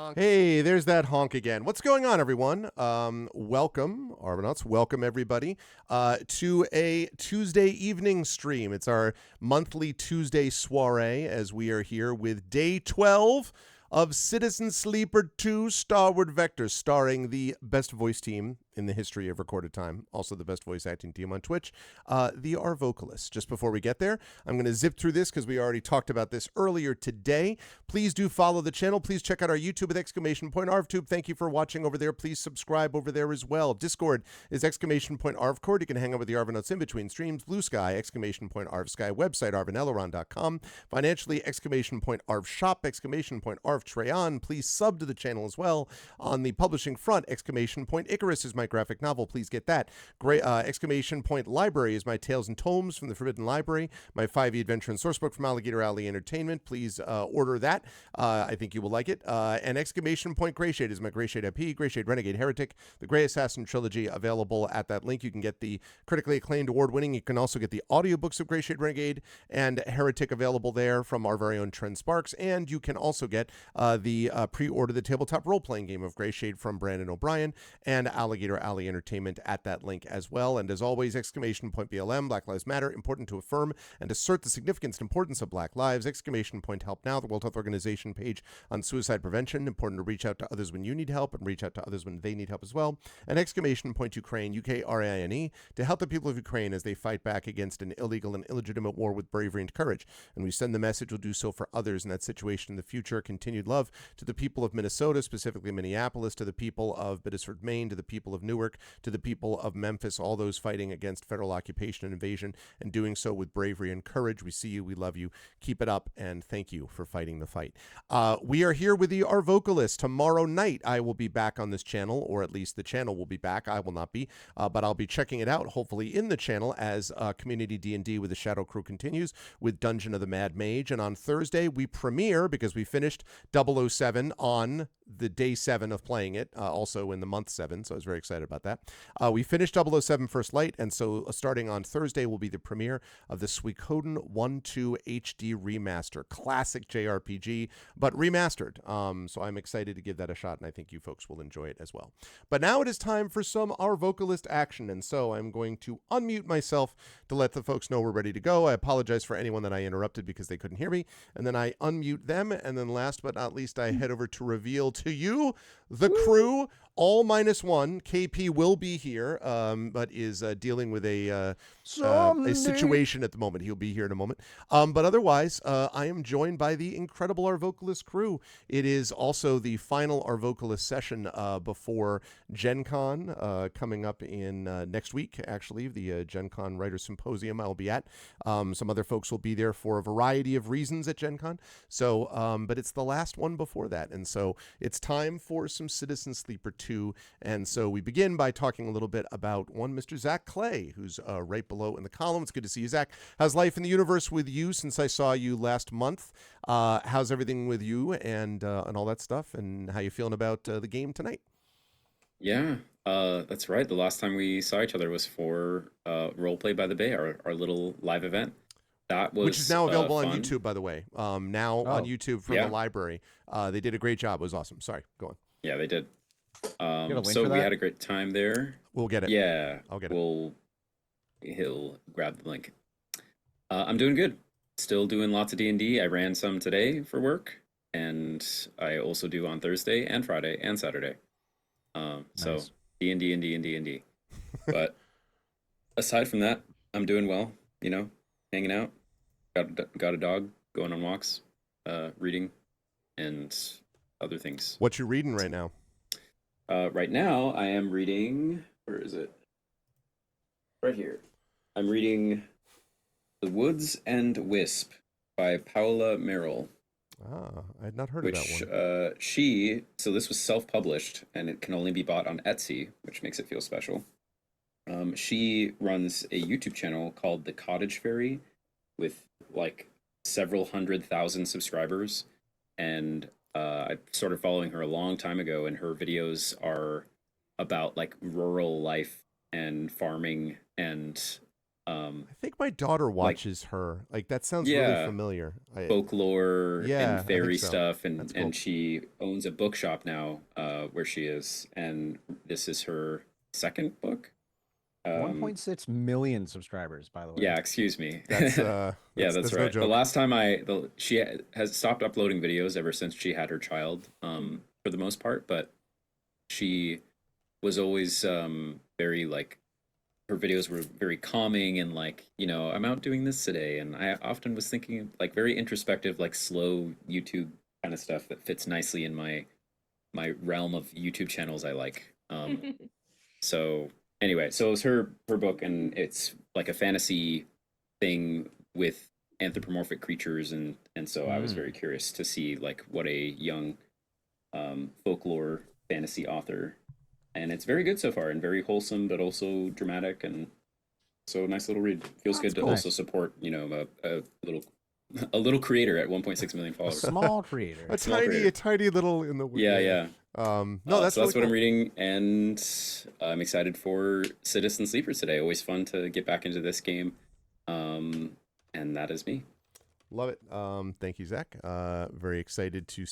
honk. Hey, there's that honk again. What's going on, everyone? Welcome, Argonauts. Welcome, everybody, to a Tuesday evening stream. It's our monthly Tuesday soiree as we are here with day 12 of Citizen Sleeper 2 Starward Vector, starring the best voice team in the history of recorded time, also the best voice acting team on Twitch, the Arvocalists. Just before we get there, I'm going to zip through this because we already talked about this earlier today. Please do follow the channel. Please check out our YouTube with !ArvTube. Thank you for watching over there. Please subscribe over there as well. Discord is !ArvCord. You can hang out with the Arvanauts in between streams. Blue Sky, !ArvSky. Website, arvanelleron.com. Financially, !ArvShop, !ArvTrayon. Please sub to the channel as well. On the publishing front, Icarus is my graphic novel. Please get that. Library is my Tales and Tomes from the Forbidden Library. My 5e adventure and sourcebook from Alligator Alley Entertainment. Please order that. I think you will like it. And Greyshade is my Greyshade IP, Greyshade Renegade Heretic, the Grey Assassin trilogy, available at that link. You can get the critically acclaimed, award-winning. You can also get the audiobooks of Greyshade Renegade and Heretic available there from our very own Trent Sparks. And you can also get the pre-order the tabletop role-playing game of Greyshade from Brandon O'Brien and Alligator Alley Entertainment at that link as well. And as always, BLM, Black Lives Matter, important to affirm and assert the significance and importance of Black lives. Help Now, the World Health Organization page on suicide prevention. Important to reach out to others when you need help and reach out to others when they need help as well. And Ukraine, UKRAINE, to help the people of Ukraine as they fight back against an illegal and illegitimate war with bravery and courage. And we send the message we'll do so for others in that situation in the future. Continued love to the people of Minnesota, specifically Minneapolis, to the people of Biddeford, Maine, to the people of Newark, to the people of Memphis, all those fighting against federal occupation and invasion and doing so with bravery and courage. We see you, we love you, keep it up, and thank you for fighting the fight. We are here with the Arvocalists. Tomorrow night I will be back on this channel, or at least the channel will be back. I will not be, but I'll be checking it out, hopefully in the channel, as Community D&D with the Shadow Crew continues with Dungeon of the Mad Mage. And on Thursday we premiere, because we finished 007 on the day 7 of playing it, also in the month 7, so I was very excited about that. We finished 007 First Light, and so starting on Thursday will be the premiere of the Suikoden 1-2 HD Remaster. Classic JRPG, but remastered. So I'm excited to give that a shot, and I think you folks will enjoy it as well. But now it is time for some Arvocalist action, and so I'm going to unmute myself to let the folks know we're ready to go. I apologize for anyone that I interrupted because they couldn't hear me, and then I unmute them, and then last but not least, I head over to reveal to you the crew. All -1. KP will be here, but is dealing with a situation at the moment. He'll be here in a moment. But otherwise, I am joined by the incredible Arvocalist crew. It is also the final Arvocalist session before Gen Con, coming up in next week, actually, the Gen Con Writers Symposium I'll be at. Some other folks will be there for a variety of reasons at Gen Con. So, but it's the last one before that. And so it's time for some Citizen Sleeper 2. And so we begin by talking a little bit about one Mr. Zach Clay, who's right below in the column. It's good to see you, Zach. How's life in the universe with you since I saw you last month? How's everything with you and all that stuff? And how you feeling about the game tonight? Yeah, that's right. The last time we saw each other was for Roleplay by the Bay, our little live event. That was Which is now available fun. on YouTube, by the way. Now on YouTube from the library. They did a great job. It was awesome. Sorry, go on. Yeah, they did. So we had a great time there. We'll get it. Yeah, I'll get it. He'll grab the link. I'm doing good. Still doing lots of D&D. I ran some today for work, and I also do on Thursday and Friday and Saturday. So D&D and D&D. But aside from that, I'm doing well. You know, hanging out. Got a dog, going on walks, reading, and other things. What you reading right now? Right now, I am reading. Where is it? Right here. I'm reading The Woods and Wisp by Paula Merrill. I had not heard of that one. So this was self-published, and it can only be bought on Etsy, which makes it feel special. She runs a YouTube channel called The Cottage Fairy with like several 100,000 subscribers, and I started following her a long time ago, and her videos are about like rural life and farming and Um, I think my daughter like watches her. Like that sounds really yeah, familiar. folklore and Yeah, I think fairy so. stuff, That's and cool. she owns a bookshop now, where she is, and this is her second book. Um, 1.6 million subscribers, by the way. yeah, excuse me. That's Yeah, that's that's no right. The joke. last time she has stopped uploading videos ever since she had her child, for the most part, but she was always very like her videos were very calming and like, I'm out doing this today, and I often was thinking like very introspective, like slow YouTube kind of stuff that fits nicely in my realm of YouTube channels I like. So anyway, so it was her book, and it's like a fantasy thing with anthropomorphic creatures, and so I was Mm. very curious to see like what a young folklore fantasy author, and it's very good so far and very wholesome but also dramatic, and so nice little read. Feels Oh, that's good to cool. also Nice. support a little a little creator at 1.6 million A followers. small creator. A Small tiny, creator. a tiny little in the Yeah, yeah. yeah. No, that's So really that's what I'm cool. reading, and I'm excited for Citizen Sleeper today. Always fun to get back into this game, and that is me. Love it. Thank you, Zach. Very excited to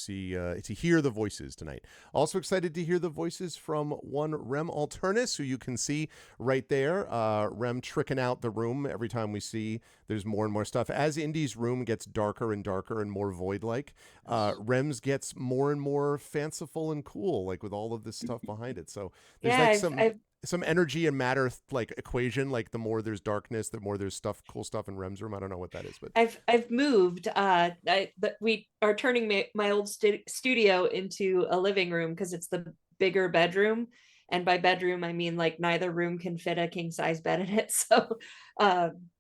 hear the voices tonight. Also excited to hear the voices from one Rem Alternus, who you can see right there. Rem tricking out the room every time we see there's more and more stuff. As Indy's room gets darker and darker and more void-like, Rem's gets more and more fanciful and cool, like with all of this stuff behind it. So there's Yeah, like I've some energy and matter like equation. Like the more there's darkness, the more there's cool stuff in Rem's room. I don't know what that is, but I've moved. We are turning my old studio into a living room because it's the bigger bedroom, and by bedroom I mean like neither room can fit a king size bed in it.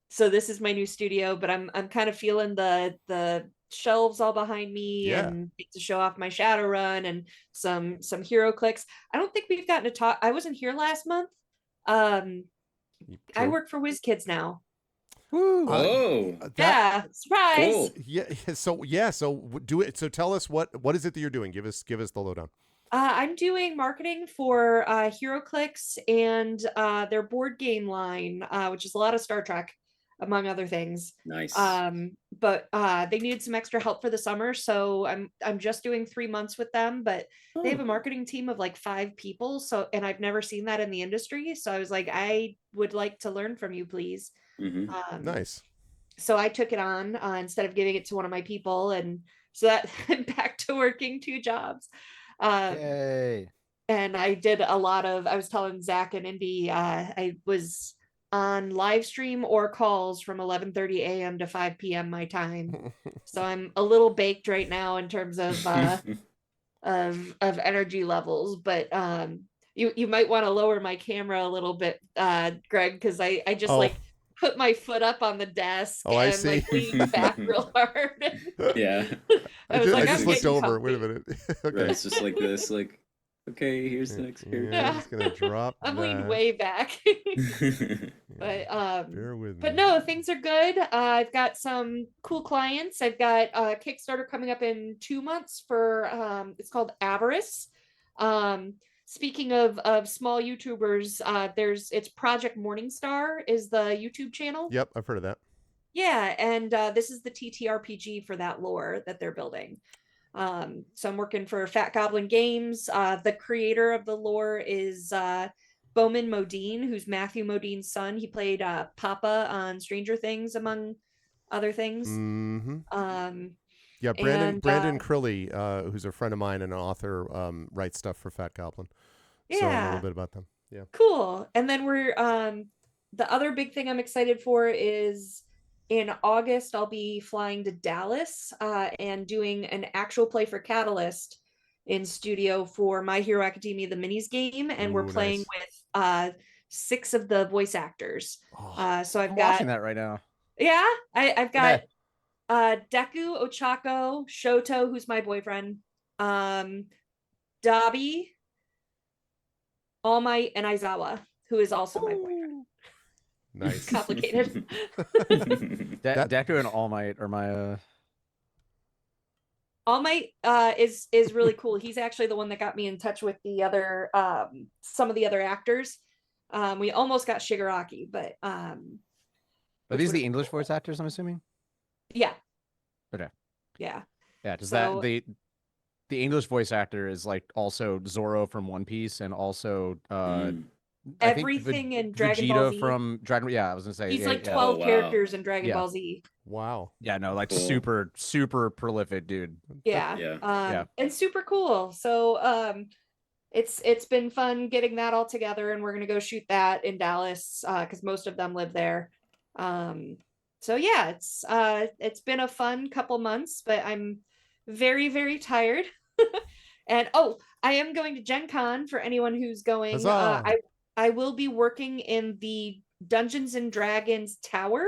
So this is my new studio, but I'm kind of feeling the shelves all behind me yeah. and get to show off my Shadowrun and some hero clicks. I don't think we've gotten to talk. I wasn't here last month. Um, I True. work for WizKids now. Woo! Oh, That Yeah, surprise. cool. So do it. So tell us what is it that you're doing? Give us the lowdown. I'm doing marketing for HeroClix and their board game line, which is a lot of Star Trek, among other things. Nice. But they needed some extra help for the summer, so I'm just doing 3 months with them. But they have a Oh. marketing team of like 5 people, so and I've never seen that in the industry. So I was like, I would like to learn from you, please. Mm-hmm. Nice. So I took it on instead of giving it to one of my people, and so that I'm back to working 2 jobs. Um, Yay! and I did a lot of, I was telling Zach and Indy, I was on live stream or calls from 11:30 a.m. to 5 p.m. my time. So I'm a little baked right now in terms of energy levels, but you might want to lower my camera a little bit, Greg, because I just Oh, like put my foot up on the desk oh, I and see. like leaned back real hard. Yeah. I was like, I I'm just looked getting over. Wait a comfy. minute. Right. Okay. It's just like this. Like, okay, here's Yeah, the next yeah, I'm Yeah. just gonna drop I'm leaned that. way back. character. but Bear with but me. no, things are good. I've got some cool clients. I've got a Kickstarter coming up in 2 months for it's called Avarice. um Speaking of small YouTubers, it's Project Morningstar is the YouTube channel. Yep, I've heard of that. Yeah, and this is the TTRPG for that lore that they're building. So I'm working for Fat Goblin Games. The creator of the lore is Bowman Modine, who's Matthew Modine's son. He played Papa on Stranger Things, among other things. Mm-hmm. Um, Yeah, and Brandon Crilly, who's a friend of mine and an author, writes stuff for Fat Goblin. So I know a little yeah, bit about them. Yeah. cool. And then we're the other big thing I'm excited for is in August I'll be flying to Dallas and doing an actual play for Catalyst in studio for My Hero Academia the minis game, and we're Ooh, playing nice. with 6 of the voice actors. Oh, So I've I'm got watching that right now. yeah, I've Yeah. got Deku, Ochako, Shoto, who's my boyfriend, um Dabi, All Might, and Aizawa, who is also my boyfriend. nice. Complicated. That Deku and All Might are my All Might is really cool. He's actually the one that got me in touch with the other some of the other actors. We almost got Shigaraki, but Are these the English voice actors? I'm assuming. Yeah. Okay. Yeah. Yeah, does So- that the English voice actor is like also Zoro from One Piece and also I think Everything in Dragon Ball Vegeta Z. from Dragon. Yeah, I was gonna say He's like yeah. 12 Oh, wow. characters in Dragon Yeah. Ball Z. Wow. Yeah, no, like Cool. super prolific dude. Yeah. Yeah. Yeah. And super cool. So it's been fun getting that all together, and we're gonna go shoot that in Dallas because most of them live there. So yeah, it's been a fun couple months, but I'm very, very tired. And I am going to Gen Con for anyone who's going. Huzzah. I will be working in the Dungeons and Dragons Tower.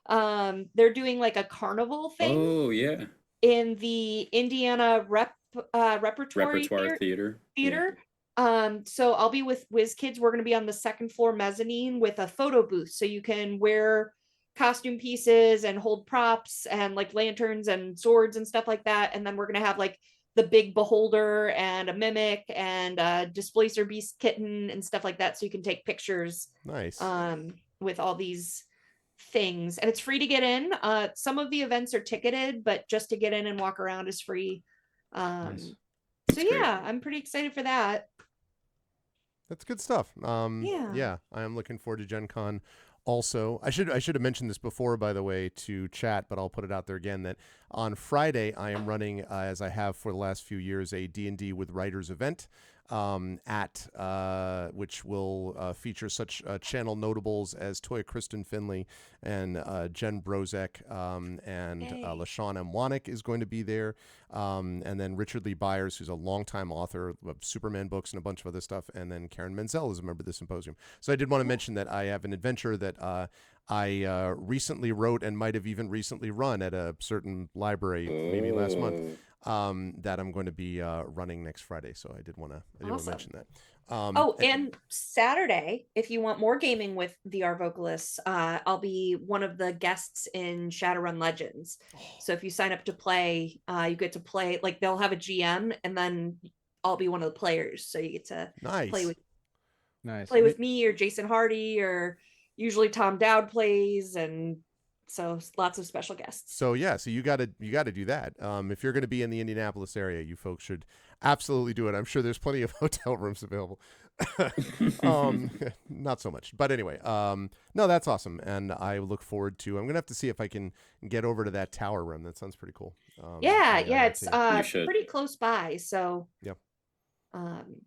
They're doing like a carnival thing Oh, yeah. in the Indiana Repertory Theater. Theater. So I'll be with Whiz Kids. We're going to be on the second floor mezzanine with a photo booth, so you can wear costume pieces and hold props and like lanterns and swords and stuff like that. And then we're going to have like the big beholder and a mimic and a displacer beast kitten and stuff like that, so you can take pictures Nice. with all these things. And it's free to get in. Some of the events are ticketed, but just to get in and walk around is free. Nice. So That's great. yeah, I'm pretty excited for that. That's good stuff. Yeah. I am looking forward to Gen Con. Also, I should have mentioned this before, by the way, to chat, but I'll put it out there again that on Friday I am running, as I have for the last few years, a D&D with Writers event which will feature such channel notables as Toya Kristen Finley and Jen Brozek and LaShawn M. Wanick is going to be there. And then Richard Lee Byers, who's a longtime author of Superman books and a bunch of other stuff. And then Karen Menzel is a member of the symposium. So I did want to mention that I have an adventure that I recently wrote and might have even recently run at a certain library maybe last month. That I'm going to be running next Friday. So I did want to mention that. And Saturday, if you want more gaming with the Arvocalists, I'll be one of the guests in Shadowrun Legends. So if you sign up to play, you get to play, like they'll have a GM and then I'll be one of the players. So you get to play with me or Jason Hardy, or usually Tom Dowd plays, and so lots of special guests. So yeah, so you got to do that. If you're going to be in the Indianapolis area, you folks should absolutely do it. I'm sure there's plenty of hotel rooms available. Not so much, but anyway, no, that's awesome, and I look forward to. I'm gonna have to see if I can get over to that tower room. That sounds pretty cool. It's pretty close by. So yeah.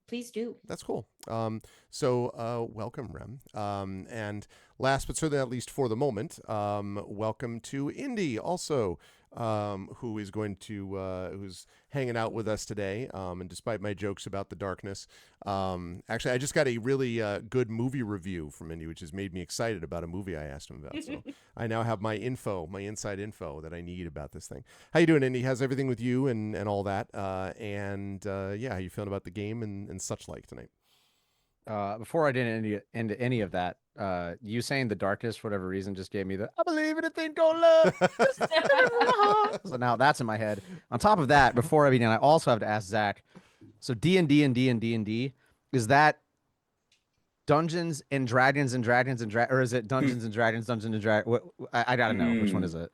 Please do. That's cool. Welcome, Rem. And last but certainly not least for the moment, welcome to Indy also, who is going to who's hanging out with us today. And despite my jokes about the darkness, actually I just got a really good movie review from Indy, which has made me excited about a movie I asked him about. So I now have my inside info that I need about this thing. How you doing, Indy? How's everything with you and all that? How you feeling about the game and such like tonight? Before I did into any of that, you saying the darkness for whatever reason just gave me the I believe in a thing called love. So now that's in my head. On top of that, before I begin, I also have to ask Zach. So D&D is that Dungeons and Dragons or is it Dungeons and Dragons I gotta know which one is it?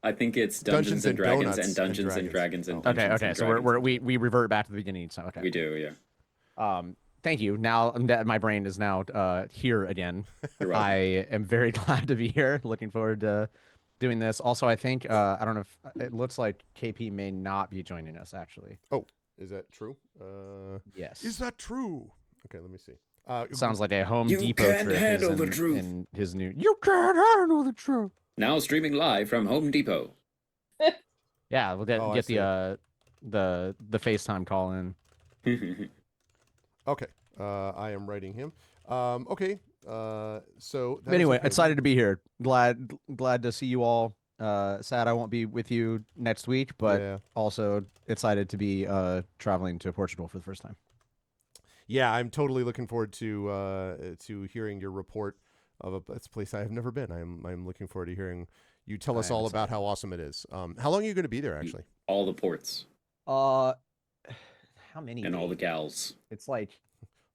I think it's Dungeons and Dragons Donuts and Dungeons and Dragons and Okay, Dungeons and so Dragons. we revert back to the beginning. So okay, We do, yeah. Thank you. Now that my brain is now here again, You're welcome. I am very glad to be here. Looking forward to doing this. Also, I think I don't know if it looks like KP may not be joining us actually. Oh, is that true? Yes. Is that true? Okay, let me see. Sounds like a Home You Depot can't trip handle is the in, truth. in his new. You can't handle the truth. Now streaming live from Home Depot. Yeah, we'll get I see. the FaceTime call in. Okay. I am writing him. Okay. So that Anyway, is okay. excited to be here. Glad to see you all. Sad I won't be with you next week, but Yeah. also excited to be traveling to Portugal for the first time. Yeah, I'm totally looking forward to hearing your report of a place I have never been. I'm looking forward to hearing you tell us all about how awesome it is. How long are you going to be there, actually? All the ports How many? and all the gals. It's like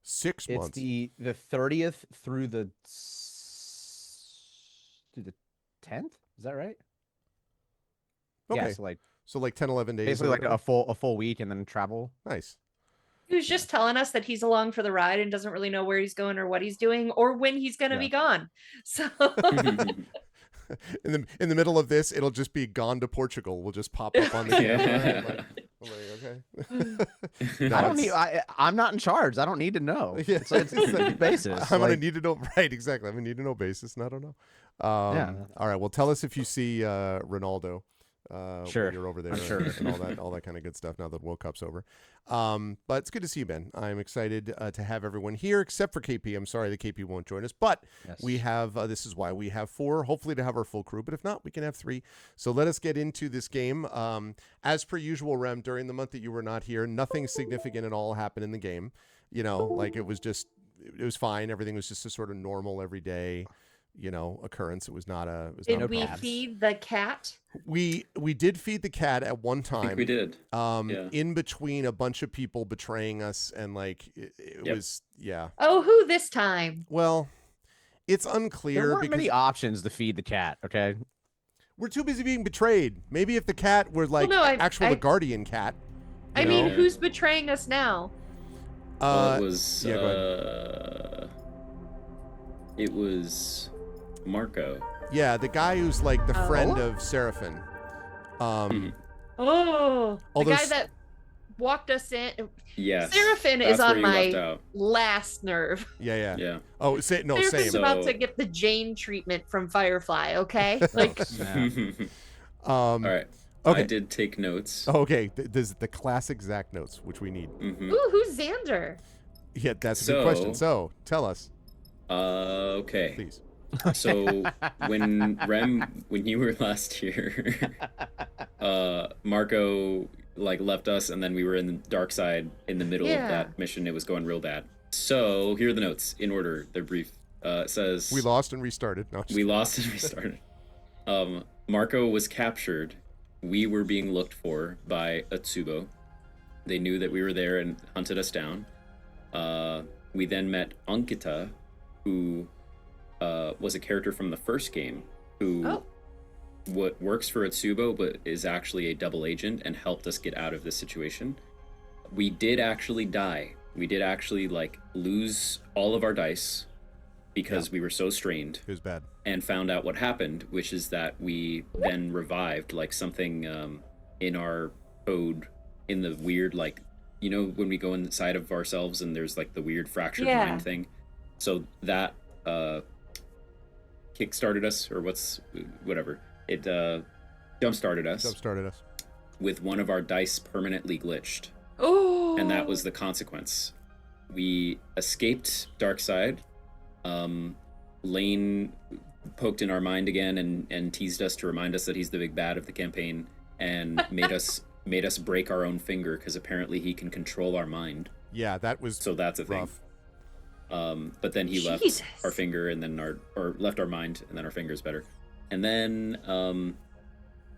6 months. it's the 30th through the 10th. Is that right? Okay. Yeah, so like So like 10, 11 days. basically or like whatever. a full week and then travel. Nice. He was just telling us that he's along for the ride and doesn't really know where he's going or what he's doing or when he's going to be gone. So In the middle of this, it'll just be gone to Portugal. We'll just pop up on the camera. Okay. No, I don't it's- need. I'm not in charge. I don't need to know. Yeah. It's a basis. I'm on a Like, need to know. Right, exactly. I'm a need to know basis, and I don't know. Yeah. All right. Well, tell us if you see Ronaldo. Sure. When you're over there, I'm sure. and all that kind of good stuff. Now that World Cup's over, but it's good to see you, Ben. I'm excited to have everyone here, except for KP. I'm sorry that KP won't join us, but Yes. we have. This is why we have 4. Hopefully, to have our full crew. But if not, we can have 3. So let us get into this game. As per usual, Rem, during the month that you were not here, nothing significant at all happened in the game. You know, like it was fine. Everything was just a sort of normal everyday, occurrence. It was not a. It was not did a we problem. feed the cat? We did feed the cat at one I time. think we did. Yeah. In between a bunch of people betraying us, and like it Yep. was, yeah. Oh, who this time? Well, it's there unclear weren't because many options to feed the cat. Okay. we're too busy being betrayed. Maybe if the cat were like no, the guardian cat. I you mean, know? who's betraying us now? Well, it was. yeah, go It was Marco. yeah, the guy who's like the friend of Seraphim. Mhm. Oh, the Although guy s- that walked us in. Yes. Seraphim that's is where on you my left out. last nerve. yeah. Yeah. Oh, no, Seraphim's same. about So- to get the Jane treatment from Firefly. Okay, like Yeah. All right. Okay. I did take notes. Oh, okay. This is the classic Zach notes, which we need. Mhm. ooh, who's Xander? Yeah, that's a good question. So tell us, Okay. please. So when you were last here, Marco like left us, and then we were in the dark side in the middle Yeah. of that mission. It was going real bad. So here are the notes in order. They're brief. It says We lost and restarted. No, we lost and restarted. Marco was captured. We were being looked for by Atsubo. They knew that we were there and hunted us down. We then met Ankita, who was a character from the first game, who works for Atsubo, but is actually a double agent and helped us get out of this situation. We did actually die. We did actually like lose all of our dice because we were so strained, it was bad. and found out what happened, which is that we then revived like something in our code, in the weird, like, when we go inside of ourselves and there's like the weird fractured Yeah. mind thing. So that kick-started us, or whatever. It jump-started us Jump-started us. with one of our dice permanently glitched. Oh, And that was the consequence. We escaped Darkside. Lane poked in our mind again and teased us to remind us that he's the big bad of the campaign, and made us break our own finger because apparently he can control our mind. Yeah, that was So that's a thing. rough. But then he left Jesus. our finger, and then left our mind, and then our finger's better. And then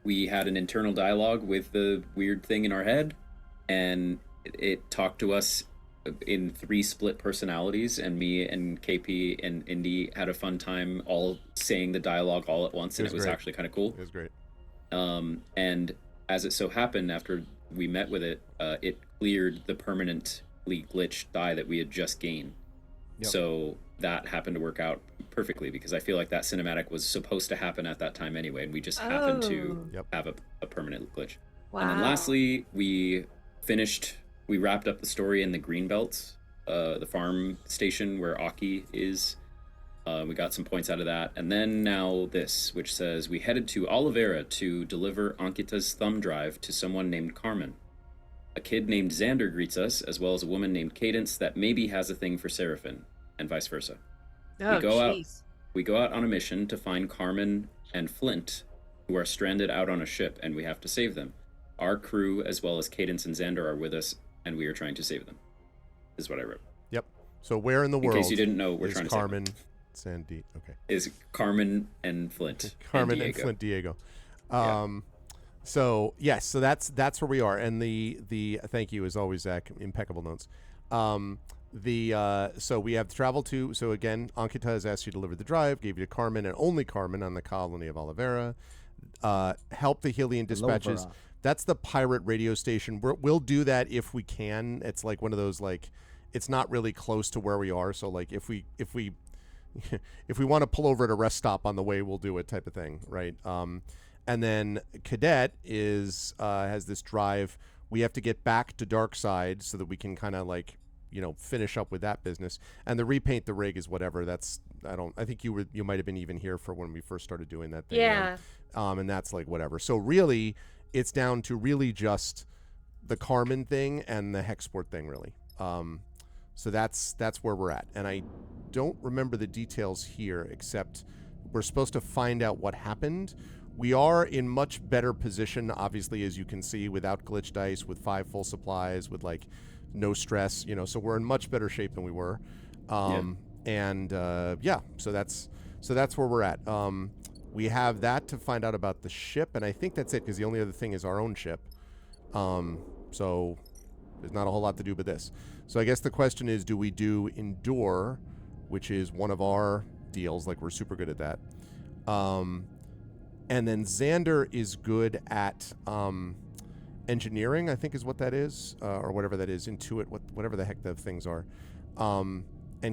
we had an internal dialogue with the weird thing in our head, and it talked to us in 3 split personalities, and me and KP and Indy had a fun time all saying the dialogue all at once, and was it was great. actually kind of cool. It was great. And as it so happened, after we met with it, it cleared the permanently glitched die that we had just gained. Yep. So that happened to work out perfectly, because I feel like that cinematic was supposed to happen at that time anyway, and we just happened to Yep. have a permanent glitch. wow. And then lastly, we wrapped up the story in the Greenbelt, the farm station where Aki is. We got some points out of that. And then now this, which says, we headed to Oliveira to deliver Ankita's thumb drive to someone named Carmen. A kid named Xander greets us, as well as a woman named Cadence that maybe has a thing for Seraphim, and vice versa. Oh, go out- jeez. We go out on a mission to find Carmen and Flint, who are stranded out on a ship, and we have to save them. Our crew, as well as Cadence and Xander, are with us, and we are trying to save them. Is what I wrote. Yep. So where in the In world case you didn't know, we're is trying to Carmen Sandy? Okay. is Carmen and Flint. Carmen and Diego. Flint Diego. Yeah. So yes, so that's where we are. And the thank you as always, Zach. Impeccable notes. So we have travel to. So again, Ankita has asked you to deliver the drive, gave you to Carmen and only Carmen on the colony of Oliveira. Help the Hylian dispatches. Vera. That's the pirate radio station. We'll do that if we can. It's like one of those like, it's not really close to where we are. So like if we if we want to pull over at a rest stop on the way, we'll do it type of thing, right? And then Cadet has this drive. We have to get back to Darkside so that we can kind of like, finish up with that business. And the repaint the rig is whatever. I think you might have been even here for when we first started doing that thing. Yeah. And that's like whatever. So really, it's down to really just the Carmen thing and the Hexport thing, really. So that's where we're at. And I don't remember the details here, except we're supposed to find out what happened. We are in much better position, obviously, as you can see, without glitch dice, with 5 full supplies, with like no stress, so we're in much better shape than we were. So that's where we're at. We have that to find out about the ship, and I think that's it, because the only other thing is our own ship. So there's not a whole lot to do but this. So I guess the question is, do we do Endure, which is one of our deals, like we're super good at that. And then Xander is good at engineering, I think is what that is, or whatever that is, Intuit, whatever the heck the things are. And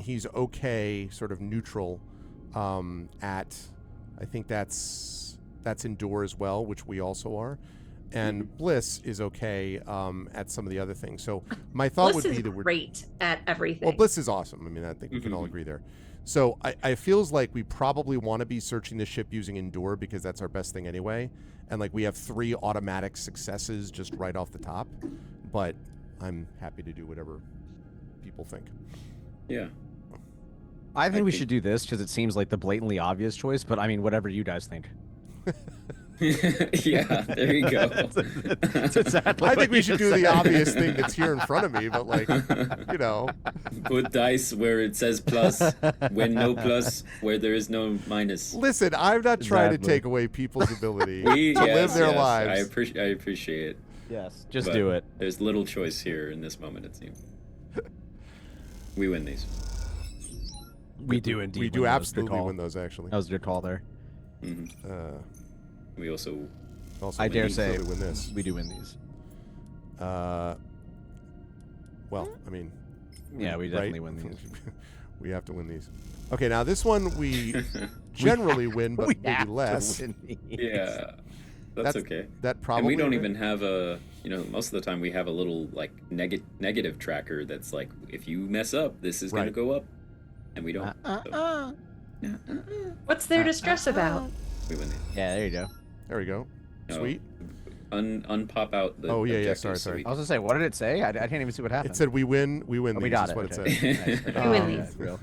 he's okay, sort of neutral at, I think that's Endure as well, which we also are. And Bliss is okay at some of the other things. So my thought Bliss would be is that we're great at everything. Well, Bliss is awesome. I mean, I think we can all agree there. So I feels like we probably want to be searching the ship using Endure, because that's our best thing anyway. And like we have 3 automatic successes just right off the top. But I'm happy to do whatever people think. Yeah. I think we should do this because it seems like the blatantly obvious choice, but I mean, whatever you guys think. Yeah, there you go. That's exactly I what think we you should just do the said. obvious thing that's here in front of me, but like, Put dice where it says plus, when no plus, where there is no minus. Listen, I'm not trying to Exactly. take away people's ability We to live their yes, lives. I appreciate it. Yes, just but do it. There's little choice here in this moment, it seems. We win these. We do indeed. We win do those. Good absolutely call. win those, actually. That was a good call there. hmm We also Also, I we dare do say clearly win this. we do win these. Well, I mean, Yeah, we right? definitely win these. We have to win these. Okay, now this one we generally win, but We maybe have to less. win these. yeah, that's okay. That probably. And we don't even have a, most of the time we have a little like negative tracker that's like, if you mess up, this is going Right. to go up, and we don't. So, What's there to stress about? we win these. Yeah, there you go. There we go. No, Sweet. Unpop out the. Oh, yeah, objectives sorry, so sorry. we I was gonna say, what did it say? I can't even see what happened. It said we win. We win. Oh, these we got is it. what Okay. it said. Nice. We win Um, these. That's real.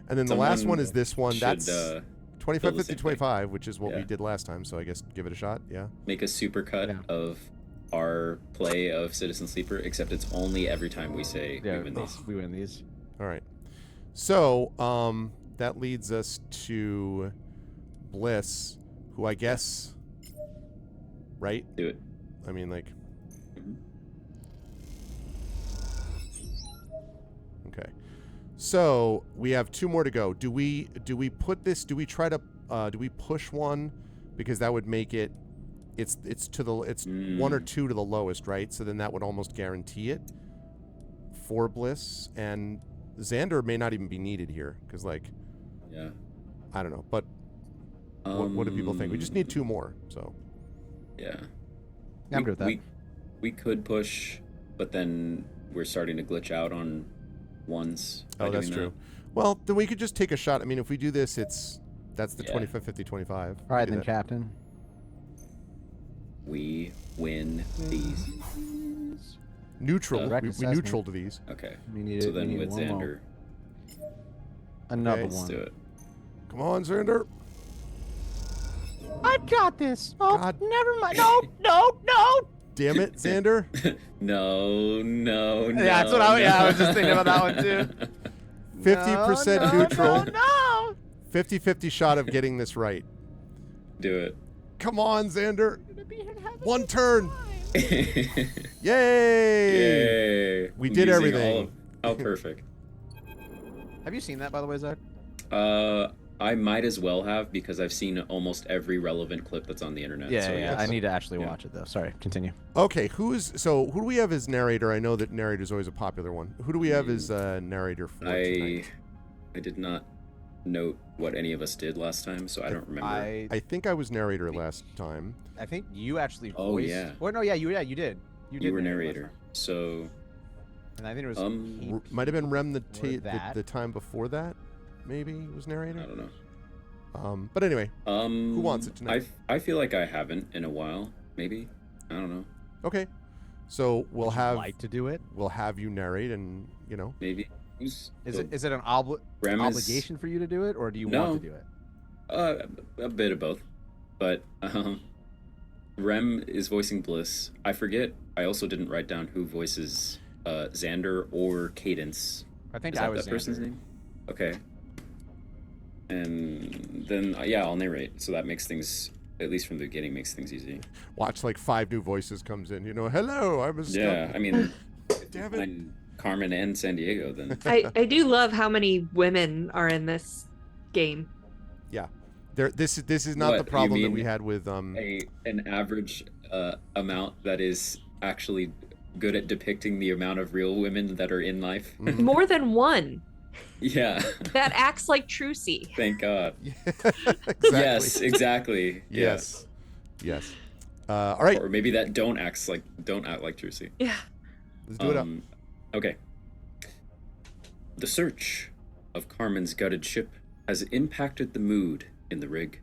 And then the last Someone one is this one. should, That's build 25, the 50, same thing. 25, which is what we Yeah. did last time. So I guess give it a shot. Yeah. make a supercut Yeah. of our play of Citizen Sleeper, except it's only every time we say Yeah, we win these. we win these. All right. So that leads us to Bliss, who I guess, right? Do it. I mean, like. Mhm. Okay. So we have 2 more to go. Do we put this? Do we try to? Do we push one? Because that would make it. It's 1 or 2 to the lowest, right? So then that would almost guarantee it for Bliss, and Xander may not even be needed here because, like, Yeah. I don't know. But what do people think? We just need 2 more. So Yeah. Yeah, I'm good with that. We could push, but then we're starting to glitch out on ones. by that's doing true. that. Well, then we could just take a shot. I mean, if we do this, that's the Yeah. 25, 50, 25. All right, We do then, that. Captain. We win these. Neutral. Direct We assessment. neutral to these. Okay. We need So it. We then need with one more. Xander, Another Okay, let's do one. it. Come on, Xander. I've got this. Oh, God. never mind. No, no, no. Damn it, Xander. No. Yeah, that's what I was just thinking about that one too. 50% No, neutral. No. 50-50 shot of getting this right. Do it. Come on, Xander. no. 1 turn. Yay! Yay! We did Using everything. How perfect. Have you seen that, by the way, Zach? I might as well have because I've seen almost every relevant clip that's on the internet. Yeah, so yeah. yes. I need to actually watch it though. Sorry, continue. Okay, who do we have as narrator? I know that narrator is always a popular one. Who do we have as narrator for tonight? I did not note what any of us did last time, so I don't remember. I think I was narrator last time. I think you actually Oh, voiced. yeah. Well, no, you did. You were narrate last narrator. time. So And I think it was Might have been Rem or that. the time before that. Maybe was narrator. I don't know. But anyway, Who wants it tonight? I feel like I haven't in a while. Maybe. I don't know. okay. So Would you like to do it. we'll have you narrate, and Maybe. Is it an Rem is- obligation for you to do it, or do you No. want to do it? A bit of both, but Rem is voicing Bliss. I forget. I also didn't write down who voices Xander or Cadence. I think Is I that was that person's Xander. name? Okay. And then yeah, I'll narrate. So that makes things, at least from the beginning, makes things easy. watch like 5 new voices comes in. Hello, I was. Yeah, I mean, Damn it. I'm Carmen and San Diego. Then I do love how many women are in this game. This is not What, the you problem that mean we had with an average amount that is actually good at depicting the amount of real women that are in life. Mhm. More than one Yeah, that acts like Trucy. thank God. exactly. Yes, exactly. Yes. Yes. All right. Or maybe that don't act like Trucy. Yeah. Let's do it up. Okay. The search of Carmen's gutted ship has impacted the mood in the rig.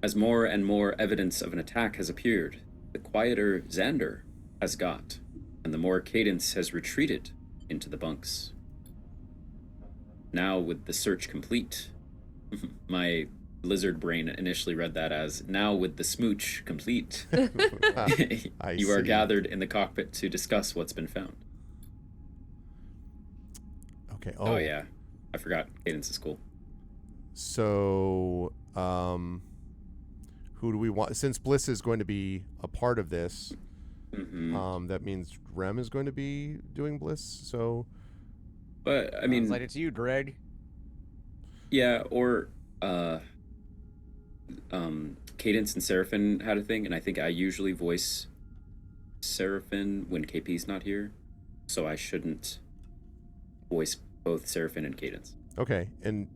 As more and more evidence of an attack has appeared, the quieter Xander has got, and the more Cadence has retreated into the bunks. Now with the search complete, my lizard brain initially read that as, now with the smooch complete, I you are see. gathered in the cockpit to discuss what's been found. Okay. Oh yeah, I forgot Cadence is cool. So, who do we want? Since Bliss is going to be a part of this, that means Rem is going to be doing Bliss. So, But I mean, like it's you, Greg. yeah, or Cadence and Seraphin had a thing, and I think I usually voice Seraphin when KP's not here, so I shouldn't voice both Seraphin and Cadence. okay,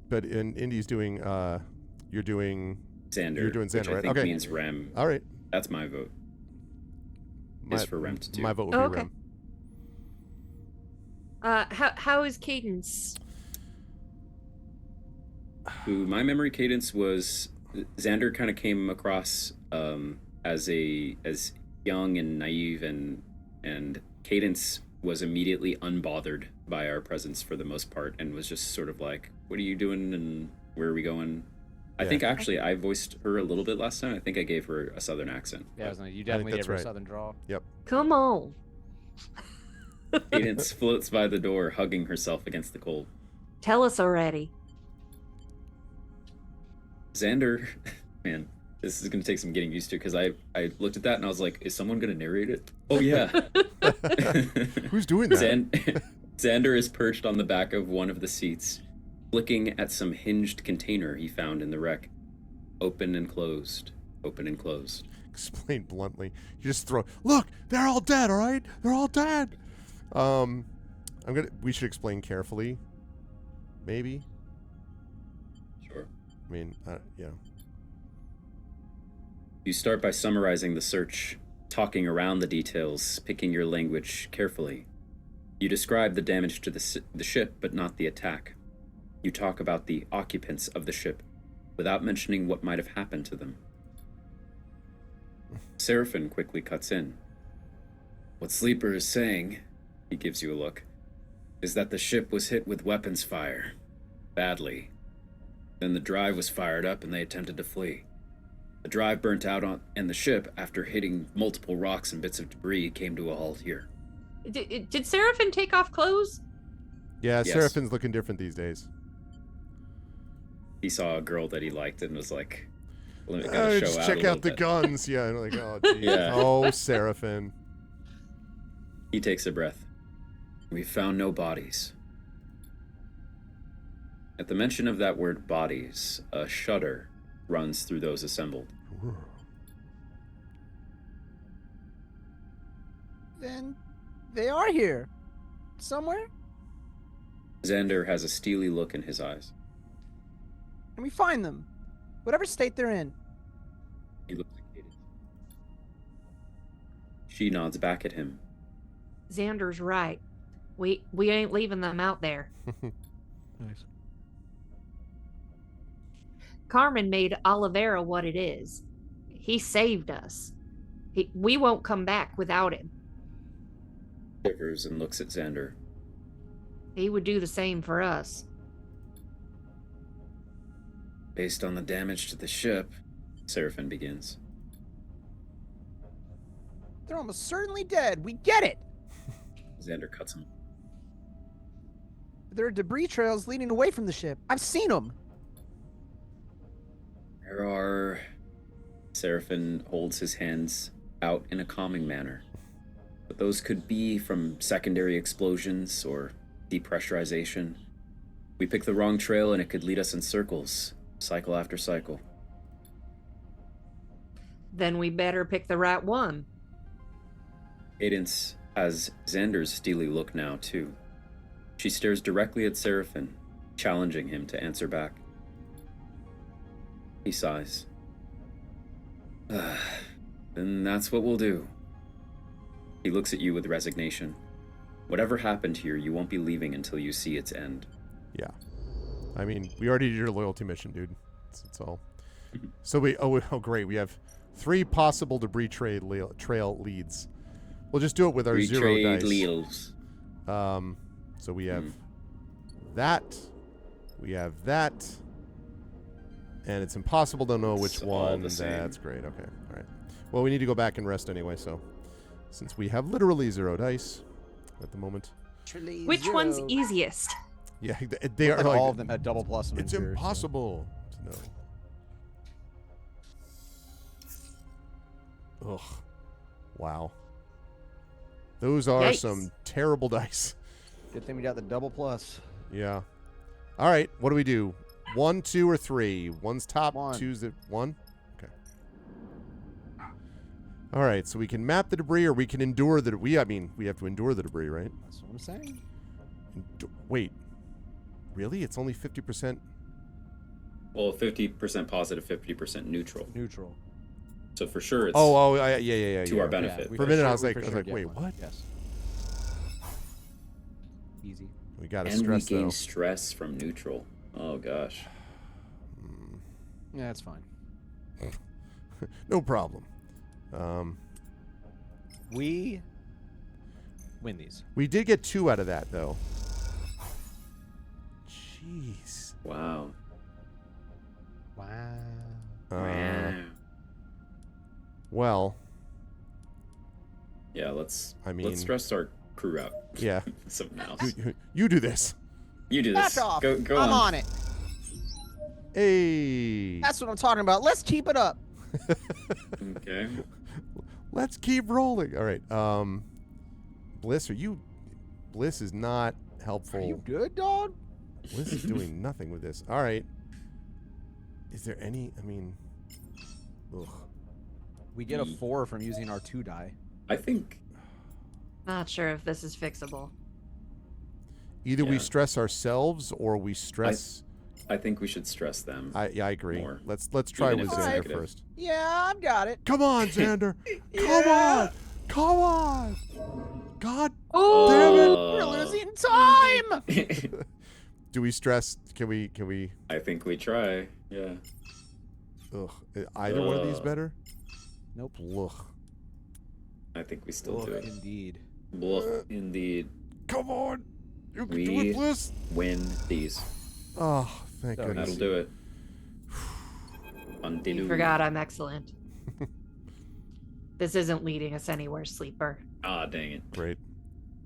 but Indy's doing you're doing Xander. You're doing which Xander, I right? think Okay. means Rem. all right. That's my vote. Is for Rem to do. My vote would Oh, be okay. Rem. How is Cadence? Who my memory Cadence was Xander kind of came across as young and naive, and Cadence was immediately unbothered by our presence for the most part, and was just sort of like, what are you doing and where are we going? I Yeah. think actually I voiced her a little bit last time. I think I gave her a southern accent. Yeah, I was like, you definitely that's gave her right. a southern drawl. Come on. Cadence floats by the door, hugging herself against the cold. Tell us already. Xander, man, this is going to take some getting used to, because I looked at that and I was like, is someone going to narrate it? Oh, yeah. Who's doing that? Xander is perched on the back of one of the seats, flicking at some hinged container he found in the wreck. Open and closed. Open and closed. Explain bluntly. You just throw. Look, they're all dead. All right, they're all dead. We should explain carefully. Maybe. Sure. I mean, yeah. You start by summarizing the search, talking around the details, picking your language carefully. You describe the damage to the ship, but not the attack. You talk about the occupants of the ship, without mentioning what might have happened to them. Seraphin quickly cuts in. What Sleeper is saying, he gives you a look, is that the ship was hit with weapons fire. Badly. Then the drive was fired up and they attempted to flee. The drive burnt out and the ship, after hitting multiple rocks and bits of debris, came to a halt here. Did Seraphin take off clothes? Yeah, Yes. Seraphin's looking different these days. He saw a girl that he liked and was like, let me gotta show Just out check a little out the bit. guns. Yeah, and like, oh, geez. Yeah. Oh, Seraphin. He takes a breath. We found no bodies. At the mention of that word bodies, a shudder runs through those assembled. Then they are here. Somewhere? Xander has a steely look in his eyes. And we find them. Whatever state they're in. He looks at Katie. She nods back at him. Xander's right. We ain't leaving them out there. Nice. Carmen made Oliveira what it is. He saved us. We won't come back without him. Shivers and looks at Xander. He would do the same for us. Based on the damage to the ship, Seraphin begins. They're almost certainly dead. We get it. Xander cuts him. There are debris trails leading away from the ship. I've seen them. There are... Seraphin holds his hands out in a calming manner. But those could be from secondary explosions or depressurization. We pick the wrong trail and it could lead us in circles, cycle after cycle. Then we better pick the right one. Cadence has Xander's steely look now, too. She stares directly at Seraphin, challenging him to answer back. He sighs. Then that's what we'll do. He looks at you with resignation. Whatever happened here, you won't be leaving until you see its end. Yeah. I mean, we already did your loyalty mission, dude. That's all. So great. We have 3 possible debris trail leads. We'll just do it with our 0 dice. Leals. So we have that. We have that. And it's impossible to know which It's all one. the same. That's great. Okay. All right. Well, we need to go back and rest anyway, so since we have literally 0 dice at the moment. Which one's easiest? Yeah, they are Like like, all of them had double plus. it's impossible to know. Ugh. Wow. Those are Yikes. some terrible dice. Good thing we got the double plus. Yeah. All right. What do we do? 1, 2, or 3? One's top, 1. 2's the 1? Okay. All right. So we can map the debris or we can endure the we have to endure the debris, right? That's what I'm saying. Wait. Really? It's only 50%? Well, 50% positive, 50% neutral. Neutral. So for sure, it's Yeah. to our benefit. we For a for minute, sure- I was we like, for sure get wait, one. what? Yes. Easy. We got to And stress we gain though. stress from neutral. Oh gosh. Yeah, that's fine. No problem. We win these. We did get 2 out of that though. Jeez. Wow. Wow. Wow. Well, Yeah, let's mean- stress our crew out. yeah. Something else. You do this. You do Back this. off. Go I'm on. on it. Hey. That's what I'm talking about. Let's keep it up. Okay. Let's keep rolling. All right. Bliss, Bliss is not helpful. Are you good, dog? Bliss is doing nothing with this. All right. Is there any? Ugh. We get a 4 from using our 2 die. I think Not sure if this is fixable. Either we Yeah. stress ourselves or we stress. I think we should stress them. I agree. more. Let's try Even with if it's Xander negative. first. Yeah, I've got it. Come on, Xander. Yeah. Come on. God Oh, damn it. We're losing time. Do we stress? Can we? I think we try. Yeah. Ugh. Either one of these Ugh. better? Nope. Ugh. I think we still do Look, it. indeed. Bluff, indeed. Come on. You can do We it, Bliss. win these. Oh, thank So goodness. That'll do it. you Undilu. forgot I'm excellent. This isn't leading us anywhere, sleeper. Ah, dang it. Great.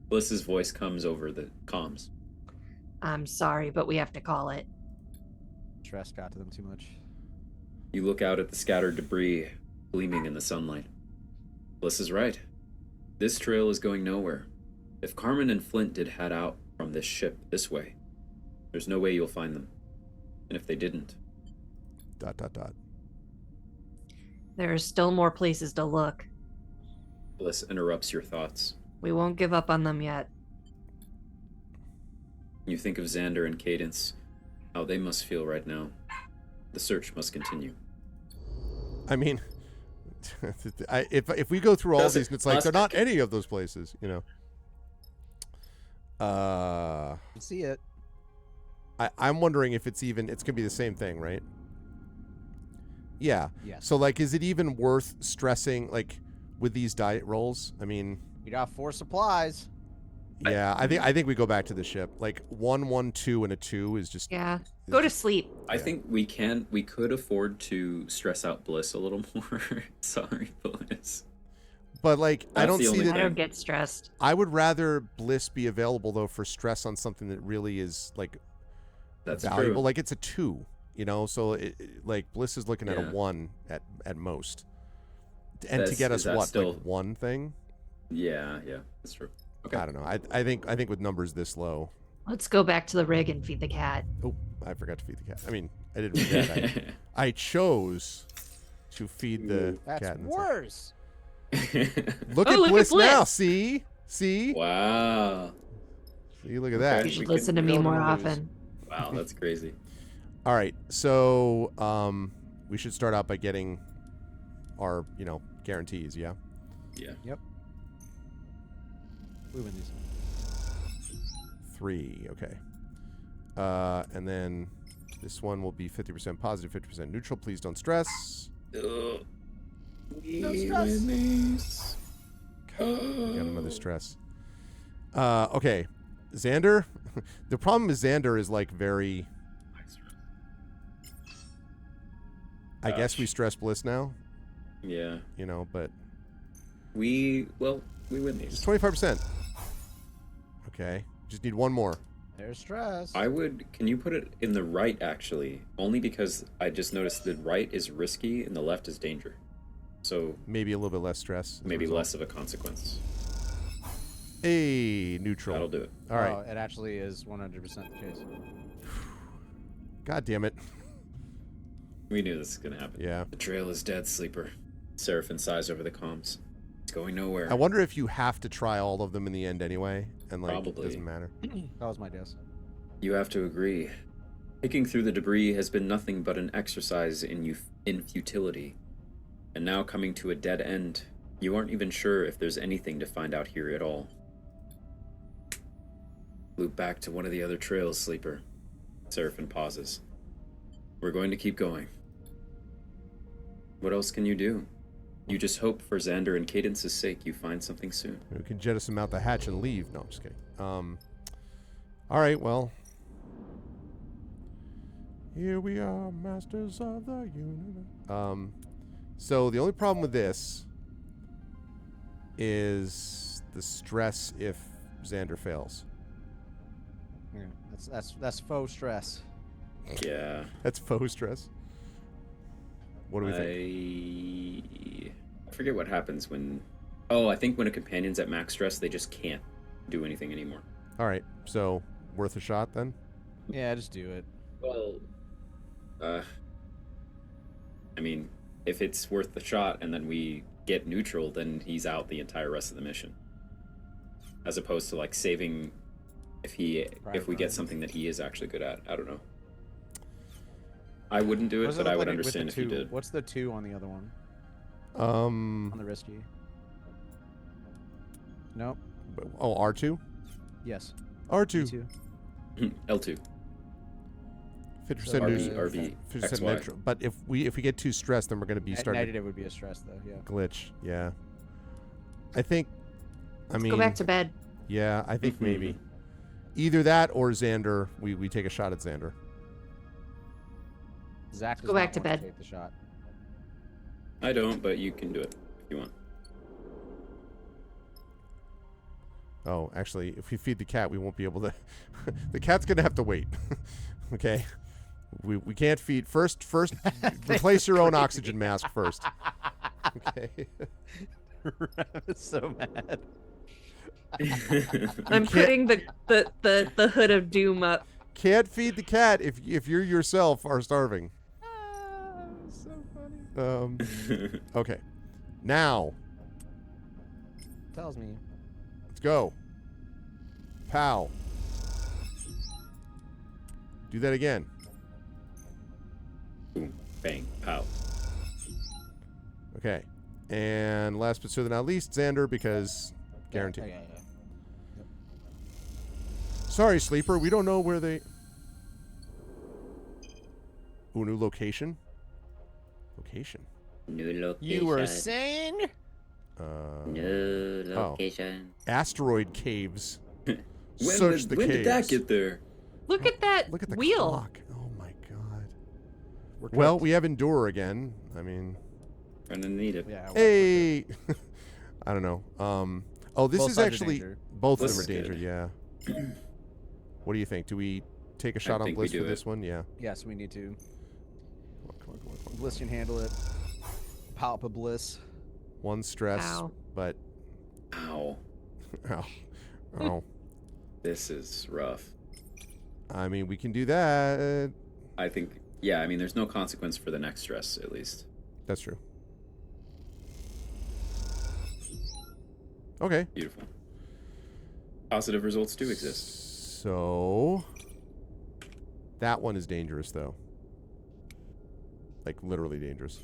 Bliss's voice comes over the comms. I'm sorry, but we have to call it. Stress got to them too much. You look out at the scattered debris gleaming in the sunlight. Bliss is right. This trail is going nowhere. If Carmen and Flint did head out from this ship this way, there's no way you'll find them. And if they didn't? ... There are still more places to look. Bliss interrupts your thoughts. We won't give up on them yet. You think of Xander and Cadence, how they must feel right now. The search must continue. I mean, if we go through all these, it's like they're not any of those places, you know. See it. I'm wondering if it's gonna be the same thing, right? Yeah. Yes. So like, is it even worth stressing like with these diet rolls? I mean, We got 4 supplies. yeah, I think we go back to the ship. Like 1, 1, 2, and a 2 is just Yeah. Go to sleep. I think we could afford to stress out Bliss a little more. Sorry, Bliss. But like, I That's don't the see only that. I don't get stressed. I would rather Bliss be available though for stress on something that really is like That's valuable. true. Like it's a 2, you know. So like Bliss is looking at a Yeah. 1 at most, and to That's- get is us that what still- like 1 thing. Yeah, that's true. Okay. I don't know. I think with numbers this low. Let's go back to the rig and feed the cat. Oh, I forgot to feed the cat. I mean, I didn't forget. I chose to feed the That's cat. and worse. Look Oh, at look at Bliss now. Bliss. See? Wow. See, look at that. Okay. You should We listen to can me go to more the news. often. Wow, that's crazy. All right. So, we should start out by getting our, guarantees, yeah? Yeah. We win these. 3, okay. And then this one will be 50% positive, 50% neutral. Please don't stress. Ugh. No stress. We got another stress. Okay. Xander. The problem is Xander is like very... I guess we Gosh. stress Bliss now, Yeah. but We win it's these. 25%. Okay. Just need one more. There's stress. Can you put it in the right, actually? Only because I just noticed the right is risky and the left is danger. So Maybe a little bit less stress. as a maybe result. less of a consequence. Hey, neutral. That'll do it. All right. Oh, it actually is 100% the case. God damn it. We knew this was gonna happen. Yeah. The trail is dead, sleeper. Seraphin sighs over the comms. It's going nowhere. I wonder if you have to try all of them in the end anyway, and like it Probably. doesn't matter. That was my guess. You have to agree. Picking through the debris has been nothing but an exercise in futility. And now coming to a dead end, you aren't even sure if there's anything to find out here at all. Loop back to one of the other trails, sleeper. Seraphin pauses. We're going to keep going. What else can you do? You just hope for Xander and Cadence's sake you find something soon. We can jettison out the hatch and leave. No, I'm just kidding. All right, well. Here we are, masters of the universe. So the only problem with this is the stress if Xander fails. Yeah, that's faux stress. Yeah. That's faux stress. What do we think? I forget what happens when... Oh, I think when a companion's at max stress, they just can't do anything anymore. All right, so worth a shot then? Yeah, just do it. Well, I mean, if it's worth the shot and then we get neutral, then he's out the entire rest of the mission. As opposed to like saving if we get something that he is actually good at. I don't know. I wouldn't do What it, does but look I would like with understand the if you 2? did. What's the 2 on the other one? On the risky? Nope. Oh, R2? Yes. R2. E2. L2. 50% RB, neutral. RB, 50% XY. neutral. But if we get too stressed, then we're going to be starting to Negative would be a stress though. Yeah. glitch. Yeah. I think. Let's go back to bed. Yeah, I think maybe either that or Xander. We take a shot at Xander. Zach does Go back not to want bed. Take the shot. I don't, but you can do it if you want. Oh, actually, if we feed the cat, we won't be able to. The cat's gonna have to wait. Okay. We can't feed first. Replace your own oxygen mask first. Okay. I'm so mad. I'm putting the hood of doom up can't feed the cat if you yourself are starving. So funny. Okay. Now, Tells me. let's go. Pow. Do that again. Boom, bang, pow. Okay. And last but certainly not least, Xander, because guaranteed. Yeah. Sorry, Sleeper. We don't know where they... Ooh, new location? Location. New location. You were saying? New location. Asteroid caves. When Search the when caves. did that get there? Look at that Look at the wheel. clock. Oh, my God. We're Well, cooked. we have Endure again. I mean... Gonna need it. Yeah. Hey! I don't know. Oh, this Both is sides are actually... danger. Both of This them are is danger, good. yeah. What do you think? Do we take a shot on think we Bliss for do this it. one? Yeah. Yes, we need to. Come on. Bliss can handle it. Palpa Bliss. One stress, Ow. but... Ow. Ow. Oh. This is rough. I mean, we can do that. I think, yeah, I mean, there's no consequence for the next stress, at least. That's true. Okay. Beautiful. Positive results do exist. So... That one is dangerous, though. Like, literally dangerous.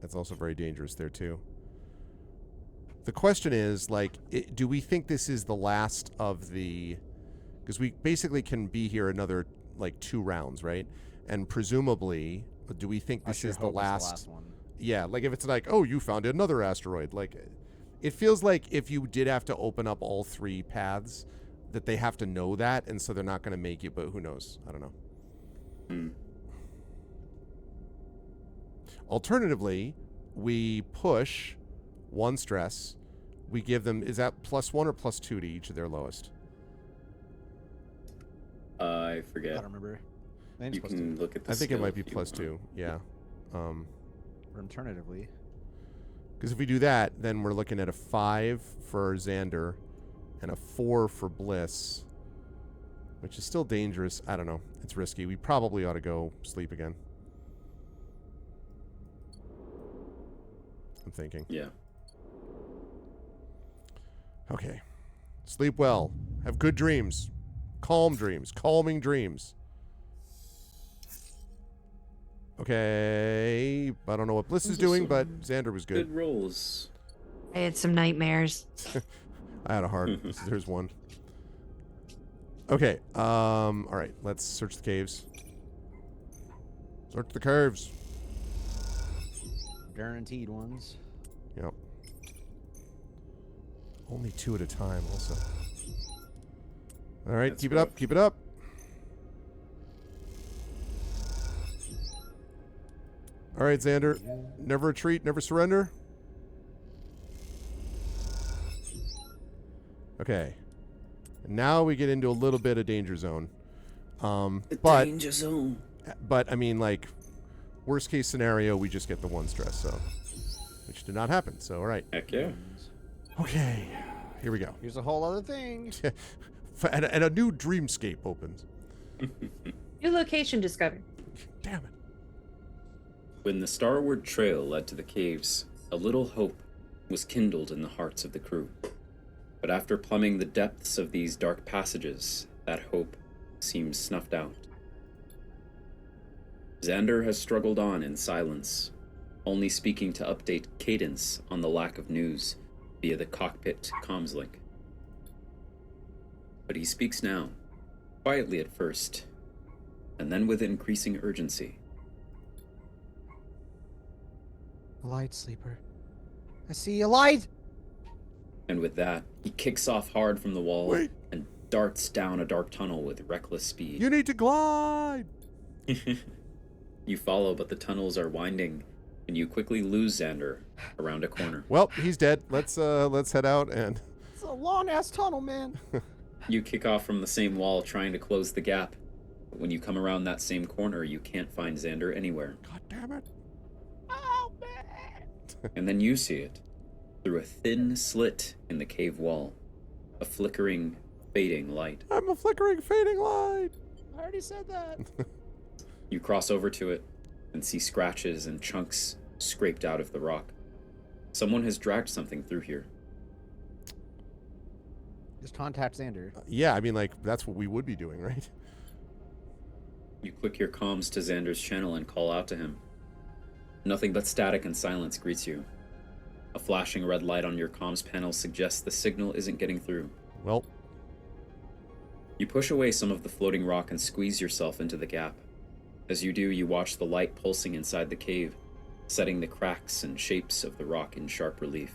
That's also very dangerous there, too. The question is, like, do we think this is the last of the... Because we basically can be here another, like, 2 rounds, right? And presumably, do we think I this sure is the hope it's last... one. Yeah, like, if it's like, oh, you found another asteroid. Like, it feels like if you did have to open up all 3 paths, that they have to know that, and so they're not going to make you, but who knows? I don't know. Hmm. Alternatively, we push 1 stress. We give them, is that +1 or +2 to each of their lowest? I I forget. don't remember. I think You it's supposed can look at the I think it skill might be if you want. +2. Yeah. to. Or alternatively. Because if we do that, then we're looking at a 5 for Xander and a 4 for Bliss, which is still dangerous. I don't know. It's risky. We probably ought to go sleep again. I'm thinking. Yeah. Okay. Sleep well. Have good dreams. Calm dreams. Calming dreams. Okay. I don't know what Bliss is doing, but Xander was good. Good rolls. I had some nightmares. I had a heart. There's one. Okay. All right. Let's search the caves. Search the caves. Guaranteed ones. Yep. Only 2 at a time, also. All right. That's Keep it up. rough. Keep it up. All right, Xander. Never retreat. Never surrender. Okay. Now we get into a little bit of danger zone. But Danger zone. I mean, like, worst case scenario, we just get the 1 stress, so which did not happen. So all right. Heck yeah. Okay. Here we go. Here's a whole other thing. And a new dreamscape opens. New location discovered. Damn it. When the Starward Trail led to the caves, a little hope was kindled in the hearts of the crew. But after plumbing the depths of these dark passages, that hope seems snuffed out. Xander has struggled on in silence, only speaking to update Cadence on the lack of news via the cockpit comms link. But he speaks now, quietly at first, and then with increasing urgency. A light, Sleeper. I see a light! And with that, he kicks off hard from the wall Wait. and darts down a dark tunnel with reckless speed. You need to glide. You follow, but the tunnels are winding, and you quickly lose Xander around a corner. Well, he's dead. Let's head out and It's a long-ass tunnel, man. You kick off from the same wall, trying to close the gap. But when you come around that same corner, you can't find Xander anywhere. God damn it. Oh, man. And then you see it, through a thin slit in the cave wall. a flickering, fading light. I'm a flickering, fading light. I already said that. You cross over to it and see scratches and chunks scraped out of the rock. Someone has dragged something through here. Just contact Xander. Yeah, I mean, like, that's what we would be doing, right? You click your comms to Xander's channel and call out to him. Nothing but static and silence greets you. A flashing red light on your comms panel suggests the signal isn't getting through. Well, You push away some of the floating rock and squeeze yourself into the gap. As you do, you watch the light pulsing inside the cave, setting the cracks and shapes of the rock in sharp relief.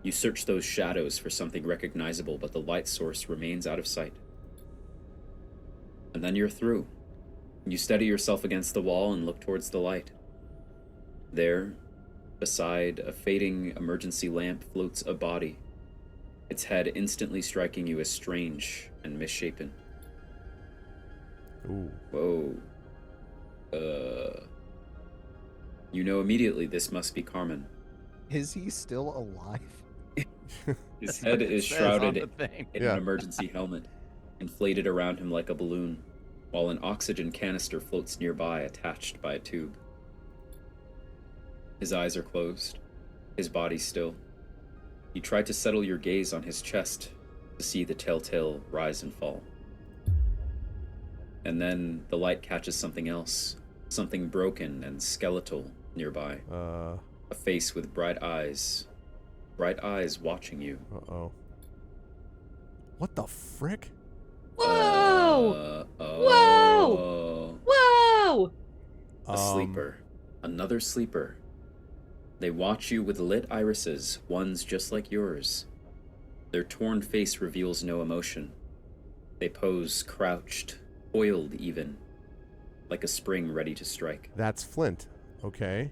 You search those shadows for something recognizable, but the light source remains out of sight. And then you're through. You steady yourself against the wall and look towards the light. There, beside a fading emergency lamp, floats a body, its head instantly striking you as strange and misshapen. ooh. Whoa. You know immediately this must be Carmen. Is he still alive? His That's head what it is says shrouded on the thing. in Yeah. an emergency helmet, inflated around him like a balloon, while an oxygen canister floats nearby attached by a tube. His eyes are closed, his body still. You try to settle your gaze on his chest to see the telltale rise and fall. And then the light catches something else, something broken and skeletal nearby. A face with bright eyes watching you. Uh-oh. What the frick? Whoa! Oh. Whoa! A sleeper. Another sleeper. They watch you with lit irises, ones just like yours. Their torn face reveals no emotion. They pose crouched, oiled even, like a spring ready to strike. That's Flint. Okay.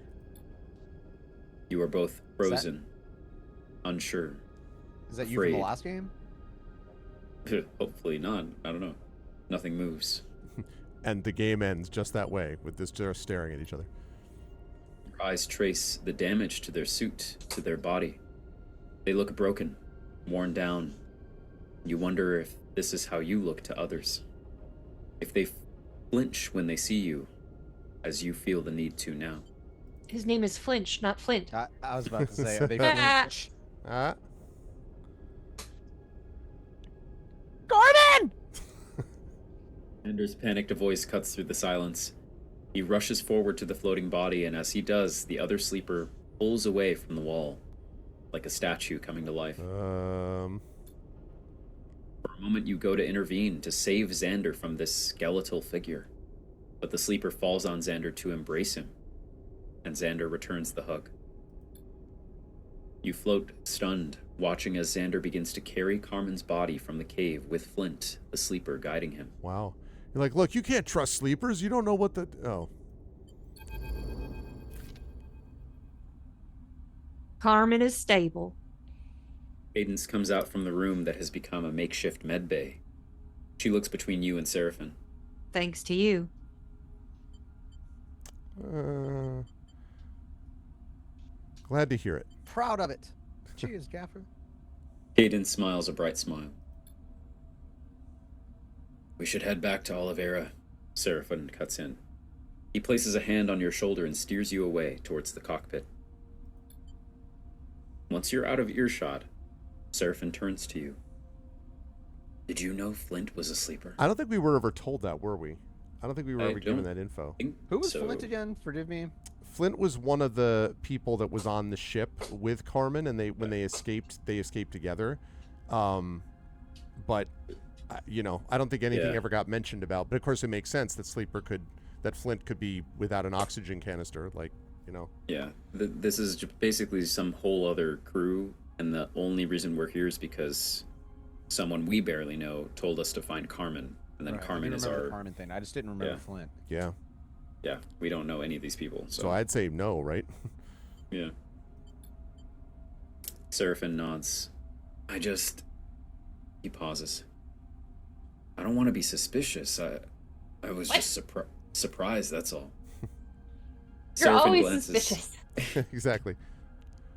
You are both frozen, unsure. Is that you from the Afraid. last game? Hopefully not. I don't know. Nothing moves. And the game ends just that way, with this just staring at each other. Your eyes trace the damage to their suit, to their body. They look broken, worn down. You wonder if this is how you look to others. If they flinch when they see you, as you feel the need to now. His name is Flinch, not Flint. I was about to say, are they Ah. flinch? Ah. Gordon! Anders' panicked voice cuts through the silence. He rushes forward to the floating body, and as he does, the other sleeper pulls away from the wall, like a statue coming to life. For a moment, you go to intervene to save Xander from this skeletal figure, but the sleeper falls on Xander to embrace him, and Xander returns the hug. You float stunned, watching as Xander begins to carry Carmen's body from the cave with Flint, the sleeper, guiding him. Wow. You're like, look, you can't trust sleepers. You don't know what the... Oh. Carmen is stable. Cadence comes out from the room that has become a makeshift med bay. She looks between you and Seraphin. Thanks to you. Glad to hear it. Proud of it. Cheers, Gaffer. Cadence smiles a bright smile. We should head back to Oliveira, Seraphin cuts in. He places a hand on your shoulder and steers you away towards the cockpit. Once you're out of earshot, Seraphin turns to you. Did you know Flint was a sleeper? I don't think we were ever told that, were we? I don't think we were I ever given don't that info. Who was So- Flint again? Forgive me. Flint was one of the people that was on the ship with Carmen, and when they escaped together. But you know, I don't think anything Yeah. ever got mentioned about. But of course, it makes sense that that Flint could be without an oxygen canister, like, you know. Yeah, this is basically some whole other crew, and the only reason we're here is because someone we barely know told us to find Carmen, and then Right, I Carmen do is remember our... the Carmen thing. I just didn't remember Yeah. Flint. Yeah. Yeah, we don't know any of these people, So I'd say no, right? Yeah. Seraphin nods. He pauses. I don't want to be suspicious. I was What? just surprised, that's all. You're always suspicious. Exactly.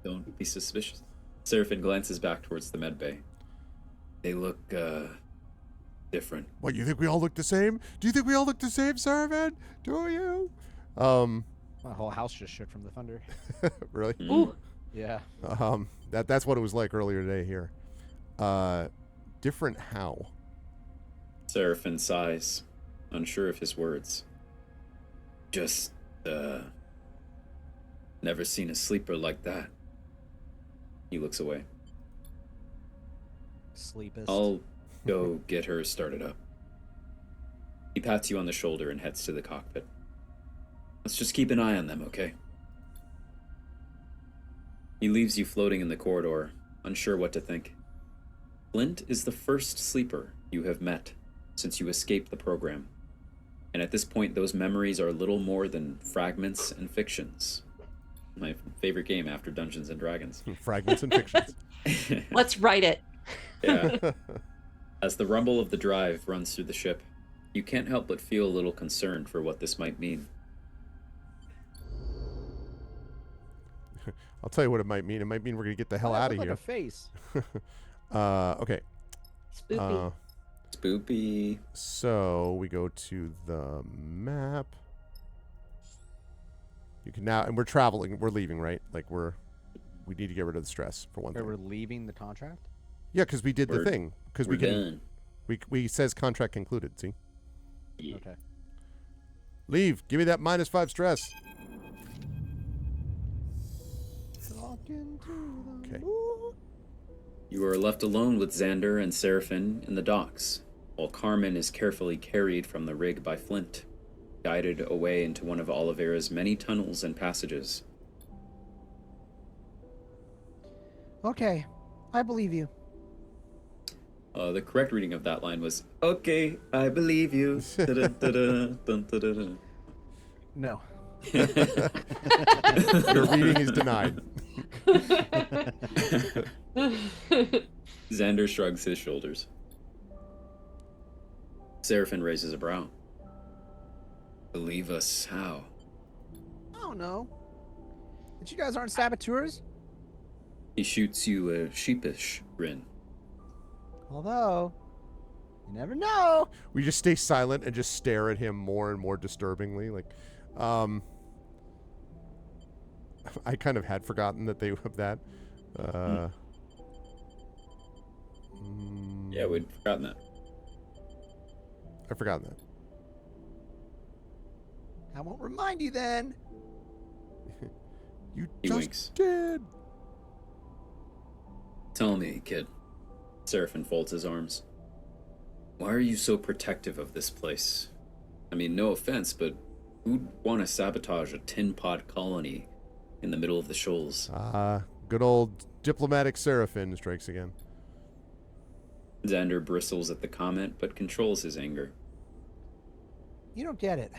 Don't be suspicious. Seraphin glances back towards the med bay. They look, different. What, you think we all look the same? Do you think we all look the same, Sarvan? Do you? My whole house just shook from the thunder. Really? Mm. Yeah. That's what it was like earlier today here. Different how? Seraphin sighs, unsure of his words. Just, never seen a sleeper like that. He looks away. Sleepist. I'll go get her started up. He pats you on the shoulder and heads to the cockpit. Let's just keep an eye on them, okay? He leaves you floating in the corridor, unsure what to think. Flint is the first sleeper you have met since you escaped the program. And at this point, those memories are little more than fragments and fictions. My favorite game after Dungeons and Dragons. Fragments and fictions. Let's write it. Yeah. As the rumble of the drive runs through the ship, you can't help but feel a little concerned for what this might mean. I'll tell you what it might mean. It might mean we're going to get the hell Why out that of look here. like a face. Okay. Spoopy. Spoopy. So we go to the map. You can now, and we're traveling. We're leaving, right? Like we need to get rid of the stress for one Okay, thing. we're leaving the contract. Yeah, because we did the We're- thing. Because We're we can. done. We says contract concluded. See, Yeah. Okay. leave. Give me that -5 stress. Okay. You are left alone with Xander and Seraphin in the docks, while Carmen is carefully carried from the rig by Flint, guided away into one of Oliveira's many tunnels and passages. Okay, I believe you. The correct reading of that line was, "Okay, I believe you." Da-da-da-da, dun-da-da-da. No. Your reading is denied. Xander shrugs his shoulders. Seraphin raises a brow. Believe us how? I don't know. But you guys aren't saboteurs? He shoots you a sheepish grin. Although, you never know. We just stay silent and just stare at him more and more disturbingly. Like, I kind of had forgotten that they have that. Yeah, we'd forgotten that. I've forgotten that. I won't remind you then. You He just winks. did. Tell me, kid. Seraphin folds his arms. Why are you so protective of this place? I mean, no offense, but who'd want to sabotage a tin pot colony in the middle of the shoals? Good old diplomatic Seraphin strikes again. Xander bristles at the comment, but controls his anger. You don't get it.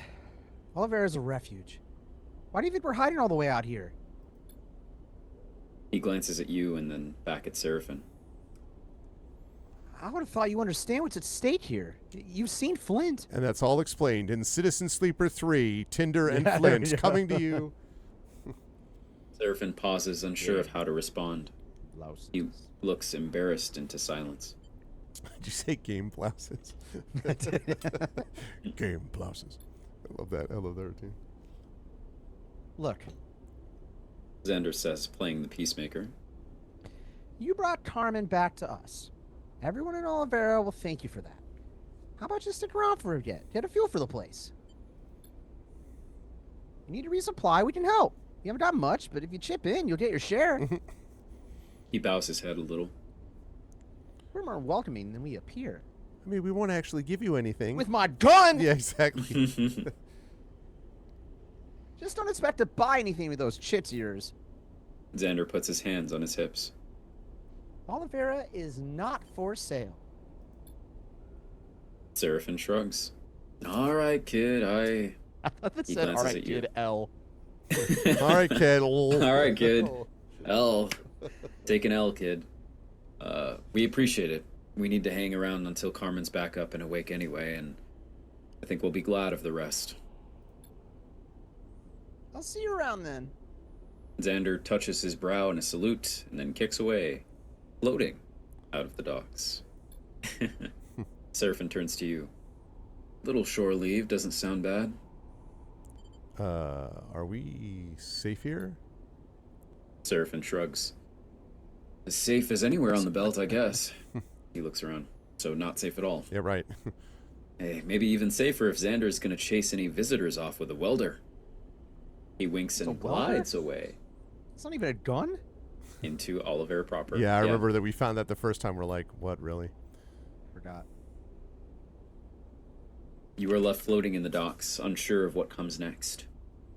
Oliveira's a refuge. Why do you think we're hiding all the way out here? He glances at you and then back at Seraphin. I would have thought you understand what's at stake here. You've seen Flint. And that's all explained in Citizen Sleeper 3, Tinder and Yeah, Flint yeah. coming to you. Seraphin pauses, unsure of how to respond. Louse. He looks embarrassed into silence. Did you say game blouses? Game blouses. I love that. I love that routine. Look, Xander says, playing the peacemaker. you brought Carmen back to us. Everyone in Oliveira will thank you for that. How about you stick around for a bit? Get a feel for the place. You need to resupply, we can help. You haven't got much, but if you chip in, you'll get your share. He bows his head a little. We're more welcoming than we appear. I mean, we won't actually give you anything. With my gun! Yeah, exactly. Just don't expect to buy anything with those chits of yours. Xander puts his hands on his hips. Oliveira is not for sale. Seraphin shrugs. All right, kid, I thought that He said, glances alright, at you. kid, L. All right, kid. All right, kid. L. Take an L, kid. We appreciate it. We need to hang around until Carmen's back up and awake anyway, and I think we'll be glad of the rest. I'll see you around then. Xander touches his brow in a salute and then kicks away, floating out of the docks. Seraphin turns to you. Little shore leave doesn't sound bad. Are we safe here? Seraphin shrugs. As safe as anywhere on the belt, I guess. He looks around. So not safe at all. Yeah, right. Hey, maybe even safer if Xander's gonna chase any visitors off with a welder. He winks and glides away It's not even a gun. into Oliver proper. Yeah, I remember that we found that the first time. We're like, what, really? Forgot. You are left floating in the docks, unsure of what comes next.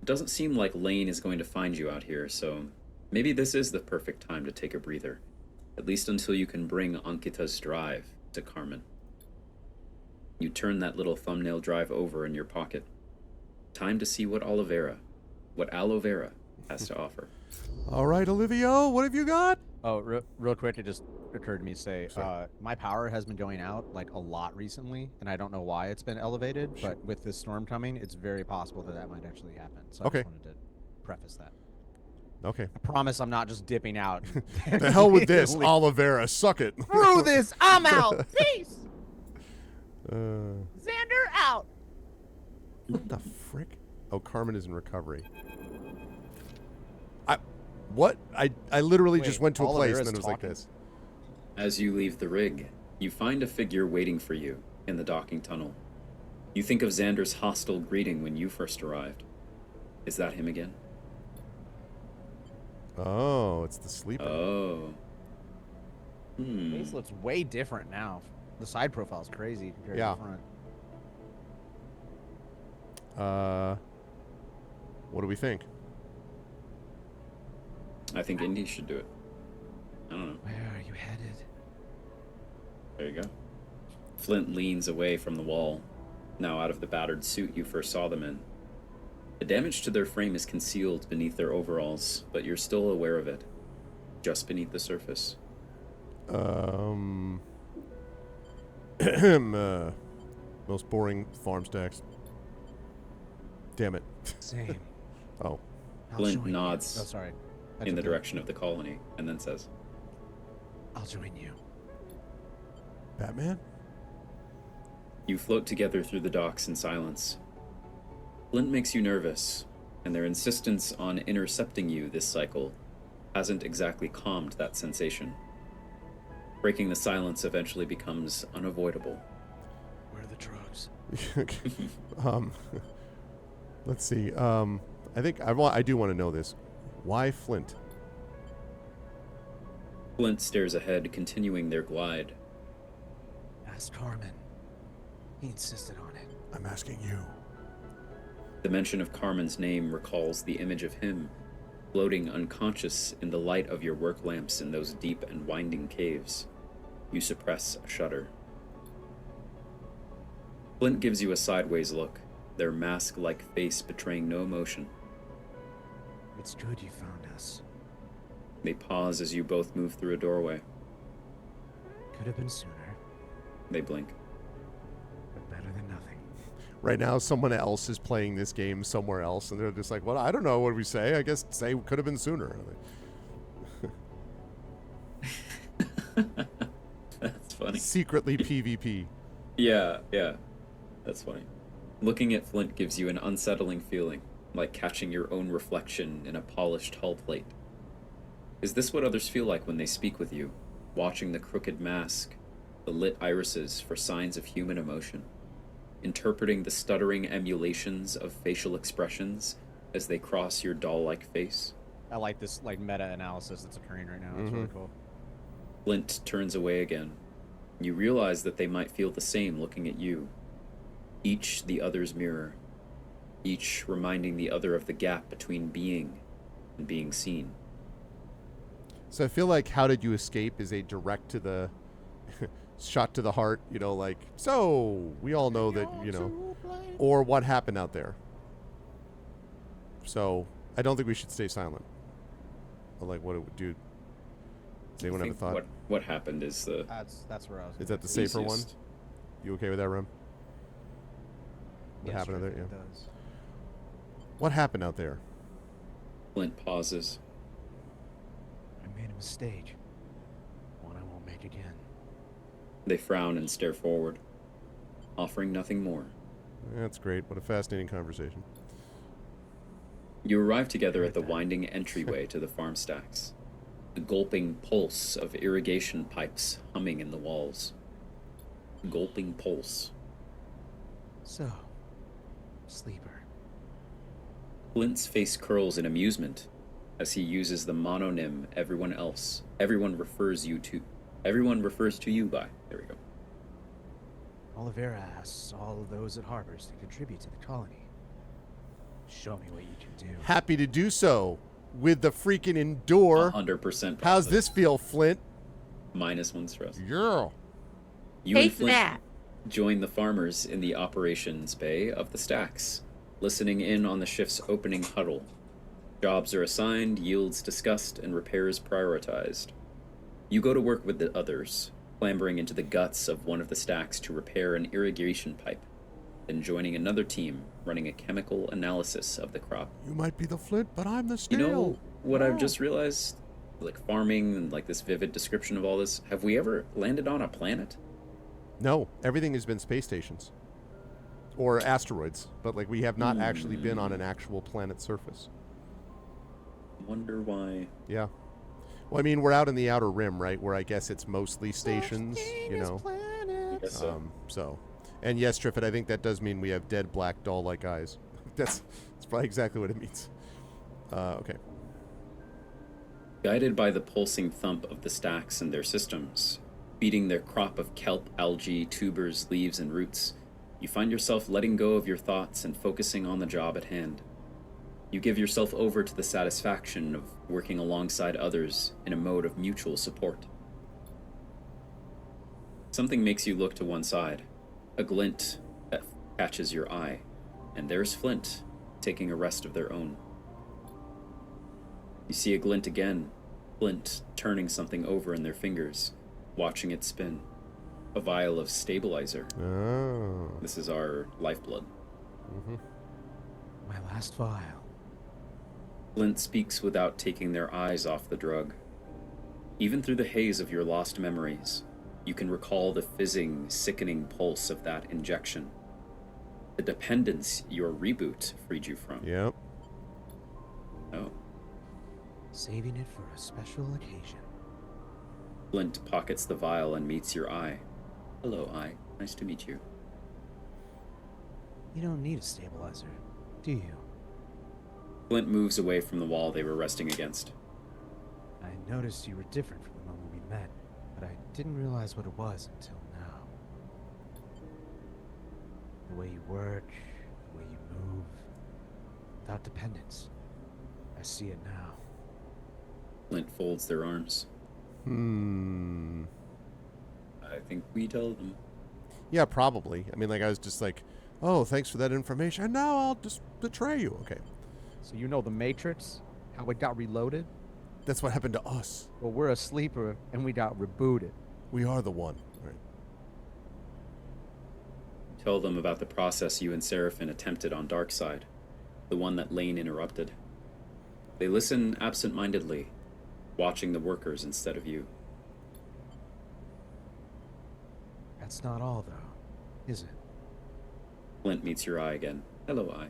It doesn't seem like Lane is going to find you out here, so maybe this is the perfect time to take a breather. At least until you can bring Ankita's drive to Carmen. You turn that little thumbnail drive over in your pocket. Time to see what aloe vera has to offer. All right, Olivia, what have you got? Oh, real quick, it just occurred to me to say, Sorry. my power has been going out like a lot recently, and I don't know why it's been elevated, but with this storm coming, it's very possible that might actually happen. So Okay. I just wanted to preface that. Okay. I promise I'm not just dipping out. The hell with this, Olivera. Suck it. Screw this! I'm out! Peace! Uh, Xander out! what the frick? Oh, Carmen is in recovery. What? I literally just Wait, went to a place and Olivera's then it was like talking? this. As you leave the rig, you find a figure waiting for you in the docking tunnel. You think of Xander's hostile greeting when you first arrived. Is that him again? Oh, it's the sleeper. Oh. Face looks way different now. The side profile is crazy compared Yeah. to the front. What do we think? I think Indy should do it. I don't know. Where are you headed? There you go. Flint leans away from the wall, now out of the battered suit you first saw them in. The damage to their frame is concealed beneath their overalls, but you're still aware of it, just beneath the surface. Most boring farm stacks. Damn it. Same. Oh. I'll Flint join you. nods Oh, sorry. I in the took it. direction of the colony, and then says, I'll join you. Batman? You float together through the docks in silence. Flint makes you nervous, and their insistence on intercepting you this cycle hasn't exactly calmed that sensation. Breaking the silence eventually becomes unavoidable. Where are the drugs? Let's see. I think I do want to know this. Why Flint? Flint stares ahead, continuing their glide. Ask Carmen. He insisted on it. I'm asking you. The mention of Carmen's name recalls the image of him, floating unconscious in the light of your work lamps in those deep and winding caves. You suppress a shudder. Flint gives you a sideways look, their mask-like face betraying no emotion. It's good you found us. They pause as you both move through a doorway. Could have been sooner, They blink. but better than nothing. Right now, someone else is playing this game somewhere else, and they're just like, well, I don't know what we say. I guess say could have been sooner. That's funny. Secretly PvP. Yeah. That's funny. Looking at Flint gives you an unsettling feeling, like catching your own reflection in a polished hull plate. Is this what others feel like when they speak with you, watching the crooked mask, the lit irises for signs of human emotion, interpreting the stuttering emulations of facial expressions as they cross your doll-like face? I like this meta-analysis that's occurring right now. It's really cool. Flint turns away again. You realize that they might feel the same looking at you. Each the other's mirror. Each reminding the other of the gap between being and being seen. So I feel like How Did You Escape is a direct to the shot to the heart, so we all know that, or what happened out there. So I don't think we should stay silent. But what it would do. Does anyone have a thought? What happened is the That's where I was. Is that the safer one? easiest. You okay with that, Rem? What happened out there? Yeah. It does. What happened out there? Flint pauses. I made a mistake. One I won't make again. They frown and stare forward, offering nothing more. That's great. What a fascinating conversation. You arrive together at the winding entryway to the farm stacks, the gulping pulse of irrigation pipes humming in the walls. Gulping pulse. So, sleeper. Flint's face curls in amusement as he uses the mononym everyone refers to you by. There we go. Oliveira asks all of those at Harbors to contribute to the colony. Show me what you can do. Happy to do so with the freaking Endure. 100%. How's this feel, Flint? -1 stress. Yeah. You and Flint join the farmers in the operations bay of the stacks, listening in on the shift's opening huddle. Jobs are assigned, yields discussed, and repairs prioritized. You go to work with the others, clambering into the guts of one of the stacks to repair an irrigation pipe, then joining another team running a chemical analysis of the crop. You might be the Flint, but I'm the Steel. You know what I've just realized? Like farming and like this vivid description of all this. Have we ever landed on a planet? No, everything has been space stations. Or asteroids, but like we have not actually been on an actual planet surface. Wonder why. Yeah. Well, I mean, we're out in the outer rim, right? Where I guess it's mostly stations, you know. I guess so. And yes, Triffid, I think that does mean we have dead black doll-like eyes. That's probably exactly what it means. Okay. Guided by the pulsing thump of the stacks and their systems, feeding their crop of kelp, algae, tubers, leaves, and roots, you find yourself letting go of your thoughts and focusing on the job at hand. You give yourself over to the satisfaction of working alongside others in a mode of mutual support. Something makes you look to one side, a glint that catches your eye, and there's Flint taking a rest of their own. You see a glint again, Flint turning something over in their fingers, watching it spin. A vial of stabilizer. Oh. This is our lifeblood. Mm-hmm. My last vial. Flint speaks without taking their eyes off the drug. Even through the haze of your lost memories, you can recall the fizzing, sickening pulse of that injection. The dependence your reboot freed you from. Yep. Oh. Saving it for a special occasion. Flint pockets the vial and meets your eye. Hello, eye. Nice to meet you. You don't need a stabilizer, do you? Flint moves away from the wall they were resting against. I noticed you were different from the moment we met, but I didn't realize what it was until now. The way you work, the way you move, without dependence. I see it now. Flint folds their arms. I think we told them. Yeah, probably. I mean, like, I was just like, oh, thanks for that information, and now I'll just betray you. Okay. So you know the Matrix? How it got reloaded? That's what happened to us. Well, we're a sleeper, and we got rebooted. We are the one. Right. Tell them about the process you and Seraphin attempted on Darkseid, the one that Lane interrupted. They listen absent-mindedly, watching the workers instead of you. That's not all, though, is it? Flint meets your eye again. Hello, eye.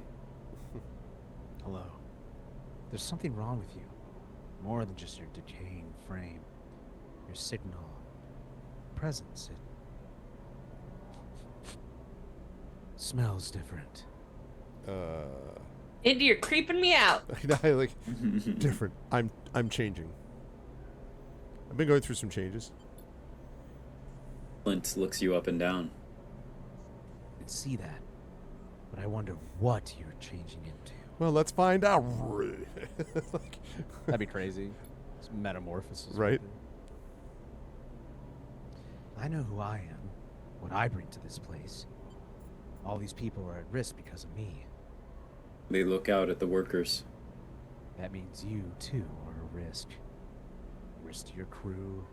Hello. There's something wrong with you. More than just your decaying frame. Your signal. Presence. It smells different. Indy, you're creeping me out. I like different. I'm changing. I've been going through some changes. Flint looks you up and down. I can see that. But I wonder what you're changing into. Well, let's find out. That'd be crazy. It's metamorphosis. Right. I know who I am. What I bring to this place. All these people are at risk because of me. They look out at the workers. That means you, too, are a risk. Risk to your crew,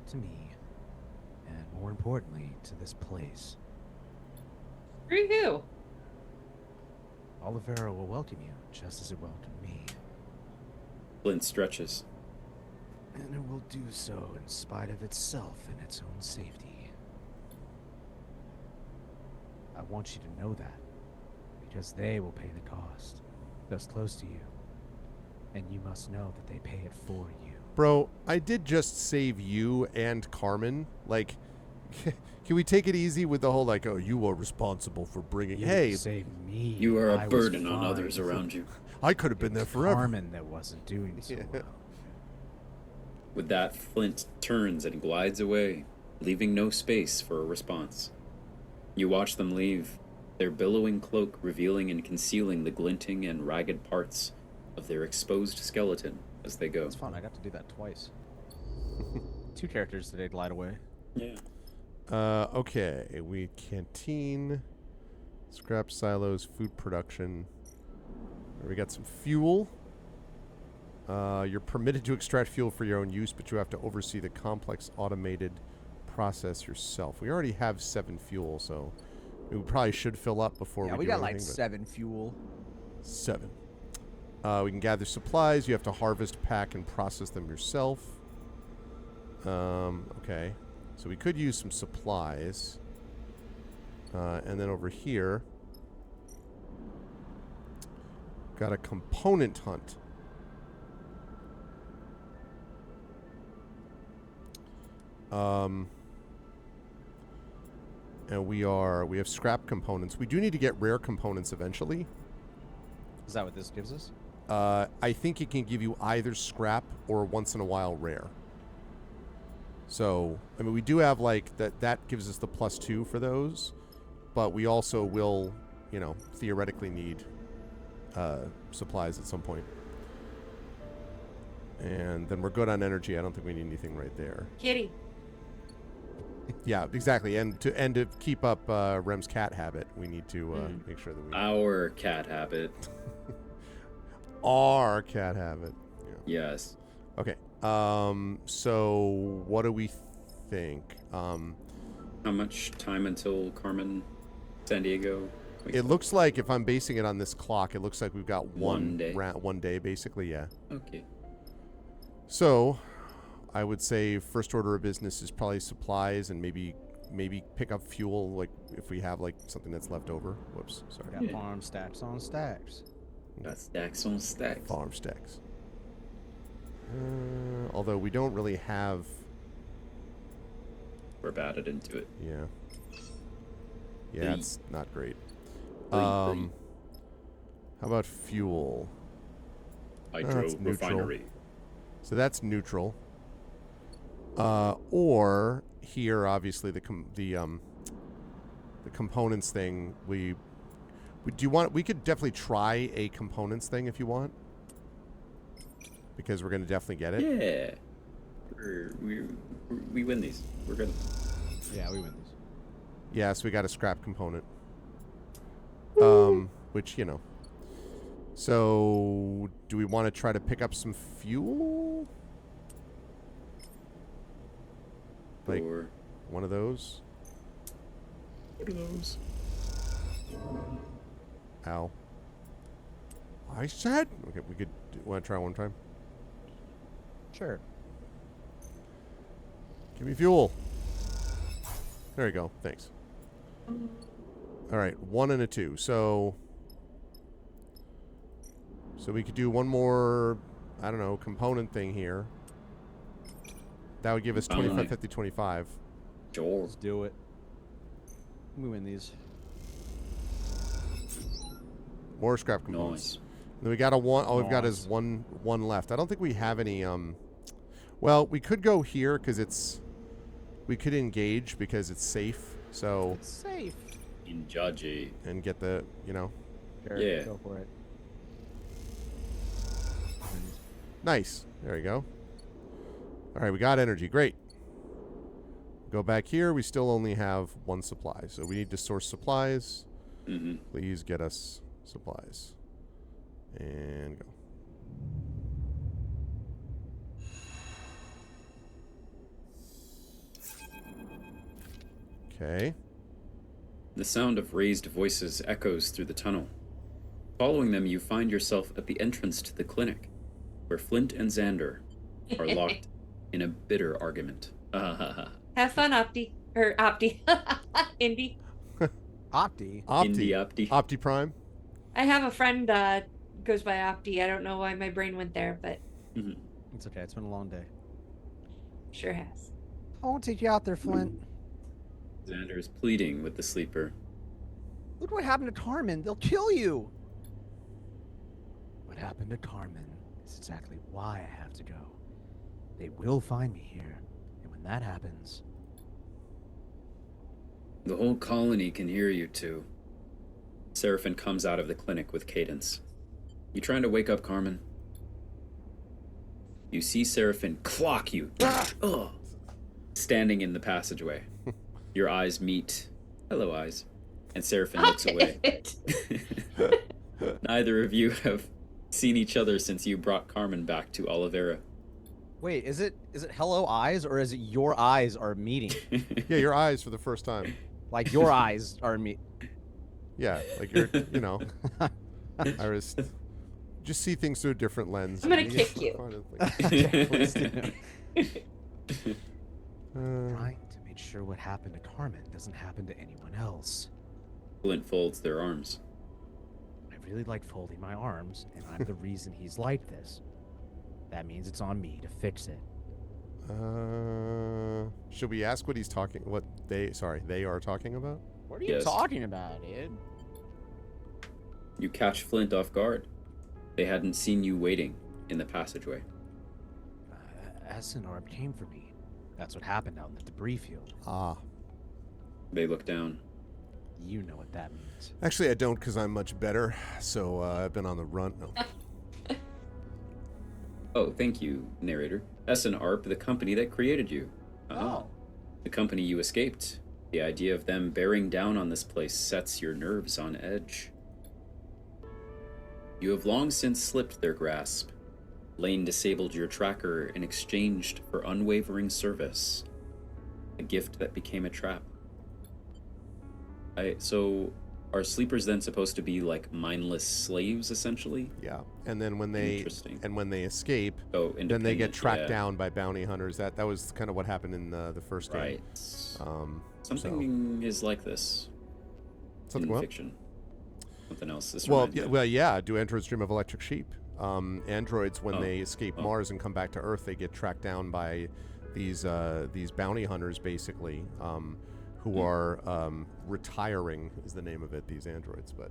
to me, and more importantly, to this place. Screw you. Oliveira will welcome you, just as it welcomed me. Flint stretches. And it will do so in spite of itself and its own safety. I want you to know that. Because they will pay the cost. Just close to you. And you must know that they pay it for you. Bro, I did just save you and Carmen. Like, can we take it easy with the whole, like, oh, you are responsible for bringing... You hey, save me. You are I a was burden on fine. others around you. I could have been there forever. Carmen that wasn't doing so Yeah. well. With that, Flint turns and glides away, leaving no space for a response. You watch them leave, their billowing cloak revealing and concealing the glinting and ragged parts of their exposed skeleton as they go. It's fun. I got to do that twice. 2 characters today glide away. Yeah. Okay, we canteen, scrap silos, food production. We got some fuel. You're permitted to extract fuel for your own use, but you have to oversee the complex automated process yourself. We already have 7 fuel, so we probably should fill up before Yeah, we we do got like anything, but 7 fuel. 7. We can gather supplies. You have to harvest, pack, and process them yourself. Okay. So we could use some supplies. And then over here, got a component hunt. And we have scrap components. We do need to get rare components eventually. Is that what this gives us? I think it can give you either scrap or once in a while rare. So, I mean, we do have like that gives us the +2 for those, but we also will, you know, theoretically need supplies at some point. And then we're good on energy. I don't think we need anything right there. Kitty. Yeah, exactly. And to keep up Rem's cat habit, we need to make sure that we Our cat habit. our cat habit. Yeah. Yes. Okay. So what do we think? How much time until Carmen San Diego? It looks like, if I'm basing it on this clock, it looks like we've got One day. one day, basically, yeah. Okay. So, I would say first order of business is probably supplies and maybe pick up fuel, like if we have like something that's left over. Whoops, sorry. Got farm stacks on stacks. Got stacks on stacks. Farm stacks. Although we don't really have. We're batted into it. Yeah. Yeah, Three. it's not great. Three. How about fuel? Hydro that's neutral. refinery. So that's neutral. Or here, obviously the components thing. We could definitely try a components thing if you want, because we're gonna definitely get it. Yeah. We win these. We're good. Yeah, we win these. Yeah, so we got a scrap component. Which, you know. So, do we want to try to pick up some fuel? Like Or one of those? what are those? Ow. I said. Okay, we could. Want to try one time? Sure. Give me fuel. There you go. Thanks. All right, 1 and a 2. So we could do one more, I don't know, component thing here. That would give us 25, 50, 25. Sure. Let's do it. We win these. More scrap components. Nice. Then we got a one. All we've got is Nice. one left. I don't think we have any. Well, we could go here because we could engage because it's safe. So It's safe. In Judgy. and get the, you know, Sure, Yeah. Go for it. nice. There you go. All right, we got energy. Great. Go back here. We still only have 1 supply, so we need to source supplies. Mm-hmm. Please get us supplies. And go. Okay. The sound of raised voices echoes through the tunnel. Following them, you find yourself at the entrance to the clinic, where Flint and Xander are locked in a bitter argument. Have fun, Opti. Or Opti. Indy. Opti. Indie Opti. Opti. Opti Prime. I have a friend goes by Opti. I don't know why my brain went there, but Mhm. It's okay. It's been a long day. sure has. I won't take you out there, Flint. Xander is pleading with the sleeper. Look what happened to Carmen. They'll kill you. What happened to Carmen is exactly why I have to go. They will find me here. And when that happens... The whole colony can hear you two. Seraphin comes out of the clinic with Cadence. You trying to wake up Carmen? You see Seraphin clock you. Ugh. Standing in the passageway. Your eyes meet. Hello, eyes. And Seraphin looks away. Neither of you have seen each other since you brought Carmen back to Oliveira. Wait, is it hello eyes or is it your eyes are meeting? Yeah, your eyes for the first time. Like your eyes are Yeah, like you're, you know, Iris, just see things through a different lens. I'm gonna kick you. Okay, please do. Uh, Trying to make sure what happened to Carmen doesn't happen to anyone else. Flint folds their arms. I really like folding my arms, and I'm the reason he's like this. That means it's on me to fix it. should we ask what he's talking? What they are talking about? What are you Yes. talking about, dude? You catch Flint off guard. They hadn't seen you waiting in the passageway. Arb came for me. That's what happened out in the debris field. Ah, They look down. You know what that means. actually, I don't, because I'm much better. So I've been on the run. No. Oh, thank you, narrator. Arp, the company that created you. Oh. The company you escaped. The idea of them bearing down on this place sets your nerves on edge. You have long since slipped their grasp. Lane disabled your tracker in exchange for unwavering service. A gift that became a trap. So are sleepers then supposed to be like mindless slaves, essentially? Yeah, and then when they escape, Oh, then they get independent, tracked yeah. down by bounty hunters. That was kind of what happened in the first game. Right. Something So. is like this Something in what? fiction. Something else. This Well, reminds me yeah, of. Do androids dream of electric sheep? Androids, when Oh. they escape Mars and come back to Earth, they get tracked down by these bounty hunters, basically, who are retiring, is the name of it. These androids, but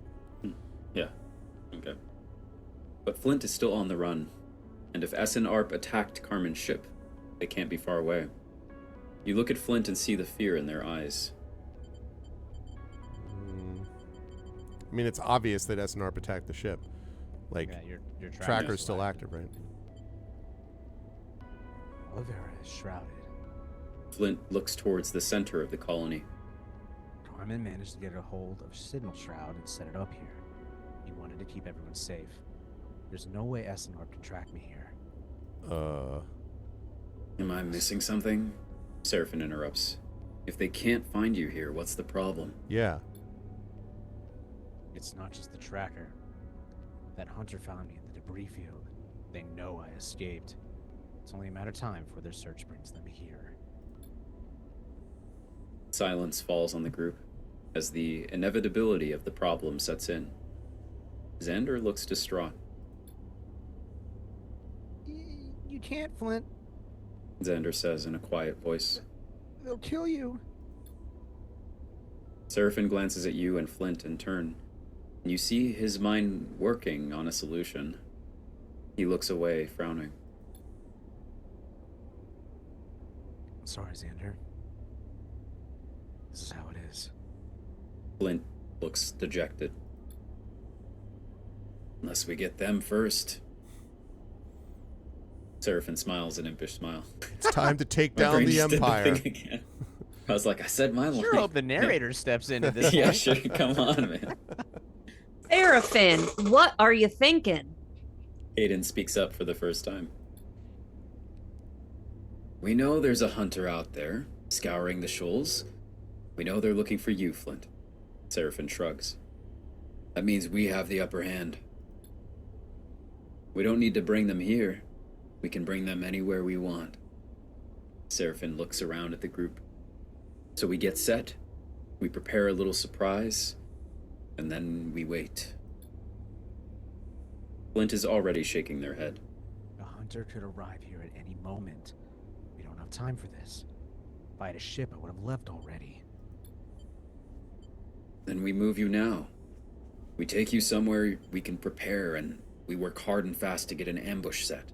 Yeah. Okay. But Flint is still on the run, and if Arp attacked Carmen's ship, they can't be far away. You look at Flint and see the fear in their eyes. I mean, it's obvious that SNRP attacked the ship. Like, Yeah, your tracker's still active, right? Oliveira is shrouded. Flint looks towards the center of the colony. Carmen managed to get a hold of Signal Shroud and set it up here. He wanted to keep everyone safe. There's no way Arp can track me here. Am I missing something? Seraphin interrupts. If they can't find you here, what's the problem? Yeah. It's not just the tracker. That hunter found me in the debris field. They know I escaped. It's only a matter of time before their search brings them here. Silence falls on the group as the inevitability of the problem sets in. Xander looks distraught. You can't, Flint. Xander says in a quiet voice. They'll kill you. Seraphin glances at you and Flint in turn. You see his mind working on a solution. He looks away, frowning. I'm sorry, Xander. This is how it is. Flint looks dejected. Unless we get them first. Seraphin smiles an impish smile. It's time to take My down brain the just did Empire. thing again. I was like, I said my line. Sure hope the narrator steps into this Yeah, one. sure. Come on, man. Seraphin, what are you thinking? Aiden speaks up for the first time. We know there's a hunter out there, scouring the shoals. We know they're looking for you, Flint. Seraphin shrugs. That means we have the upper hand. We don't need to bring them here. We can bring them anywhere we want. Seraphin looks around at the group. So we get set. We prepare a little surprise, and then we wait. Flint is already shaking their head. A hunter could arrive here at any moment. We don't have time for this. If I had a ship, I would have left already. Then we move you now. We take you somewhere we can prepare, and we work hard and fast to get an ambush set.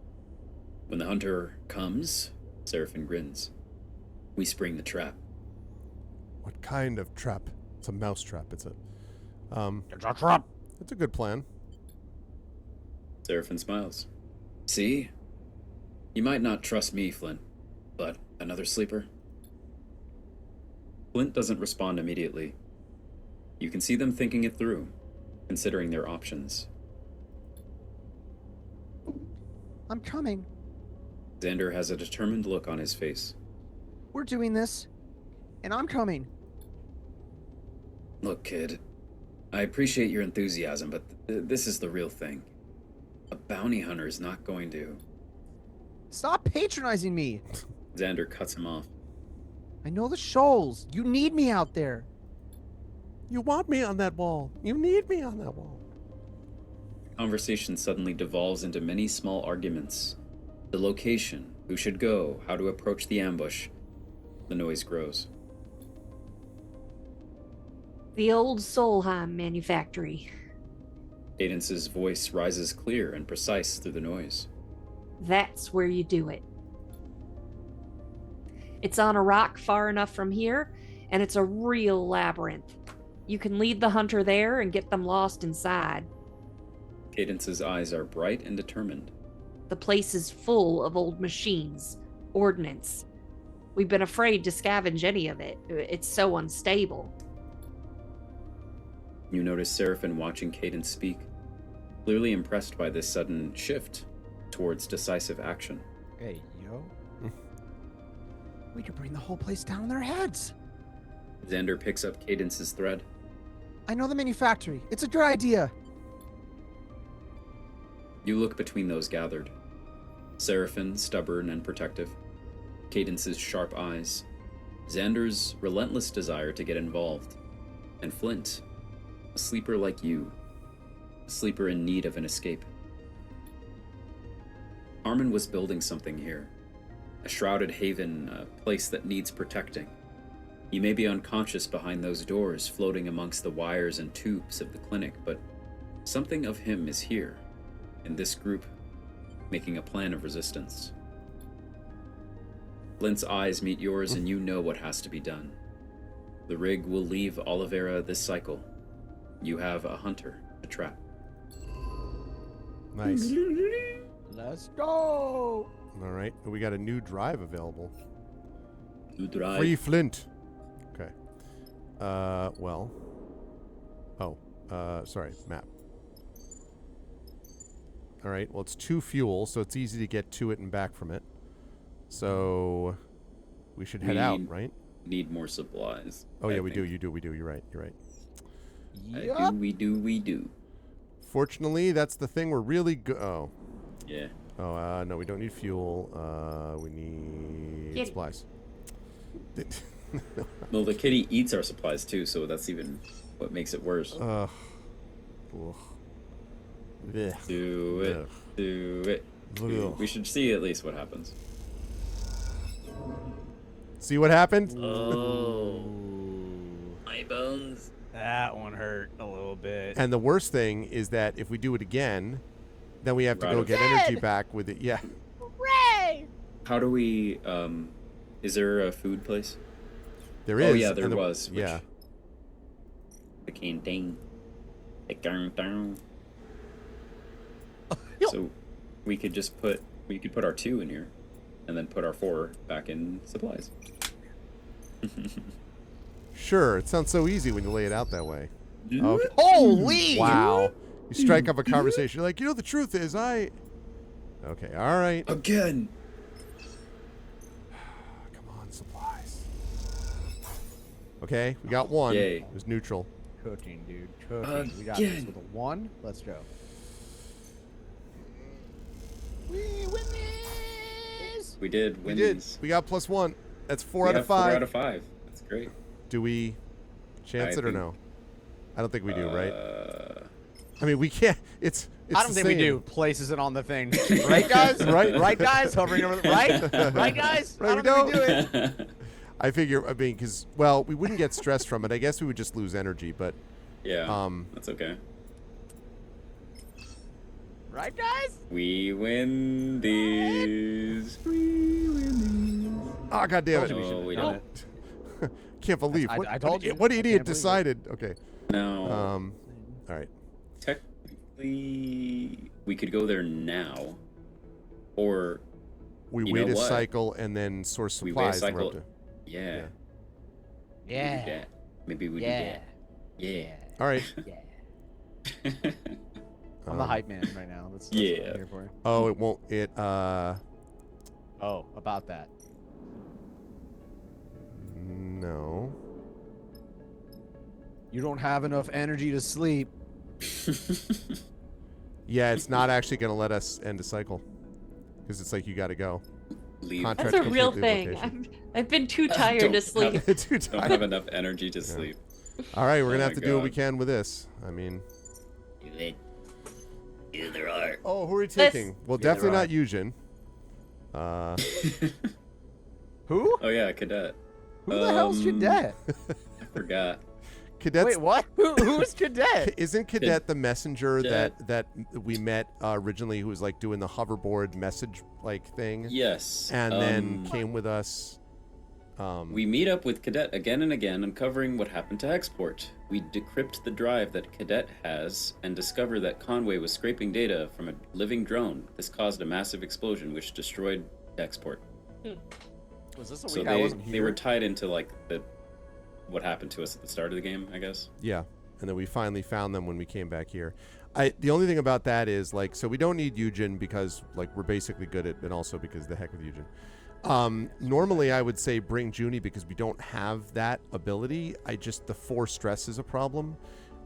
When the hunter comes, Seraphim grins. We spring the trap. What kind of trap? It's a mouse trap. It's a Trap. It's a good plan. Seraphim smiles. See? You might not trust me, Flint, but another sleeper? Flint doesn't respond immediately. You can see them thinking it through, considering their options. I'm coming. Xander has a determined look on his face. We're doing this. And I'm coming. Look, kid, I appreciate your enthusiasm, but this is the real thing. A bounty hunter is not going to... Stop patronizing me. Xander cuts him off. I know the shoals. You need me out there. You want me on that wall. You need me on that wall. Conversation suddenly devolves into many small arguments. The location, who should go, how to approach the ambush. The noise grows. The old Solheim manufactory. Cadence's voice rises clear and precise through the noise. That's where you do it. It's on a rock far enough from here, and it's a real labyrinth. You can lead the hunter there and get them lost inside. Cadence's eyes are bright and determined. The place is full of old machines, ordnance. We've been afraid to scavenge any of it. It's so unstable. You notice Seraphim watching Cadence speak, clearly impressed by this sudden shift towards decisive action. Hey, yo. We could bring the whole place down on their heads. Xander picks up Cadence's thread. I know the manufactory. It's a good idea. You look between those gathered. Seraphim, stubborn and protective. Cadence's sharp eyes. Xander's relentless desire to get involved. And Flint, a sleeper like you. A sleeper in need of an escape. Armin was building something here. A shrouded haven, a place that needs protecting. You may be unconscious behind those doors, floating amongst the wires and tubes of the clinic, but something of him is here, in this group, making a plan of resistance. Flint's eyes meet yours, and you know what has to be done. The rig will leave Oliveira this cycle. You have a hunter to trap. Nice. Let's go. All right. We got a new drive available. You drive. Free Flint. Okay. Well. Oh. Sorry. Map. All right. Well, it's 2 fuel, so it's easy to get to it and back from it. So we should head out, right? Need more supplies. Oh yeah, I we do. think. You do. We do. You're right. You're right. Yup. We do. Fortunately, that's the thing we're really good. Oh. Yeah. Oh, no, we don't need fuel. We need Kitty. supplies. Well, the kitty eats our supplies too, so that's even what makes it worse. Ugh. Blech. Do it. Ugh. Do it. Ugh. We should see at least what happens. See what happened? Oh. My bones. That one hurt a little bit. And the worst thing is that if we do it again, then we have to Right go of- get energy back with it. Yeah. Hooray! How do we, is there a food place? There is. Oh, yeah, there and was. Which, Yeah. The canteen. The canteen. So we could just put our 2 in here and then put our 4 back in supplies. Sure. It sounds so easy when you lay it out that way. Okay. Holy! Wow. You strike up a conversation. You're like, the truth is Okay. All right. Again. Come on, supplies. Okay. We got 1. Yay. It was neutral. Cooking, dude. Cooking. We got this Again. with a 1. Let's go. We win this! We did We win did. these. We got +1. That's 4 We out of have 4 5. out of 5. That's great. Do we Chance I it or think- no? I don't think we do, right? I mean, we can't. It's I don't the think we same. do. Places it on the thing, right, guys? Right. Right, guys. Hovering over the right, guys. Right, I we don't think we do it. I figure. I mean, because well, we wouldn't get stressed from it. I guess we would just lose energy. But Yeah, that's okay. Right, guys. We win these. We win these. oh god damn it! Told you we Oh, should we have done don't. it. Can't believe. I told you. What I idiot can't believe it. decided? Okay. No. All right. Technically, we could go there now, or We You wait know a what? cycle and then source We wait a supplies. and we're up cycle. to- yeah. Yeah. Maybe we Yeah. do that. All right. Yeah. I'm Um, the hype man right now. That's what Yeah. I'm here for. Oh, it won't. It. Oh, about that. No. You don't have enough energy to sleep. Yeah, it's not actually going to let us end a cycle because it's like you got to go. Leave. Contract That's a real complete thing. location. I've been too tired Don't to have- sleep. Too Don't tired. have enough energy to sleep. All right, we're gonna Oh have to my do what we God. can with this. I mean, Either there are. oh, who are we This- taking? Well, Yeah, definitely there not Eugen. Who? Oh yeah, cadet. Who the hell's Cadet? I forgot. Cadet's Wait, what? Who's Cadet? isn't Cadet the messenger Cadet. that we met originally, who was like doing the hoverboard message like thing, Yes. and then came with us. We meet up with Cadet again and again, uncovering what happened to Export. We decrypt the drive that Cadet has and discover that Conway was scraping data from a living drone. This caused a massive explosion which destroyed Export. Was this a So week I wasn't they here? were tied into like what happened to us at the start of the game, I guess. Yeah, and then we finally found them when we came back here. The only thing about that is like, so we don't need Eugen because like we're basically good at, and also because the heck with Eugen. Normally I would say bring Junie because we don't have that ability. The 4 stress is a problem,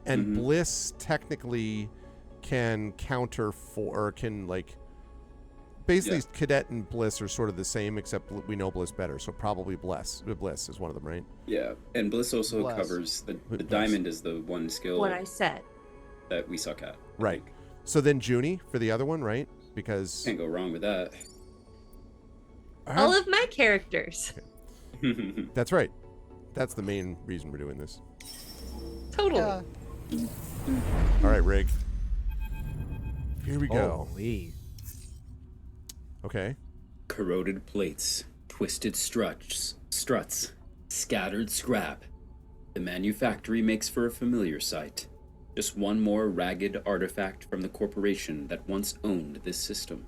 and Mhm. Bliss technically can counter 4, or can like, basically Cadet and Bliss are sort of the same, except we know Bliss better, so probably Bliss is one of them, right? Yeah, and Bliss also Bless. covers the Bless. diamond is the one skill What I said. that we suck at. Right. So then Junie for the other one, right? Because Can't go wrong with that. All of my characters. that's right. That's the main reason we're doing this. Totally. Yeah. All right, Rig. Here we go. Holy. Okay. Corroded plates, twisted struts, scattered scrap. The manufactory makes for a familiar sight. Just one more ragged artifact from the corporation that once owned this system.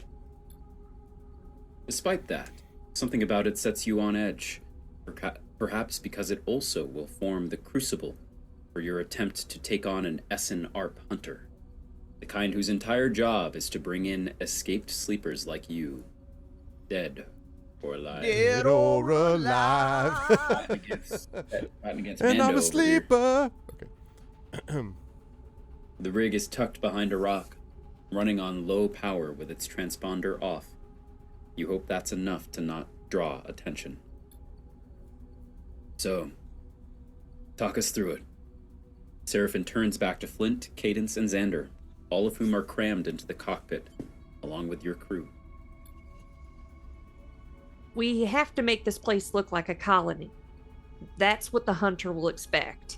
Despite that, something about it sets you on edge. Perhaps because it also will form the crucible for your attempt to take on an Essen ARP hunter. The kind whose entire job is to bring in escaped sleepers like you. Dead or alive. Dead or alive. Fighting against And Mando I'm a over here. sleeper. Okay. The rig is tucked behind a rock, running on low power with its transponder off. You hope that's enough to not draw attention. So, talk us through it. Seraphin turns back to Flint, Cadence, and Xander, all of whom are crammed into the cockpit, along with your crew. We have to make this place look like a colony. That's what the hunter will expect.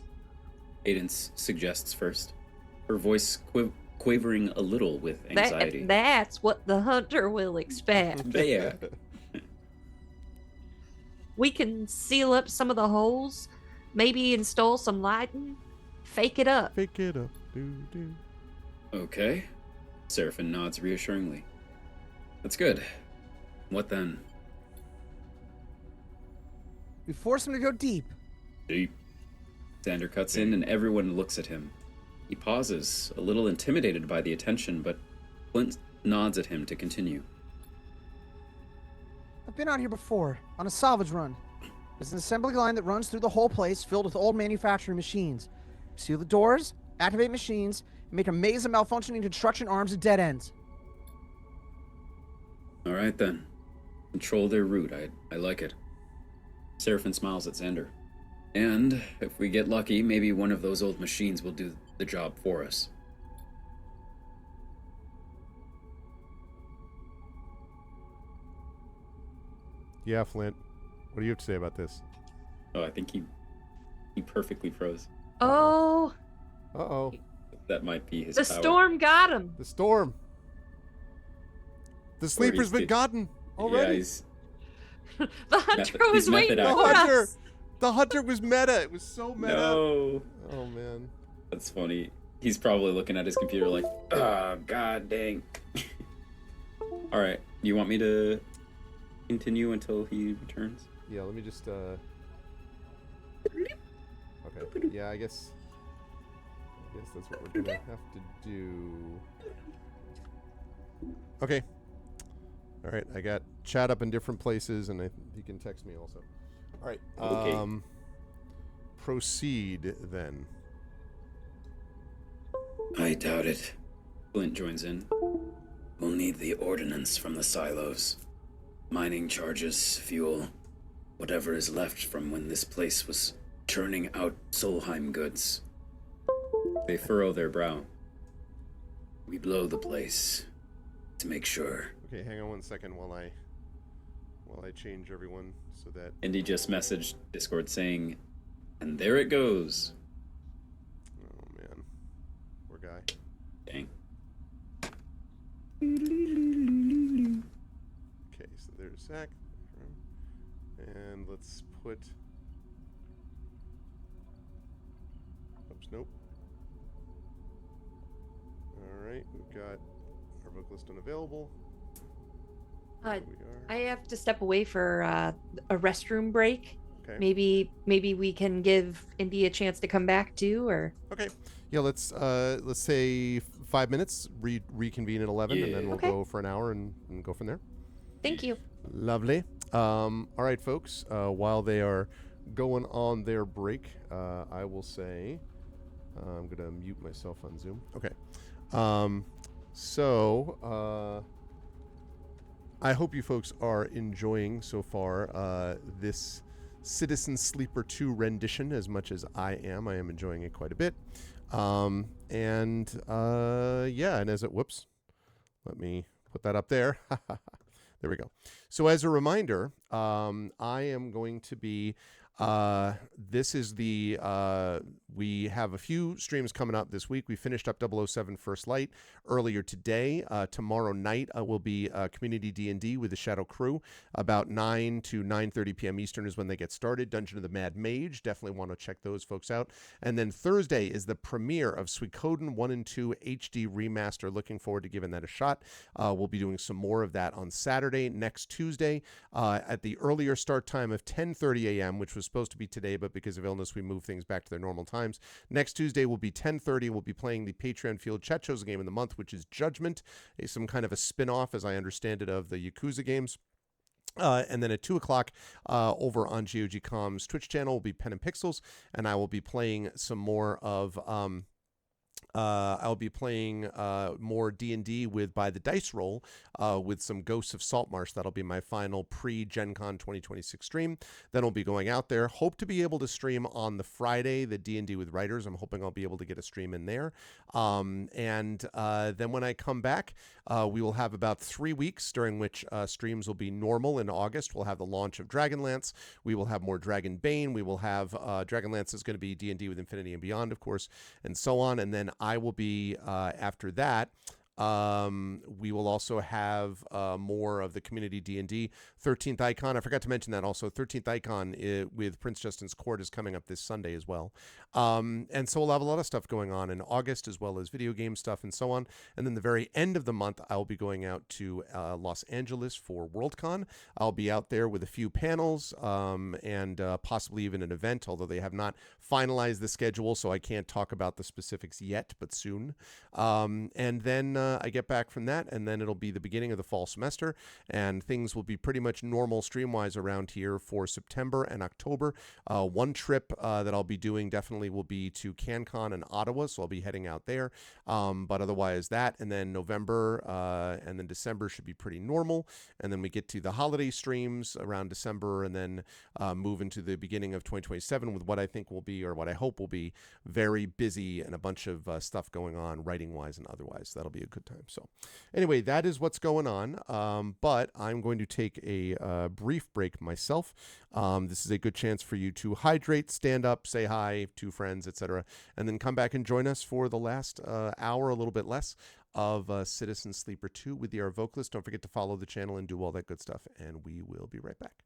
Cadence suggests first, her voice quavering a little with anxiety. That's what the hunter will expect. There. We can seal up some of the holes, maybe install some lighting, fake it up. Pick it up. Do. Okay. Seraphin nods reassuringly. That's good. What then? We force him to go deep. Deep. Xander cuts in and everyone looks at him. He pauses, a little intimidated by the attention, but Flint nods at him to continue. I've been out here before, on a salvage run. There's an assembly line that runs through the whole place filled with old manufacturing machines. Seal the doors, activate machines, and make a maze of malfunctioning construction arms and dead ends. All right then. Control their route. I like it. Seraphin smiles at Xander. And if we get lucky, maybe one of those old machines will do the job for us. Yeah, Flint. What do you have to say about this? Oh, I think he perfectly froze. Oh, Uh-oh. That might be his the power. storm got him. The storm. The sleeper's been gotten already. Yeah, he's The hunter was he's waiting method for acting. us. The hunter was meta. It was so meta. No. Oh, man. That's funny. He's probably looking at his computer like, ah, god dang. All right. You want me to continue until he returns? Yeah, let me just, Okay. Yeah, I guess that's what we're gonna have to do. Okay. All right, I got chat up in different places, and he can text me also. All right. Okay. Proceed then. I doubt it. Flint joins in. We'll need the ordnance from the silos. Mining charges, fuel, whatever is left from when this place was churning out Solheim goods. They furrow their brow. We blow the place to make sure. Okay, hang on 1 second while I change everyone so that. And he just messaged Discord saying, and there it goes. Oh man, poor guy. Dang. Okay, so there's Zach, and let's put. Oops, nope. All right, we've got our vocalist unavailable. Uh, There we are. I have to step away for a restroom break. Okay. Maybe we can give Indy a chance to come back too, or Okay. Yeah, let's say 5 minutes. Reconvene at 11, and then we'll Okay. go for an hour and go from there. thank you. Lovely. All right, folks. While they are going on their break, I will say I'm gonna mute myself on Zoom. Okay. So I hope you folks are enjoying so far this Citizen Sleeper 2 rendition as much as I am. I am enjoying it quite a bit. Yeah, and as it, whoops, let me put that up there. There we go. So as a reminder, I am going to be, this is the, we have a few streams coming up this week. We finished up 007 First Light earlier today. Tomorrow night will be Community D&D with the Shadow Crew. About 9 to 9:30 p.m. Eastern is when they get started. Dungeon of the Mad Mage. Definitely want to check those folks out. And then Thursday is the premiere of Suikoden 1 and 2 HD Remaster. Looking forward to giving that a shot. We'll be doing some more of that on Saturday. Next Tuesday at the earlier start time of 10:30 a.m., which was supposed to be today, but because of illness, we moved things back to their normal times. Next Tuesday will be 10:30. We'll be playing the Patreon Field Chat Chosen game of the month, which is Judgment, some kind of a spin-off, as I understand it, of the Yakuza games. And then at 2 o'clock over on GOG Com's Twitch channel will be Pen and Pixels, and I will be playing some more of I'll be playing more D&D with By the Dice Roll with some Ghosts of Saltmarsh. That'll be my final pre-Gen Con 2026 stream. Then I'll be going out there. Hope to be able to stream on the Friday, the D&D with Writers. I'm hoping I'll be able to get a stream in there. And then when I come back, we will have about 3 weeks during which streams will be normal. In August, we'll have the launch of Dragonlance. We will have more Dragon Bane. We will have Dragonlance is going to be D&D with Infinity and Beyond, of course, and so on. And then I will be, after that, we will also have more of the community D&D. 13th Icon, I forgot to mention that also. 13th Icon with Prince Justin's Court is coming up this Sunday as well. And so we'll have a lot of stuff going on in August, as well as video game stuff and so on. And then the very end of the month, I'll be going out to Los Angeles for Worldcon. I'll be out there with a few panels and possibly even an event, although they have not finalized the schedule, so I can't talk about the specifics yet, but soon. And then I get back from that, and then it'll be the beginning of the fall semester, and things will be pretty much normal stream-wise around here for September and October. One trip that I'll be doing definitely will be to CanCon in Ottawa, so I'll be heading out there. But otherwise that, and then November and then December should be pretty normal, and then we get to the holiday streams around December, and then move into the beginning of 2027 with what I think will be, or what I hope will be, very busy and a bunch of stuff going on writing-wise and otherwise. That'll be a good time. So anyway, that is what's going on, but I'm going to take a brief break myself. This is a good chance for you to hydrate, stand up, say hi to friends, etc., and then come back and join us for the last hour, a little bit less, of Citizen Sleeper 2 with the Arvocalists. Don't forget to follow the channel and do all that good stuff, and we will be right back.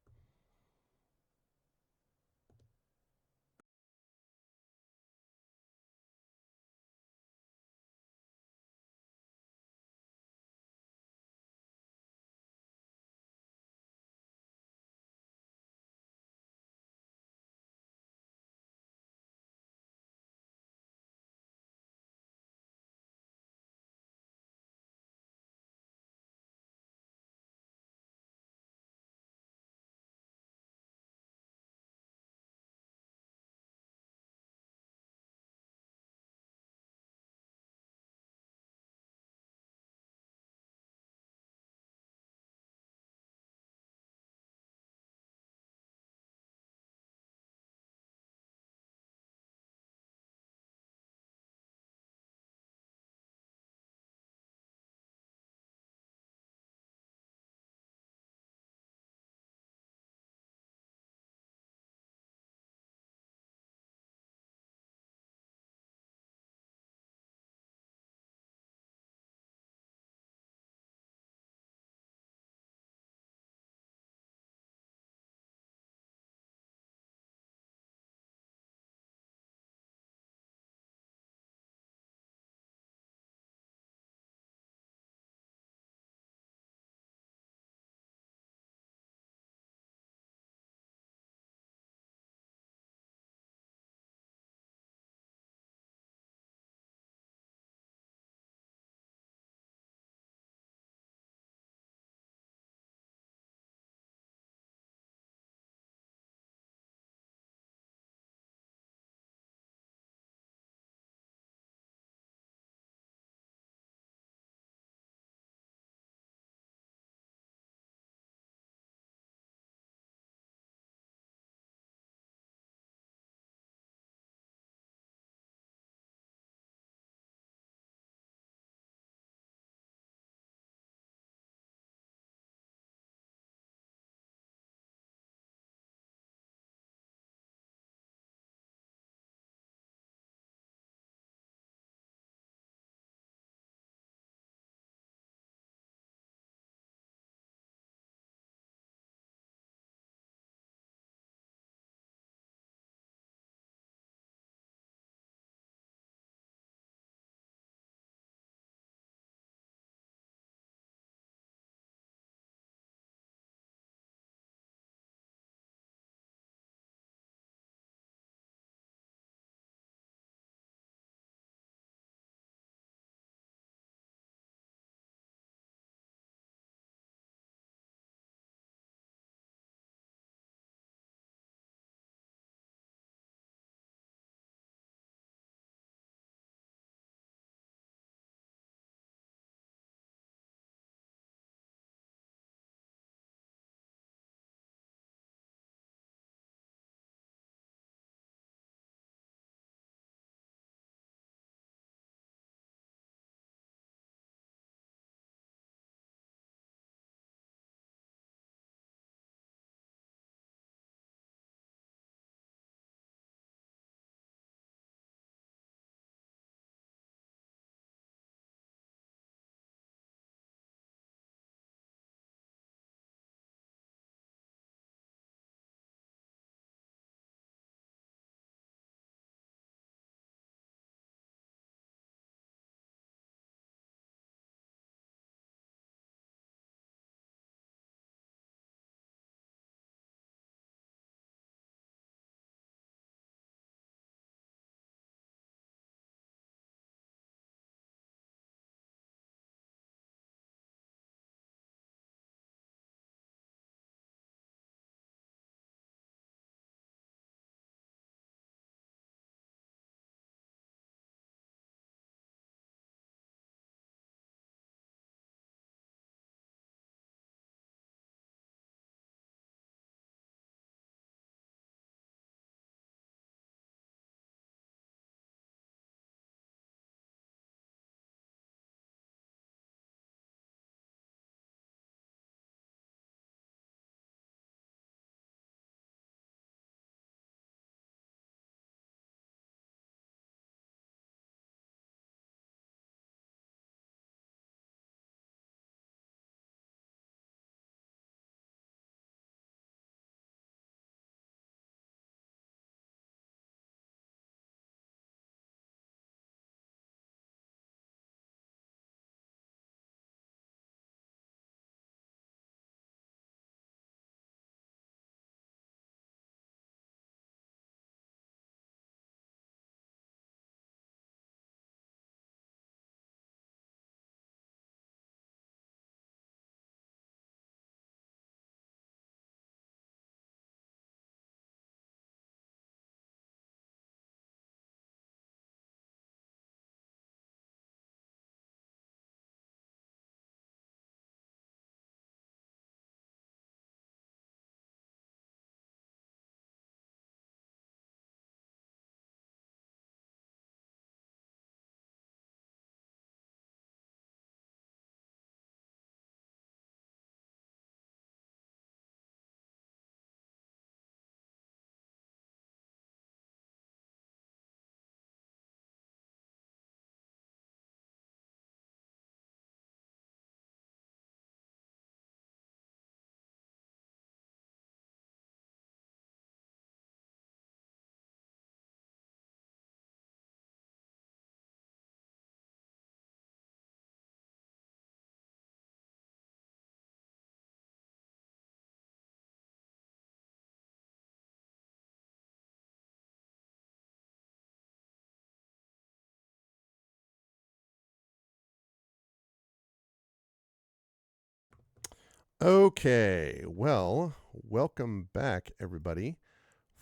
Okay, well, welcome back, everybody,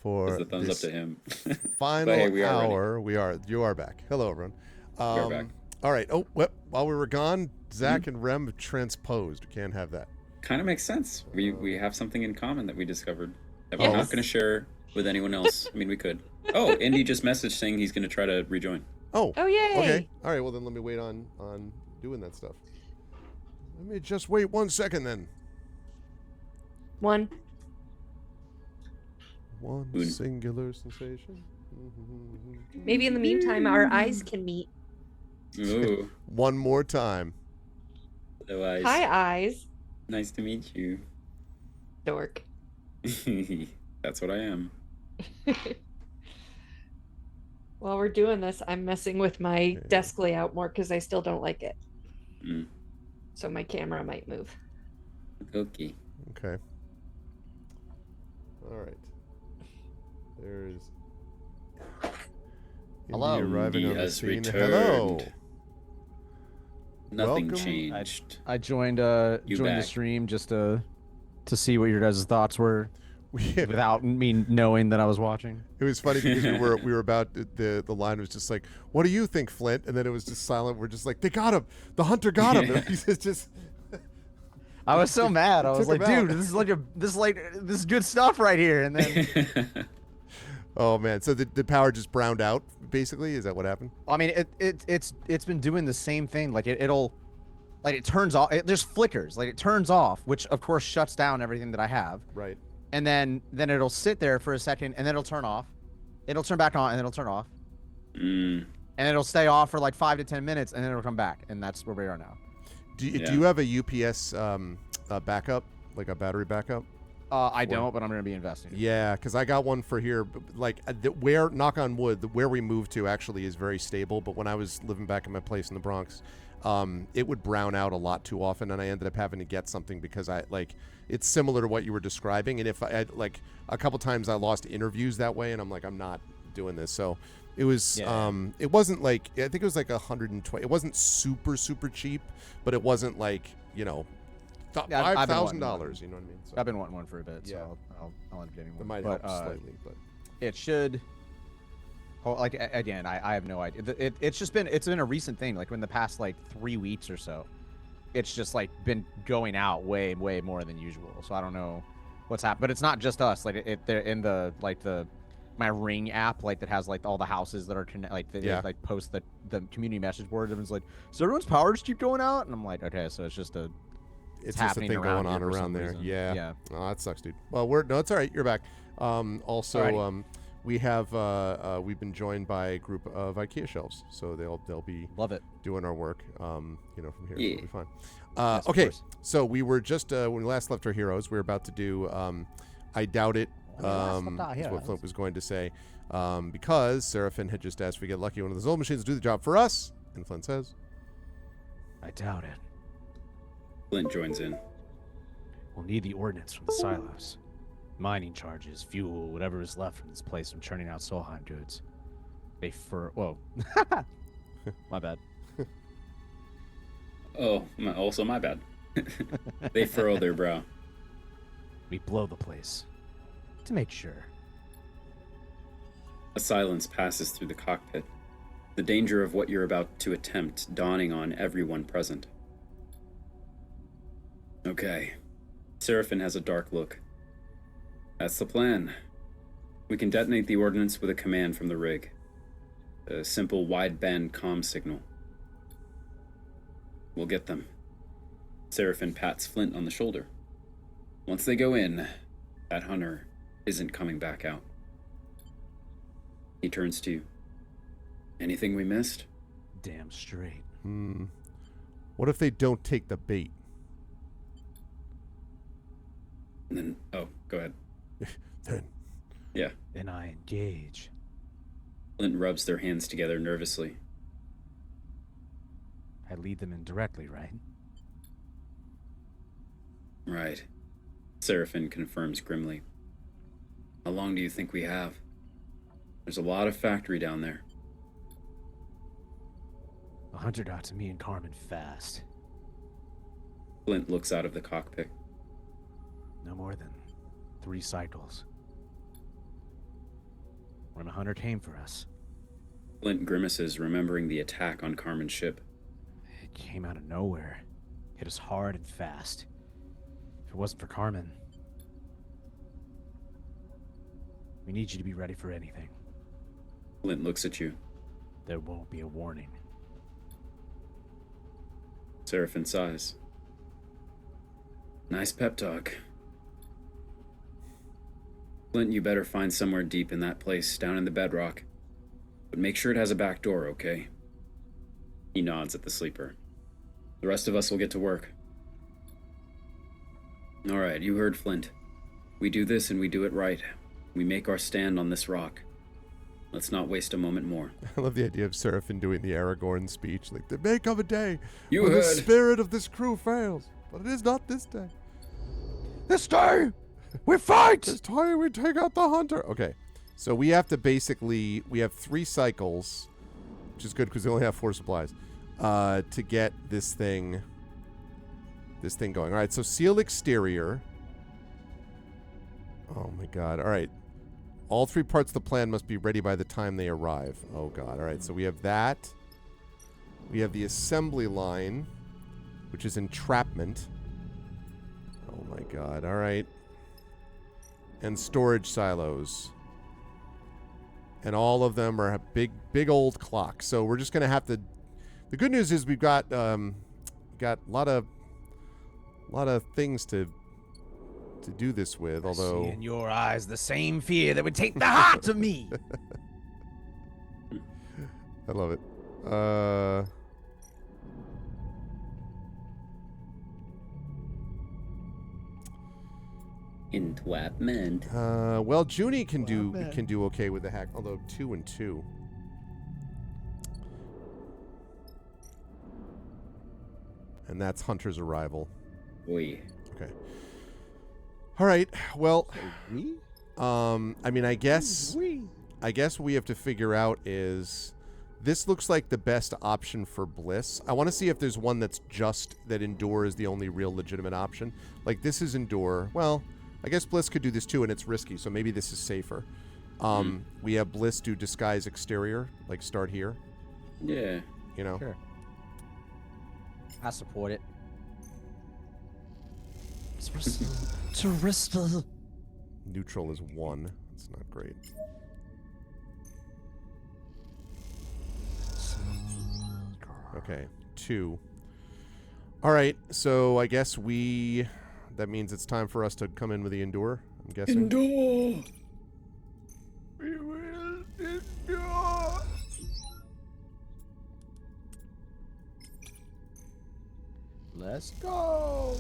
for That's the thumbs up this to him. final hey, we are ready. hour. You are back. Hello, everyone. We're back. All right. Oh, well, while we were gone, Zach and Rem have transposed. We can't have that. Kind of makes sense. We have something in common that we discovered that we're Yes. not going to share with anyone else. I mean, we could. Oh, Indy just messaged saying he's going to try to rejoin. Oh, Oh yay! okay. All right. Well, then let me wait on doing that stuff. Let me just wait 1 second then. One. One Boon. singular sensation. Maybe in the meantime, our eyes can meet. Ooh. One more time. Otherwise, Hi, eyes. nice to meet you. Dork. That's what I am. While we're doing this, I'm messing with my desk layout more because I still don't like it. Mm. So my camera might move. Okay. Okay. All right. There's Hello. Indy arriving Indy on the has scene. returned. Hello. Nothing Welcome. changed. I joined You joined the back. stream just to see what your guys' thoughts were We, without me knowing that I was watching. it was funny because we were about the line was just like, "What do you think, Flint?" And then it was just silent. We're just like, "They got him. The hunter got him." And he's just I was so mad. I was took like, him out. dude, this is good stuff right here. And then Oh man! So the power just browned out. Basically, is that what happened? I mean, it's been doing the same thing. Like it'll turns off. It just flickers. Like it turns off, which of course shuts down everything that I have. Right. And then it'll sit there for a second, and then it'll turn off. It'll turn back on, and then it'll turn off, Mm. and it'll stay off for like 5 to 10 minutes, and then it'll come back, and that's where we are now. Do Yeah. you have a UPS backup, like a battery backup? I For- don't, but I'm gonna be investing. Yeah, because I got one for here. Like, where, knock on wood, where we moved to actually is very stable. But when I was living back in my place in the Bronx, it would brown out a lot too often, and I ended up having to get something because it's similar to what you were describing. And if I had, like, a couple times I lost interviews that way, and I'm like, I'm not doing this. So it was, Yeah. it wasn't like, I think it was like 120. It wasn't super cheap, but it wasn't like, Yeah, I've been wanting $5,000. one. You know what I mean? So I've been wanting one for a bit, so Yeah. I'll end up getting it one. might But, help slightly, but. it should. Oh, like again, I have no idea. It's been a recent thing. Like in the past like 3 weeks or so, it's just like been going out way more than usual. So I don't know what's happened. But it's not just us. Like they're in the my Ring app, like that has like all the houses that are like they Yeah. like post the community message board. Everyone's like, so everyone's power just keep going out, and I'm like, okay, so it's just a It's just a happening thing around going on here for around some there. reason. Yeah. Yeah. Oh, that sucks, dude. Well, it's all right. You're back. Also, Alrighty. we have we've been joined by a group of IKEA shelves, so they'll be Love it. doing our work. From here, so Yeah. it'll be fine. Yes, of Okay, course. so we were just when we last left our heroes, we were about to do. I doubt it. When we last left our Is what heroes. Flint was going to say, because Seraphin had just asked if we get lucky one of those old machines to do the job for us, and Flint says, I doubt it. Flint joins in. We'll need the ordnance from the silos. Mining charges, fuel, whatever is left from this place from churning out Solheim goods. Whoa. My bad. Oh, also my bad. They furrow their brow. We blow the place. To make sure. A silence passes through the cockpit, the danger of what you're about to attempt dawning on everyone present. Okay. Seraphin has a dark look. That's the plan. We can detonate the ordnance with a command from the rig. A simple wideband comm signal. We'll get them. Seraphin pats Flint on the shoulder. Once they go in, that hunter isn't coming back out. He turns to you. Anything we missed? Damn straight. "What if they don't take the bait?" And then, oh, go ahead. Then Yeah. Then I engage. Flint rubs their hands together nervously. I lead them in directly, right? Right. Seraphin confirms grimly. How long do you think we have? There's a lot of factory down there. 100 out to me and Carmen fast. Flint looks out of the cockpit. No more than 3 cycles. When a hunter came for us, Flint grimaces, remembering the attack on Carmen's ship. it came out of nowhere. Hit us hard and fast. If it wasn't for Carmen, we need you to be ready for anything. Flint looks at you. There won't be a warning. Seraphin sighs. Nice pep talk. Flint, you better find somewhere deep in that place, down in the bedrock. But make sure it has a back door, okay? He nods at the sleeper. The rest of us will get to work. All right, you heard Flint. We do this and we do it right. We make our stand on this rock. Let's not waste a moment more. I love the idea of Seraphin doing the Aragorn speech. Like, there may come a day You when the heard. spirit of this crew fails, but it is not this day. This day, we fight! This time we take out the hunter. Okay, so we have to basically, we have 3 cycles, which is good because we only have 4 supplies, to get this thing going. All right, so seal exterior. Oh my god. All right. All 3 parts of the plan must be ready by the time they arrive. Oh god. All right, so we have that. We have the assembly line, which is entrapment. Oh my god. All right. And storage silos. And all of them are big old clocks. So we're just going to have to... The good news is we've got a lot of things to do this with, although... I see in your eyes the same fear that would take the heart of me. I love it. Entrapment. Well, Junie can do okay with the hack, although 2 and 2. And that's Hunter's arrival. Oi. Okay. All right. Well, We? I mean, I guess what we have to figure out is this looks like the best option for Bliss. I want to see if there's one that's just that Endure is the only real legitimate option. Like this is Endure. Well, I guess Bliss could do this too, and it's risky, so maybe this is safer. We have Bliss do disguise exterior, like start here. Yeah. You know. Sure. I support it. Terrestrial. Neutral is 1. It's not great. Okay, 2. All right, so I guess that means it's time for us to come in with the Endure, I'm guessing. Endure. We will endure. Let's go.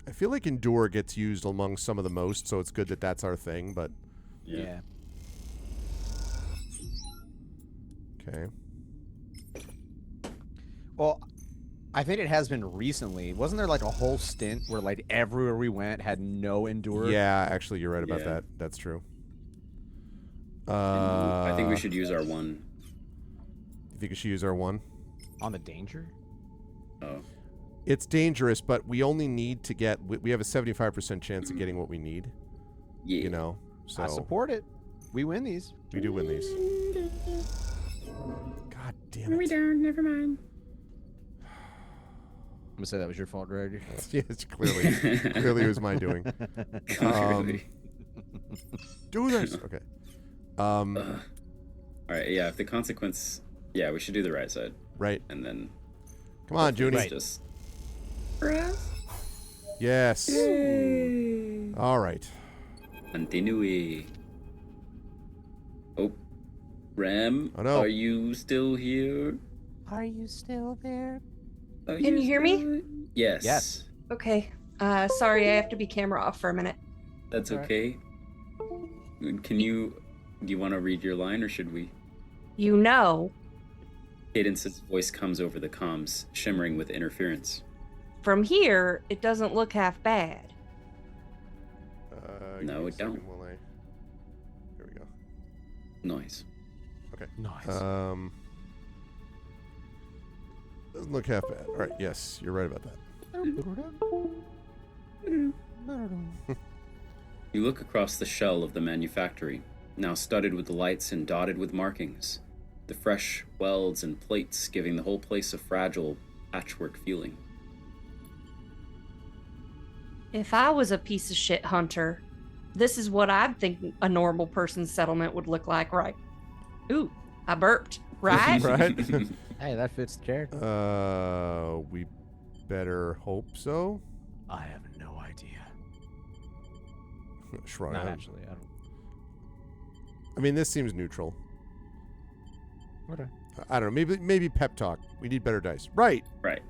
I feel like Endure gets used among some of the most, so it's good that that's our thing, but... Yeah. Okay. Well, I think it has been recently. Wasn't there like a whole stint where like everywhere we went had no Endure? Yeah, actually, you're right about Yeah. that. That's true. I think we should use our 1. You think we should use our 1? On the danger? Oh. It's dangerous, but we only need to get... We have a 75% chance of getting what we need, Yeah. you know? So I support it. We win these. we do win these. God damn it. We don't. Never mind. I'm gonna say that was your fault, Greg. Yes, clearly it was my doing. Clearly. Do this. Okay. All right. Yeah. If the consequence. Yeah, we should do the right side, Right. and then. Come on, Junie. It's just. Yes. All right. Continue. Oh, Ram. Oh, no. Are you still here? Are you still there? Are Can you hear me? still- Yes. Yes. Okay. Sorry, I have to be camera off for a minute. That's Alright. okay. Can you? Do you want to read your line, or should we? You know, Cadence's voice comes over the comms, shimmering with interference. from here, it doesn't look half bad. Give No, me a it don't. second while There we go. Noise. Nice. Doesn't look half bad. All right. Yes, you're right about that. You look across the shell of the manufactory, now studded with lights and dotted with markings, the fresh welds and plates giving the whole place a fragile patchwork feeling. If I was a piece of shit hunter, this is what I'd think a normal person's settlement would look like, right? Ooh, I burped, right? Right? Hey, that fits the character. We better hope so. I have no idea. Shrug. Not actually. I don't. I mean, this seems neutral. Okay. I don't know. Maybe pep talk. We need better dice. Right. Right.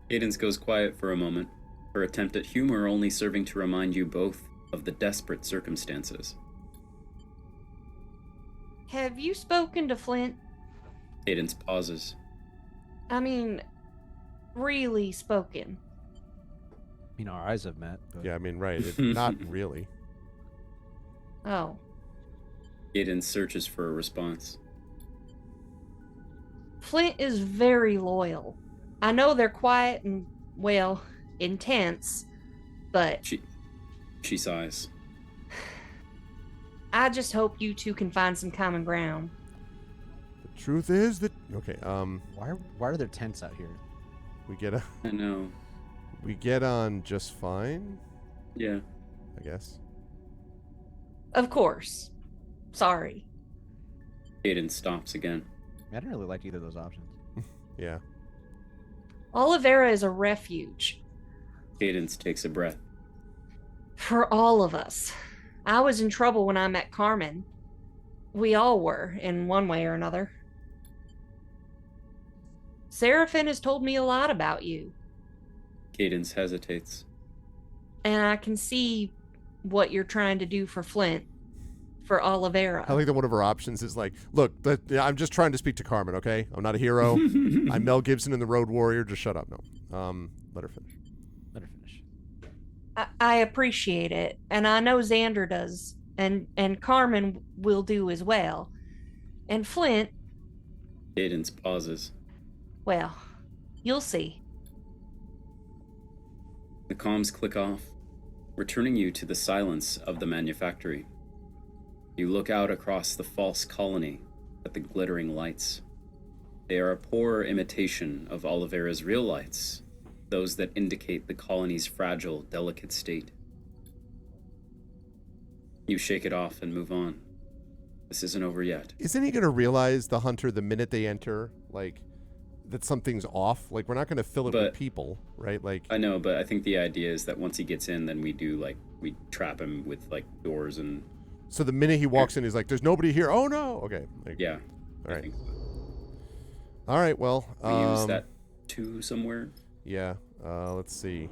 Cadence goes quiet for a moment, her attempt at humor only serving to remind you both of the desperate circumstances. Have you spoken to Flint? Cadence pauses. I mean, really spoken. I mean, our eyes have met. But... Yeah, I mean, right. Not really. Oh. Cadence searches for a response. Flint is very loyal. I know they're quiet and, well, intense, but She sighs. I just hope you two can find some common ground. The truth is that okay. Why are there tents out here? We get I know. we get on just fine. Yeah. I guess. Of course. Sorry. Cadence stops again. I didn't really like either of those options. Yeah. Olivera is a refuge Cadence takes a breath. for all of us. I was in trouble when I met Carmen. We all were, in one way or another. Seraphin has told me a lot about you, Cadence hesitates. and I can see what you're trying to do for Flint, for Olivera. I like that one of our options is like, look, I'm just trying to speak to Carmen, okay? I'm not a hero. I'm Mel Gibson in The Road Warrior. Just shut up. No. Let her finish. Let her finish. I appreciate it, and I know Xander does, and Carmen will do as well. And Flint, Cadence pauses. well, you'll see. The comms click off, returning you to the silence of the manufactory. You look out across the false colony at the glittering lights. They are a poor imitation of Olivera's real lights, those that indicate the colony's fragile, delicate state. You shake it off and move on. This isn't over yet. Isn't he going to realize, the hunter, the minute they enter, like, that something's off? Like, we're not going to fill it with But- people, right? Like, I know, but I think the idea is that once he gets in, then we trap him with, doors and... so the minute he walks in, he's like, there's nobody here. Oh, no. Okay. Like, Yeah. All I right. think so. All right. Well, We use that too somewhere. yeah. Let's see.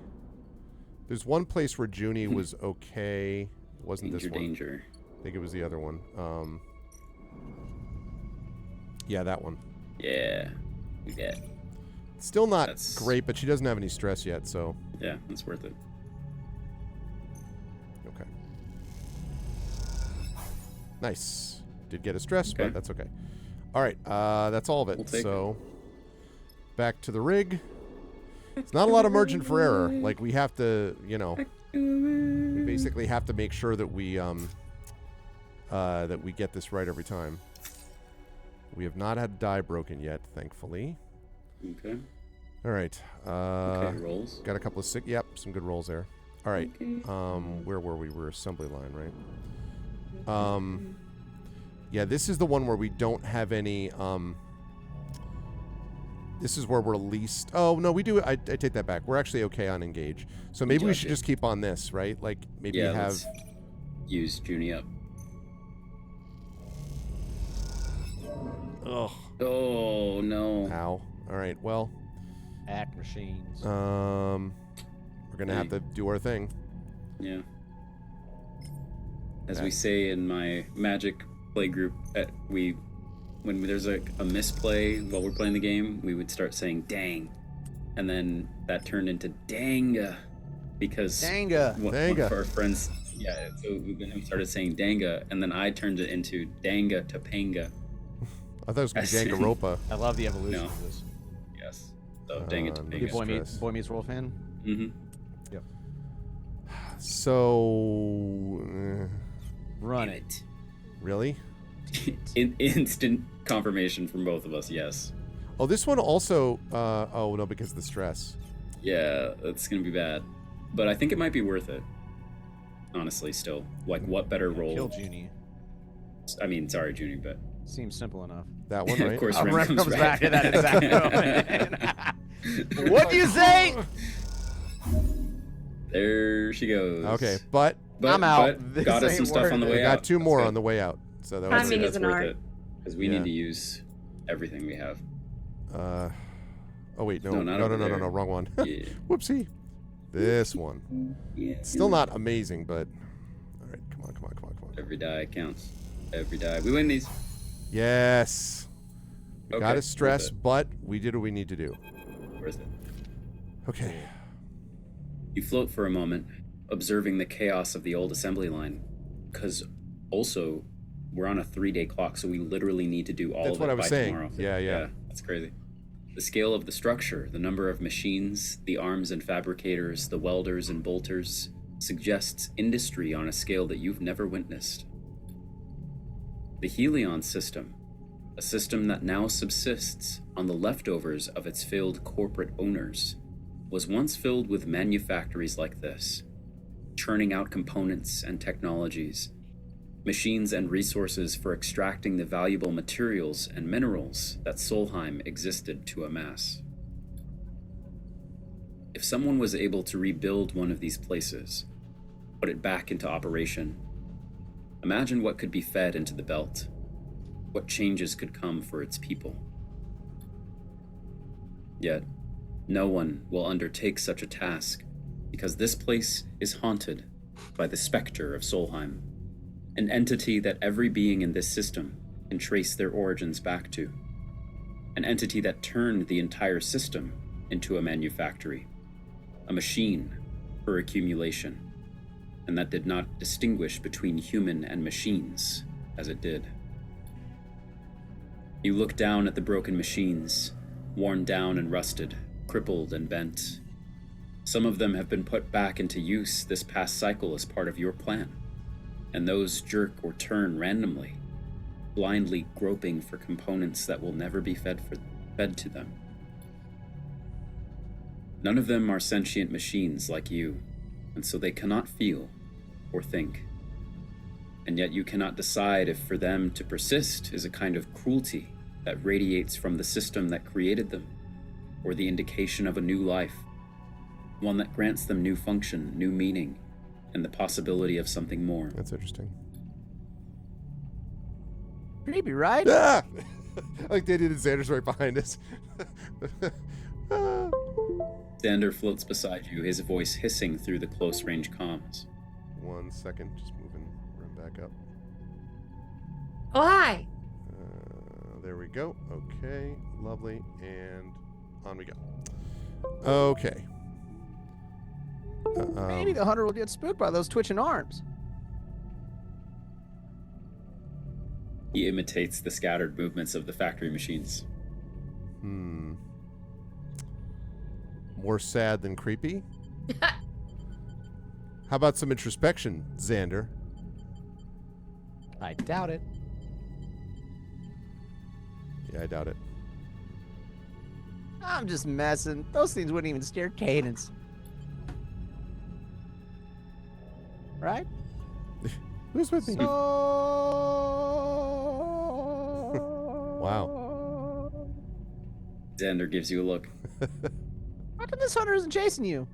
There's one place where Junie was okay. It wasn't this one. Danger. I think it was the other one. Yeah, that one. Yeah. Yeah. Still not That's- great, but she doesn't have any stress yet, so Yeah, that's worth it. okay. Nice. Did get a stress, Okay. but that's okay. All right, that's all of it. We'll take So back to the rig. It's not a lot of margin for error. Like, we have to, we basically have to make sure that we get this right every time. We have not had a die broken yet, thankfully. Okay. All right. Okay, rolls. Got a couple of yep, some good rolls there. All right. Okay. Where were we? We're assembly line, right? Yeah, this is the one where we don't have any. This is where we're least. Oh no, we do. I take that back. We're actually okay on engage. So maybe we should just keep on this, right? Like maybe Yeah, have. let's use Junie up. Ugh. Oh no. Ow. All right. Well. Act machines. We're gonna have to do our thing. Yeah. As we say in my Magic play group, when there's a misplay while we're playing the game, we would start saying "dang," and then that turned into "danga," because Danga. one of our friends, yeah. So then we started saying "danga," and then I turned it into "danga" to "panga." I thought it was gonna be Danganronpa. I love the evolution No. of this. Yes. So "danga" to no Good "panga." stress. Boy Meets World fan. Mm-hmm. Yep. So, Run Damn it. really? Instant confirmation from both of us. Yes. Oh, this one also. Oh no, because of the stress. Yeah, that's gonna be bad. But I think it might be worth it. Honestly, still. Like, what better Kill role? Junie. I mean, sorry, Junie, but Seems simple enough. That one, right? of course, Oh, Ren Ren comes, comes back. back at that exact moment. What do you say? There she goes. Okay, but But, I'm out. But This got us ain't some stuff on the worth way we out. got two more That's on the way out. So that was Timing that's is an worth art. it. Because we Yeah. need to use everything we have. Oh wait, no, No, not no, over no, there. wrong one. Yeah. Whoopsie. This one. Yeah. Still not amazing, but all right. Come on. Every die counts. Every die. We win these. Yes. We Okay, got to worth stress, it. but we did what we need to do. Worth it. Okay. You float for a moment, observing the chaos of the old assembly line. Because also, we're on a 3-day clock, so we literally need to do all That's of what it I was by saying. tomorrow. Yeah. That's crazy. The scale of the structure, the number of machines, the arms and fabricators, the welders and bolters, suggests industry on a scale that you've never witnessed. The Helion system, a system that now subsists on the leftovers of its failed corporate owners, was once filled with manufactories like this, churning out components and technologies, machines and resources for extracting the valuable materials and minerals that Solheim existed to amass. If someone was able to rebuild one of these places, put it back into operation, imagine what could be fed into the belt, what changes could come for its people. Yet, no one will undertake such a task because this place is haunted by the specter of Solheim, an entity that every being in this system can trace their origins back to, an entity that turned the entire system into a manufactory, a machine for accumulation, and that did not distinguish between human and machines as it did. You look down at the broken machines, worn down and rusted, crippled and bent. Some of them have been put back into use this past cycle as part of your plan, and those jerk or turn randomly, blindly groping for components that will never be fed to them. None of them are sentient machines like you, and so they cannot feel or think. And yet you cannot decide if for them to persist is a kind of cruelty that radiates from the system that created them, or the indication of a new life, one that grants them new function, new meaning, and the possibility of something more. That's interesting. Creepy, right? Ah! Like they did in Xander's right behind us. Ah. Xander floats beside you, his voice hissing through the close-range comms. 1 second, just moving Ren back up. Oh, hi. There we go. Okay, lovely, and on we go. Okay. Maybe the hunter will get spooked by those twitching arms. He imitates the scattered movements of the factory machines. More sad than creepy. How about some introspection, Xander? I doubt it. Yeah, I doubt it. I'm just messing. Those things wouldn't even scare Cadence. Right? Who's with me? So... Wow. Xander gives you a look. How come this hunter isn't chasing you?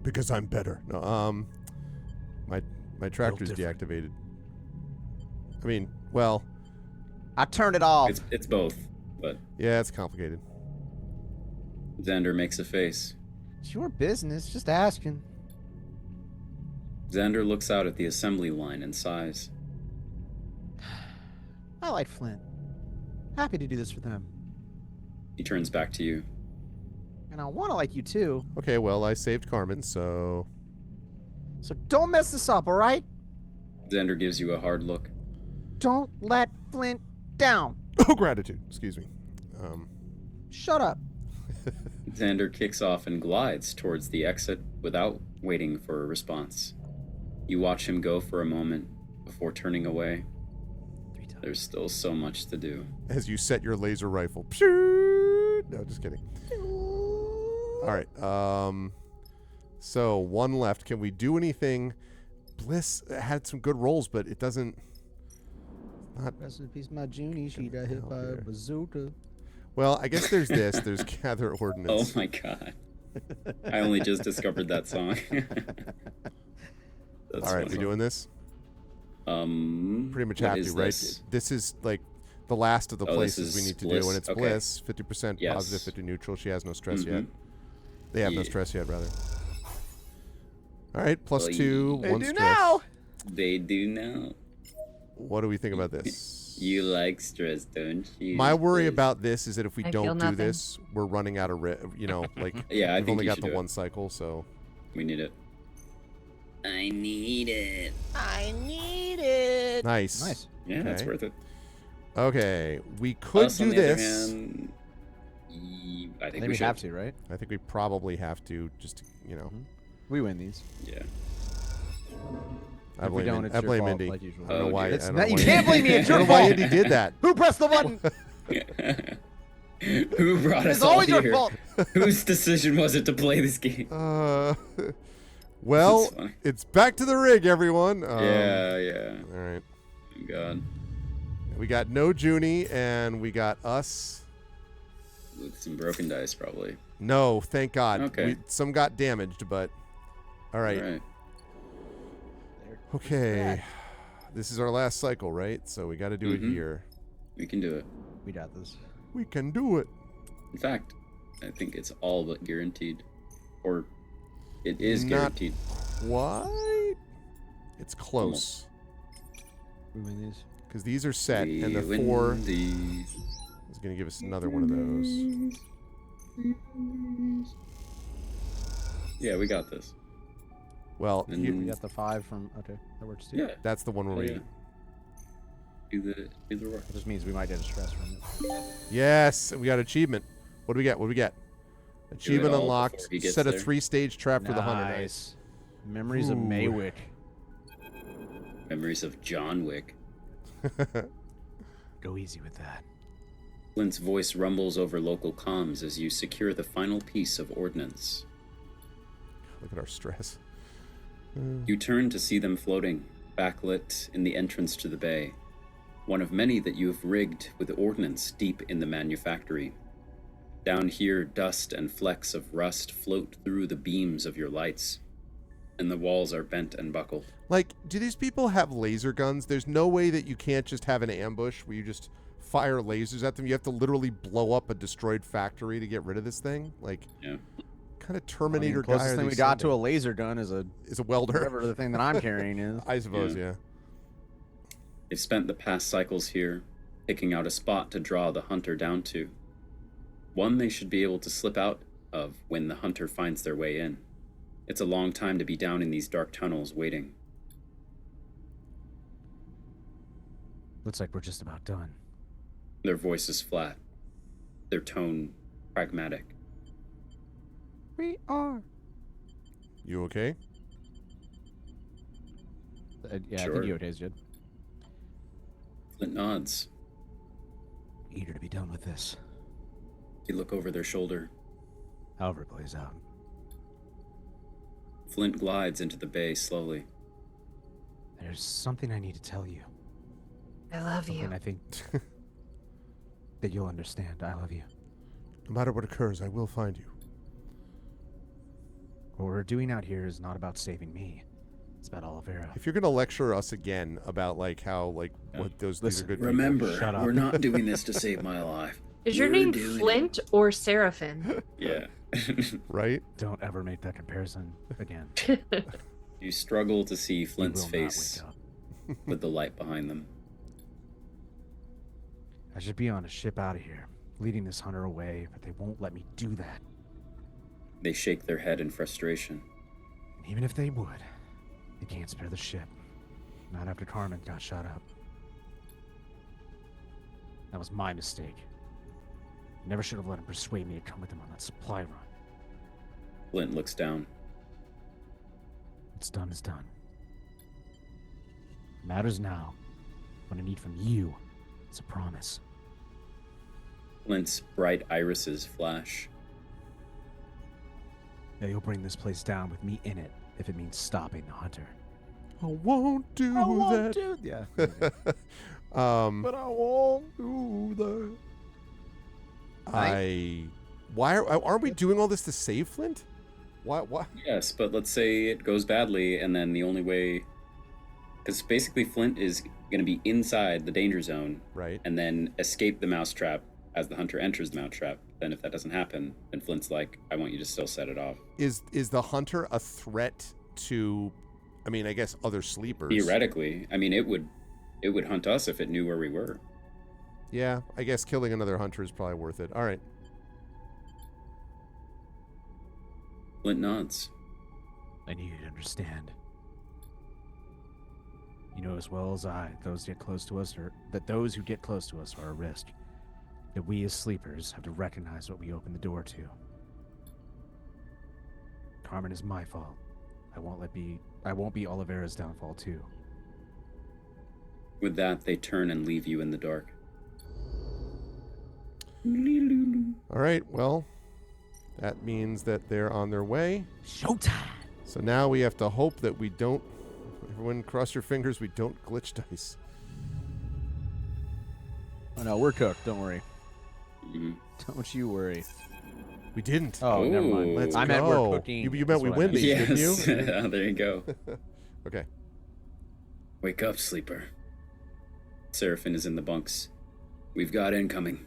Because I'm better. No, my tractor's different. deactivated. I mean, well, I turned it off. It's both, but yeah, it's complicated. Xander makes a face. It's your business. Just asking. Xander looks out at the assembly line and sighs. I like Flint. Happy to do this for them. He turns back to you. And I want to like you too. Okay, well, I saved Carmen, so So don't mess this up, all right? Xander gives you a hard look. Don't let Flint down. oh, gratitude. Excuse me. Shut up. Xander kicks off and glides towards the exit without waiting for a response. You watch him go for a moment before turning away. 3 times. There's still so much to do. As you set your laser rifle. No, just kidding. All right. So 1 left. Can we do anything? Bliss had some good rolls, but it doesn't. Not Rest in peace, my Junie. She got hit Hell, by a dear. bazooka. well. I guess there's this. There's gather Oh ordnance. my god. I only just discovered that song. That's All right, funny. we doing this? Pretty much what have is to, right? this? This is like the last of the Oh, this places we is need to Bliss. do, and it's Okay. Bliss. 50% Yes. positive, 50 neutral. She has no stress yet. Mhm. They have no Yeah. stress yet, rather. All right, plus Well, 2, They 1 do stress. now. They do now. What do we think about this? You like stress, don't you? My worry Bliss? about this is that if we I feel don't do nothing. this, we're running out of, like Yeah, I we've think only you got should the do it. 1 cycle, so. We need it. I need it. I need it. Nice. Nice. Yeah, that's Okay. worth it. Okay, we could Us, do on the other this. hand, I I think think we should. have to, right? I think we probably have to, just, We win these. Yeah. I If we blame, don't, it's I your blame fault, Indy. like usual. I don't know Oh, why. dear. I don't That- know you why can't blame me, I it's don't your know why fault. Indy did that. Who pressed the button? Who brought us It's all always your here? fault. Whose decision was it to play this game? Well, That's funny. it's back to the rig, everyone. Yeah. All right. Oh, God. We got no Junie, and we got us. With some broken dice, probably. No, thank God. Okay. Some got damaged, but all right. All right. Okay. This is our last cycle, right? So we got to do it Mhm. here. We can do it. We got this. We can do it. In fact, I think it's all but guaranteed. Or it is Not- guaranteed. What? It's close We win these. because these are set, We and the win 4 these. is going to give us another one of those. Yeah, we got this. Well, And- you- We got the 5 from. Okay, that works too. Yeah. that's the one where Oh, we. yeah. Do the work. That just means we might get a stress from it. Yes, we got achievement. What do we get? What do we get? Achievement all unlocked. before he gets Set a there. 3-stage trap for the hunter. Nice. Memories of Ooh. Maywick. Memories of John Wick. Go easy with that. Flint's voice rumbles over local comms as you secure the final piece of ordnance. Look at our stress. You turn to see them floating, backlit in the entrance to the bay. One of many that you have rigged with ordnance deep in the manufactory. Down here, dust and flecks of rust float through the beams of your lights, and the walls are bent and buckled. Like, do these people have laser guns? There's no way that you can't just have an ambush where you just fire lasers at them. You have to literally blow up a destroyed factory to get rid of this thing. Like, Yeah. kind of Terminator guy closest are thing they we got to a sending? laser gun is a Is a welder. whatever the thing that I'm carrying is. I suppose, Yeah. yeah. They've spent the past cycles here, picking out a spot to draw the hunter down to. One they should be able to slip out of when the hunter finds their way in. It's a long time to be down in these dark tunnels waiting. Looks like we're just about done. Their voice is flat, their tone pragmatic. We are. You okay? Yeah, I Sure. think you okay, Jed. Flint nods. Eager to be done with this. You look over their shoulder. However it plays out. Flint glides into the bay slowly. There's something I need to tell you. I love Something you. I think that you'll understand. I love you. No matter what occurs, I will find you. What we're doing out here is not about saving me. It's about Oliveira. If you're gonna lecture us again about like how like Yeah. what these are Listen, good people. Remember, Shut up. we're not doing this to save my life. Is your We're name doing Flint or Seraphin? Yeah. right? Don't ever make that comparison again. You struggle to see You Flint's will face not wake up. with the light behind them. I should be on a ship out of here, leading this hunter away, but they won't let me do that. They shake their head in frustration. And even if they would, they can't spare the ship. Not after Carmen got shot up. That was my mistake. Never should have let him persuade me to come with him on that supply run. Flint looks down. What's done is done. What matters now. What I need from you is a promise. Flint's bright irises flash. That you'll bring this place down with me in it if it means stopping the hunter. I won't do that. Yeah. But I won't do that. Why aren't we doing all this to save Flint? Why? Yes, but let's say it goes badly, and then the only way, because basically Flint is going to be inside the danger zone, Right. and then escape the mousetrap as the hunter enters the mousetrap. Then if that doesn't happen, then Flint's like, I want you to still set it off. Is the hunter a threat to, I mean, I guess other sleepers? Theoretically, I mean, it would hunt us if it knew where we were. Yeah, I guess killing another hunter is probably worth it. All right. Flint nods. I need you to understand. You know as well as I, those who get close to us are a risk. That we as sleepers have to recognize what we open the door to. Carmen is my fault. I won't be Oliveira's downfall too. With that, they turn and leave you in the dark. All right. Well, that means that they're on their way. Showtime! So now we have to hope that we don't. Everyone, cross your fingers. We don't glitch dice. Oh no, we're cooked. Don't worry. Mhm. Don't you worry. We didn't. Oh, never Ooh. mind. Let's I meant go. we're cooking. You meant That's we what I win meant. these, didn't Yes. you? There you go. Okay. Wake up, sleeper. Seraphin is in the bunks. We've got incoming.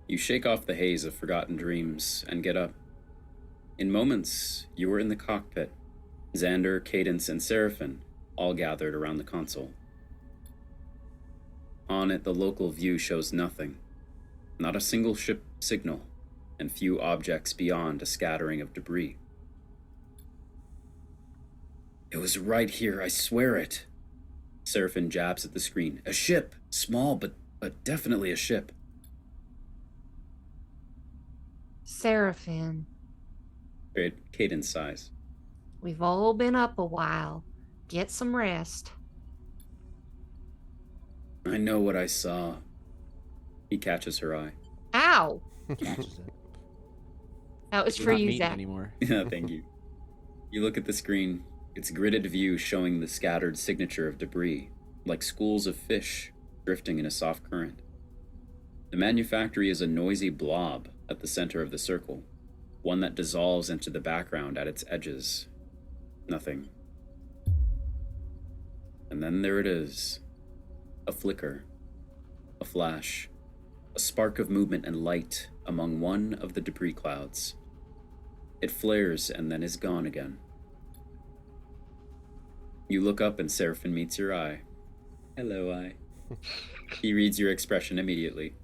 You shake off the haze of forgotten dreams and get up. In moments, you are in the cockpit. Xander, Cadence, and Seraphin all gathered around the console. On it, the local view shows nothing. Not a single ship signal, and few objects beyond a scattering of debris. It was right here, I swear it. Seraphin jabs at the screen. A ship! Small, but definitely a ship. Seraphin, Cadence sighs. we've all been up a while. Get some rest. I know what I saw. He catches her eye. Ow! Catches it. That was We're for not you, meeting Zach. anymore. Yeah, thank you. You look at the screen. It's a gridded view showing the scattered signature of debris, like schools of fish drifting in a soft current. The manufactory is a noisy blob at the center of the circle, one that dissolves into the background at its edges. Nothing. And then there it is. A flicker. A flash. A spark of movement and light among one of the debris clouds. It flares and then is gone again. You look up and Seraphin meets your eye. Hello, eye. He reads your expression immediately.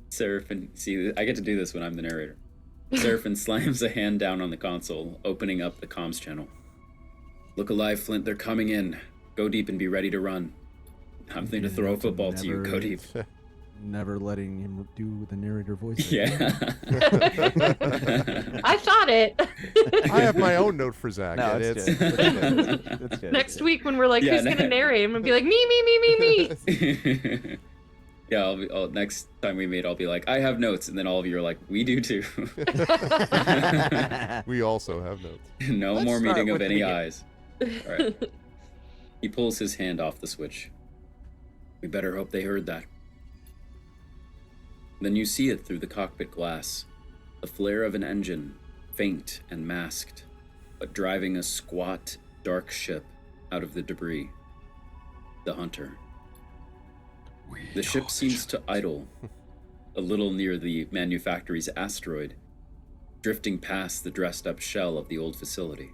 Seraphin, see, I get to do this when I'm the narrator. Seraphin slams a hand down on the console, opening up the comms channel. Look alive, Flint, they're coming in. Go deep and be ready to run. I'm going to throw a football to you, go deep. Never letting him do the narrator voice. Yeah. I thought it. I have my own note for Zach. No, and it's it's good. That's good. Next week when we're like, Yeah, who's no. gonna narrate? I'm gonna be like, me. Yeah, next time we meet, I'll be like, I have notes, and then all of you are like, we do too. we also have notes. No Let's more start meeting of with the any beginning. eyes. All right. He pulls his hand off the switch. We better hope they heard that. Then you see it through the cockpit glass. The flare of an engine, faint and masked, but driving a squat, dark ship out of the debris. The Hunter. The ship seems to idle, a little near the manufactory's asteroid, drifting past the dressed-up shell of the old facility.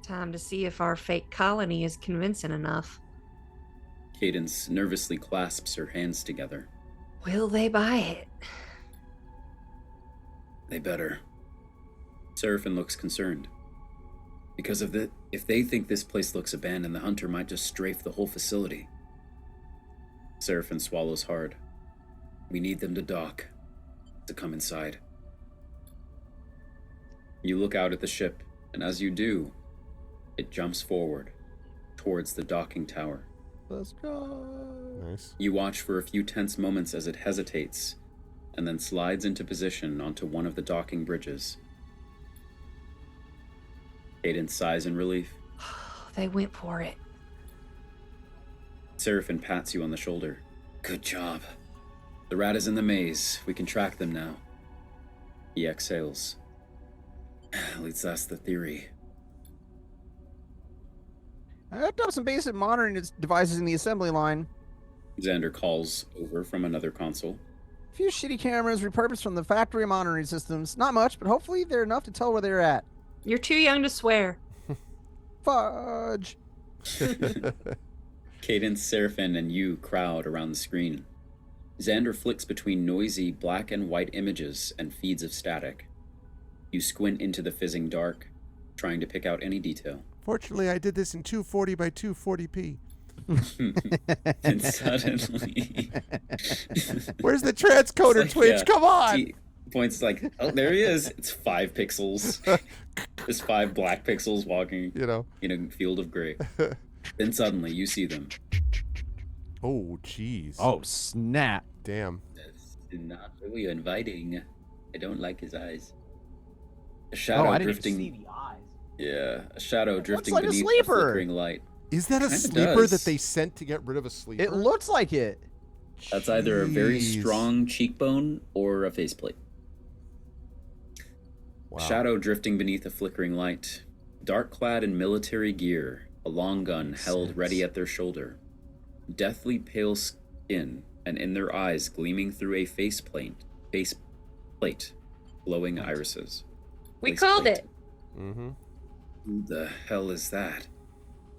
Time to see if our fake colony is convincing enough. Cadence nervously clasps her hands together. Will they buy it? They better. Seraphin looks concerned. Because of if they think this place looks abandoned, the Hunter might just strafe the whole facility. Seraphin swallows hard. We need them to dock. To come inside. You look out at the ship, and as you do, it jumps forward towards the docking tower. Let's go. Nice. You watch for a few tense moments as it hesitates, and then slides into position onto one of the docking bridges. Cadence sighs in relief. They went for it. Seraphin pats you on the shoulder. Good job. The rat is in the maze. We can track them now. He exhales. At least that's the theory. I hooked up some basic monitoring devices in the assembly line. Xander calls over from another console. A few shitty cameras repurposed from the factory monitoring systems. Not much, but hopefully they're enough to tell where they're at. You're too young to swear. Fudge. Cadence, Seraphin, and you crowd around the screen. Xander flicks between noisy black and white images and feeds of static. You squint into the fizzing dark, trying to pick out any detail. Fortunately, I did this in 240 by 240p. And suddenly... Where's the transcoder, It's like, Twitch? yeah, Come on! he points like, oh, there he is. It's 5 pixels. There's 5 black pixels walking You know. in a field of gray. Then suddenly you see them. Oh, jeez. Oh, snap. Damn. That's not really inviting. I don't like his eyes. A Oh, shadow I didn't drifting. even see the eyes. Yeah, a shadow drifting like a beneath the sleeper. flickering light. Is that a Kinda sleeper does. that they sent to get rid of a sleeper? It looks like it. That's either a very Jeez. strong cheekbone or a faceplate. Wow. Shadow drifting beneath a flickering light. Dark clad in military gear, a long gun held ready at their shoulder. Deathly pale skin, and in their eyes gleaming through a faceplate, glowing irises. We called Faceplate. it. Mm-hmm. Who the hell is that?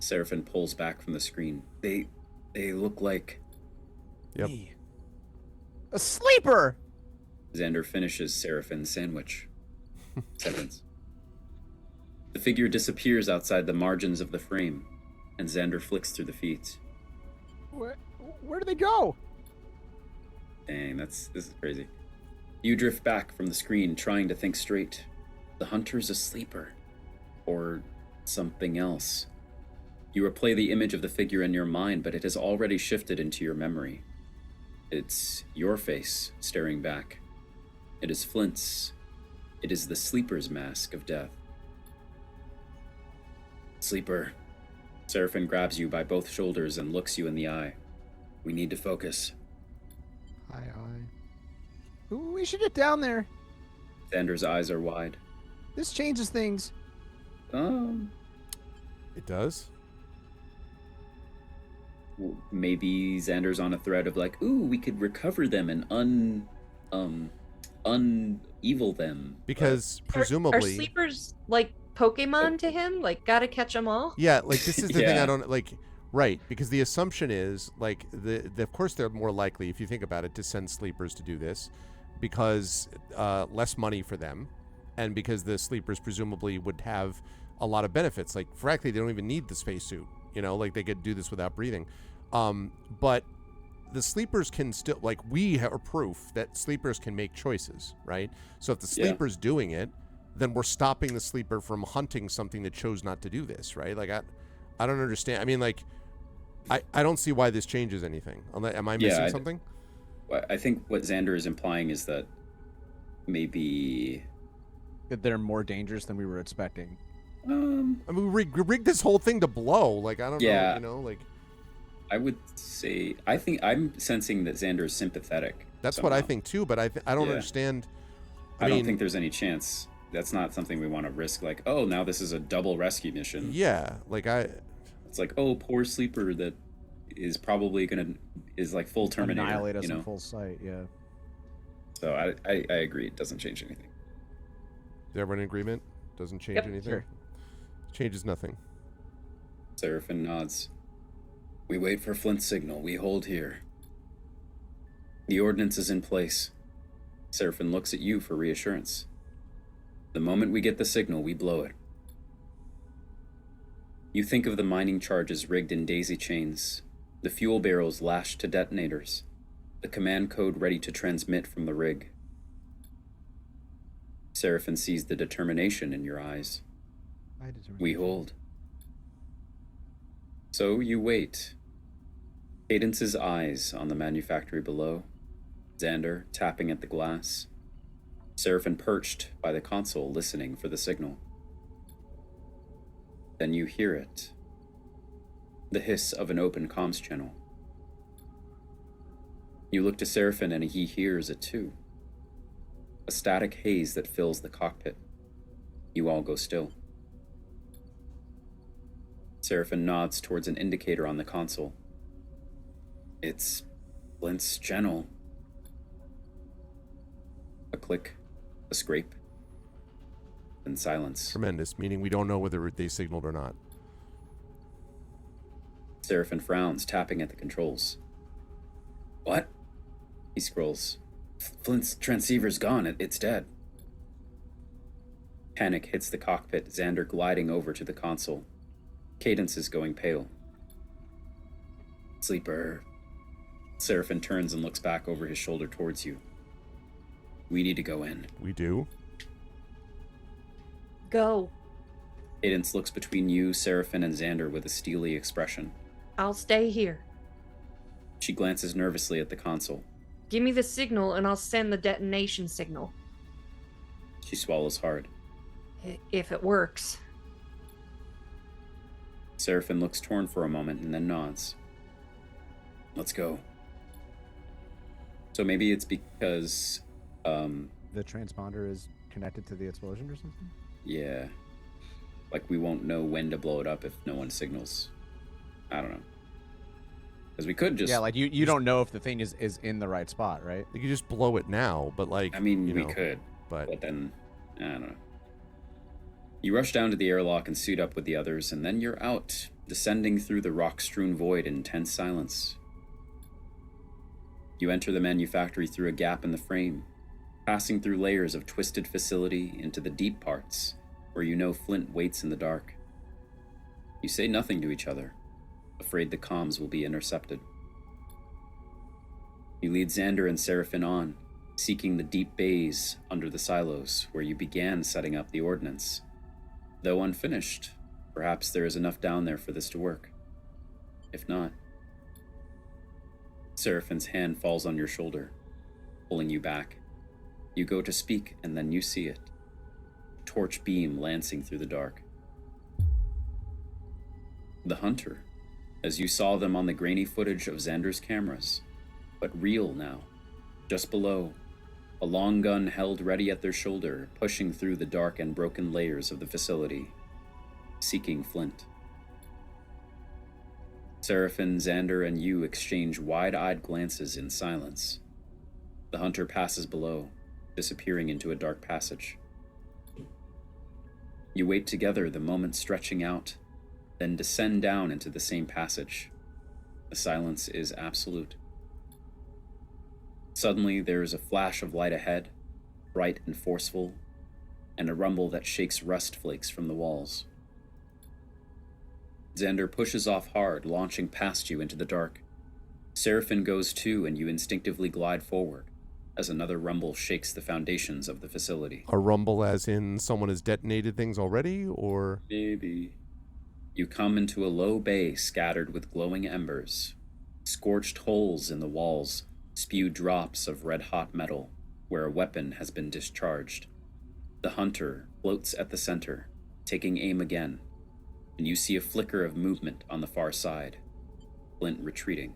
Seraphin pulls back from the screen. They look like... Yep. Me. A sleeper. Xander finishes Seraphin's sandwich. Sentence. The figure disappears outside the margins of the frame, and Xander flicks through the feeds. Where do they go? Dang, this is crazy. You drift back from the screen, trying to think straight. The hunter's a sleeper. Or something else. You replay the image of the figure in your mind, but it has already shifted into your memory. It's your face staring back. It is Flint's. It is the sleeper's mask of death. Sleeper. Seraphin grabs you by both shoulders and looks you in the eye. We need to focus. Aye. We should get down there. Xander's eyes are wide. This changes things. It does? Maybe Xander's on a thread of like, ooh, we could recover them and un-evil them. Because Are presumably... sleepers like Pokemon to him? Like, gotta catch them all? Yeah, like this is the thing Yeah. I don't like. Right, because the assumption is like of course they're more likely, if you think about it, to send sleepers to do this, because less money for them, and because the sleepers presumably would have a lot of benefits. Like frankly, they don't even need the spacesuit. You know, like they could do this without breathing. But the sleepers can still, like, we have proof that sleepers can make choices, right? So if the Yeah. sleeper's doing it, then we're stopping the sleeper from hunting something that chose not to do this, right? Like I don't understand. I mean, like, I don't see why this changes anything. Am I missing something? I think what Xander is implying is that maybe... That they're more dangerous than we were expecting. I mean, we rigged this whole thing to blow. Like, I don't know, Yeah. you know, like... I would say... I think I'm sensing that Xander is sympathetic. That's what I somehow. think, too, but I don't Yeah. understand... I mean, don't think there's any chance. That's not something we want to risk. Like, oh, now this is a double rescue mission. Yeah, like, It's like, oh, poor sleeper that is probably is like full Terminator. Annihilate us you know? in full sight, yeah. So I agree. It doesn't change anything. is everyone in agreement? Doesn't change Yep. anything? Sure. Changes nothing. Seraphin nods. We wait for Flint's signal. We hold here. The ordnance is in place. Seraphin looks at you for reassurance. The moment we get the signal, we blow it. You think of the mining charges rigged in daisy chains, the fuel barrels lashed to detonators, the command code ready to transmit from the rig. Seraphim sees the determination in your eyes. We hold. So you wait. Cadence's eyes on the manufactory below. Xander tapping at the glass. Seraphim perched by the console listening for the signal. Then you hear it. The hiss of an open comms channel. You look to Seraphim and he hears it too. A static haze that fills the cockpit. You all go still. Seraphim nods towards an indicator on the console. It's Flint's channel. A click, a scrape, and silence. Tremendous, meaning we don't know whether they signaled or not. Seraphim frowns, tapping at the controls. What? He scrolls. Flint's transceiver's gone. It's dead. Panic hits the cockpit, Xander gliding over to the console. Cadence is going pale. Sleeper. Seraphim turns and looks back over his shoulder towards you. We need to go in. We do. Go. Cadence looks between you, Seraphim, and Xander with a steely expression. I'll stay here. She glances nervously at the console. Give me the signal and I'll send the detonation signal. She swallows hard. If it works. Seraphim looks torn for a moment and then nods. Let's go. So maybe it's because, The transponder is connected to the explosion or something? yeah. Like we won't know when to blow it up if no one signals. I don't know. Because we could just... Yeah, like you don't know if the thing is in the right spot, right? You could just blow it now, but like... I mean, you we know, could. But But then, I don't know. You rush down to the airlock and suit up with the others, and then you're out, descending through the rock-strewn void in tense silence. You enter the manufactory through a gap in the frame, passing through layers of twisted facility into the deep parts, where you know Flint waits in the dark. You say nothing to each other, afraid the comms will be intercepted. You lead Xander and Seraphim on, seeking the deep bays under the silos where you began setting up the ordnance. Though unfinished, perhaps there is enough down there for this to work. If not... Seraphim's hand falls on your shoulder, pulling you back. You go to speak, and then you see it. A torch beam lancing through the dark. The hunter, as you saw them on the grainy footage of Xander's cameras, but real now, just below, a long gun held ready at their shoulder, pushing through the dark and broken layers of the facility, seeking Flint. Seraphim, Xander, and you exchange wide-eyed glances in silence. The hunter passes below, disappearing into a dark passage. You wait together, the moment stretching out, then descend down into the same passage. The silence is absolute. Suddenly, there is a flash of light ahead, bright and forceful, and a rumble that shakes rust flakes from the walls. Xander pushes off hard, launching past you into the dark. Seraphim goes too, and you instinctively glide forward, as another rumble shakes the foundations of the facility. a rumble as in someone has detonated things already, or... Maybe. You come into a low bay scattered with glowing embers. Scorched holes in the walls spew drops of red-hot metal where a weapon has been discharged. The hunter floats at the center, taking aim again, and you see a flicker of movement on the far side. Flint retreating.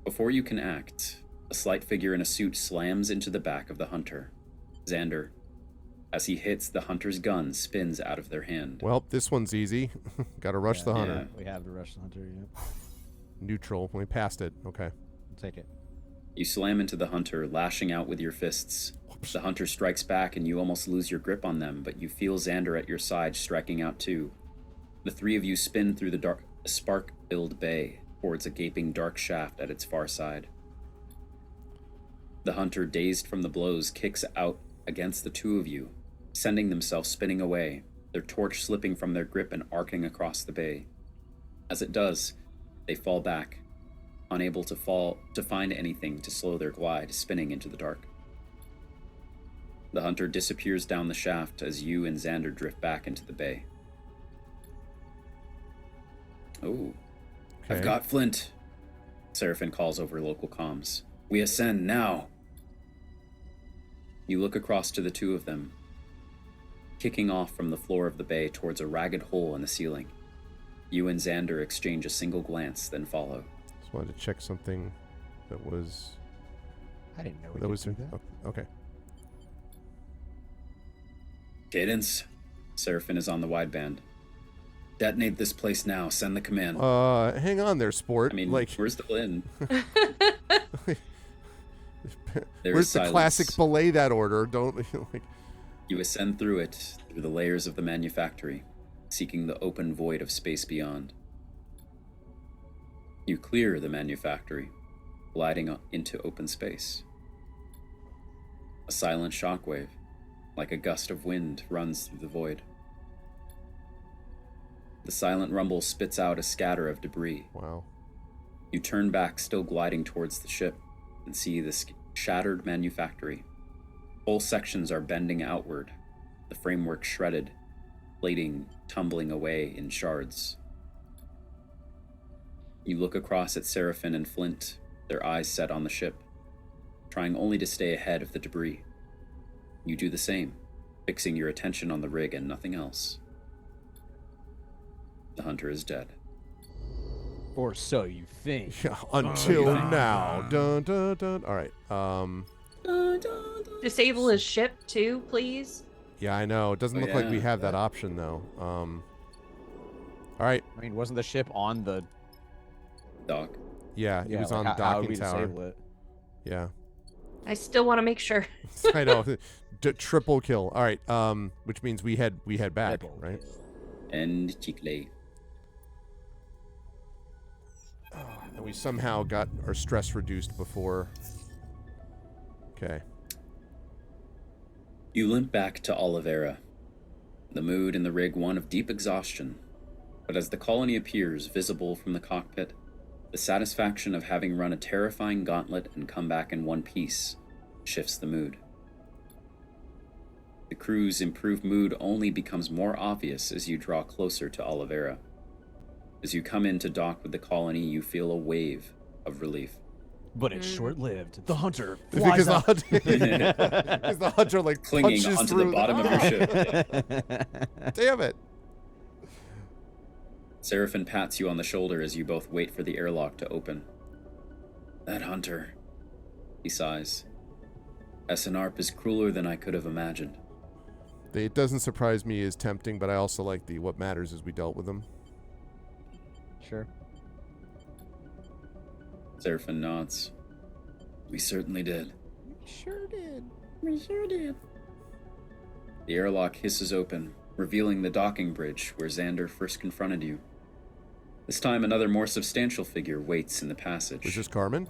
Before you can act, a slight figure in a suit slams into the back of the hunter. Xander, as he hits, the hunter's gun spins out of their hand. Well, this one's easy. Gotta rush the hunter. We have to rush the hunter, yeah. Neutral. We passed it. Okay. I'll take it. You slam into the hunter, lashing out with your fists. The hunter strikes back and you almost lose your grip on them, but you feel Xander at your side striking out too. The three of you spin through the dark, spark-filled bay towards a gaping dark shaft at its far side. The hunter, dazed from the blows, kicks out against the two of you, sending themselves spinning away, their torch slipping from their grip and arcing across the bay. As it does, they fall back, unable to find anything to slow their glide, spinning into the dark. The hunter disappears down the shaft as you and Xander drift back into the bay. Oh, I've Okay. got Flint. Seraphin calls over local comms. We ascend now. You look across to the two of them, kicking off from the floor of the bay towards a ragged hole in the ceiling. You and Xander exchange a single glance, then follow. Just wanted to check something that was... I didn't know we that could was... do that. oh, okay. Cadence. Seraphin is on the wideband. Detonate this place now. Send the command. Hang on there, sport. I mean, like, we're still in. There where's is the classic silence. belay that order? Don't like. You ascend through it, through the layers of the manufactory, seeking the open void of space beyond. You clear the manufactory, gliding into open space. A silent shockwave, like a gust of wind, runs through the void. The silent rumble spits out a scatter of debris. Wow. You turn back, still gliding towards the ship, and see this shattered manufactory. Whole sections are bending outward, the framework shredded, plating tumbling away in shards. You look across at Seraphin and Flint, their eyes set on the ship, trying only to stay ahead of the debris. You do the same, fixing your attention on the rig and nothing else. The hunter is dead. Or so you think. Until yeah. now. Dun, dun, dun. All right. Disable his ship too, please. Yeah, I know. It doesn't look like we yeah. have that option though. All right. I mean, wasn't the ship on the? Doc. Yeah, it was like, on the how would docking we tower. disable it? Yeah. I still want to make sure. I know. Triple kill. All right. Which means we head back, Triple right? kill. And Chicle. And we somehow got our stress reduced before. Okay. You limp back to Oliveira, the mood in the rig one of deep exhaustion. But as the colony appears visible from the cockpit, the satisfaction of having run a terrifying gauntlet and come back in one piece shifts the mood. The crew's improved mood only becomes more obvious as you draw closer to Oliveira. As you come in to dock with the colony, you feel a wave of relief. But it's short-lived. The hunter Because flies the up. hunter, because the hunter like Clinging punches onto through the bottom of your ship. Damn it! Seraphin pats you on the shoulder as you both wait for the airlock to open. That hunter, he sighs. SNARP is crueler than I could have imagined. It doesn't surprise me as tempting, but I also like the what matters is we dealt with them. Sure. Seraphin nods. We certainly did. Sure did. We sure did. The airlock hisses open, revealing the docking bridge where Xander first confronted you. This time, another more substantial figure waits in the passage. Was this Carmen?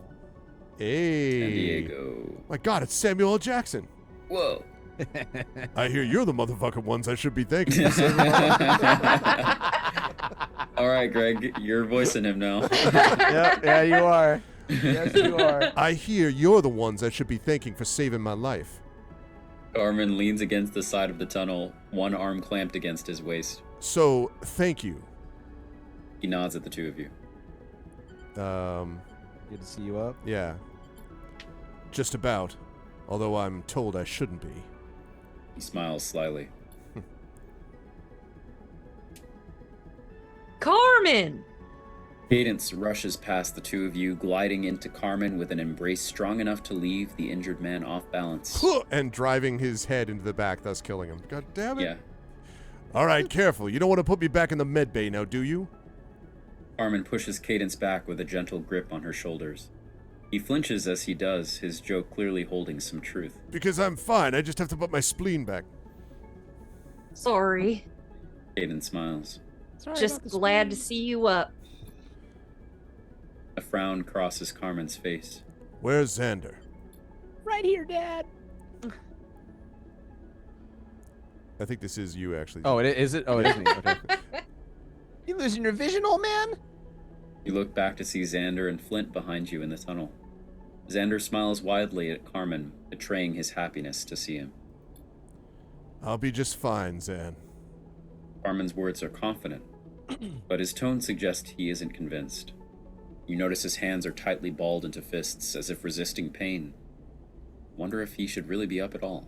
Hey. San Diego. My God, it's Samuel L. Jackson. Whoa. I hear you're the motherfucking ones I should be thanking. All right, Greg, you're voicing him now. Yeah, you are. Yes, you are. I hear you're the ones I should be thanking for saving my life. Carmen leans against the side of the tunnel, one arm clamped against his waist. So, thank you. He nods at the two of you. Good to see you up. Yeah. Just about. Although I'm told I shouldn't be. He smiles slyly. Carmen! Cadence rushes past the two of you, gliding into Carmen with an embrace strong enough to leave the injured man off balance. And driving his head into the back, thus killing him. God damn it. Yeah. All right, careful. You don't want to put me back in the med bay now, do you? Carmen pushes Cadence back with a gentle grip on her shoulders. He flinches as he does, his joke clearly holding some truth. Because I'm fine. I just have to put my spleen back. Sorry. Cadence smiles. Sorry Just about the glad to screen. see you up. A frown crosses Carmen's face. Where's Xander? Right here, Dad. I think this is you, actually. Oh, is it? Oh, it is me. Okay. You losing your vision, old man? You look back to see Xander and Flint behind you in the tunnel. Xander smiles widely at Carmen, betraying his happiness to see him. I'll be just fine, Zan. Carmen's words are confident, but his tone suggests he isn't convinced. You notice his hands are tightly balled into fists, as if resisting pain. Wonder if he should really be up at all.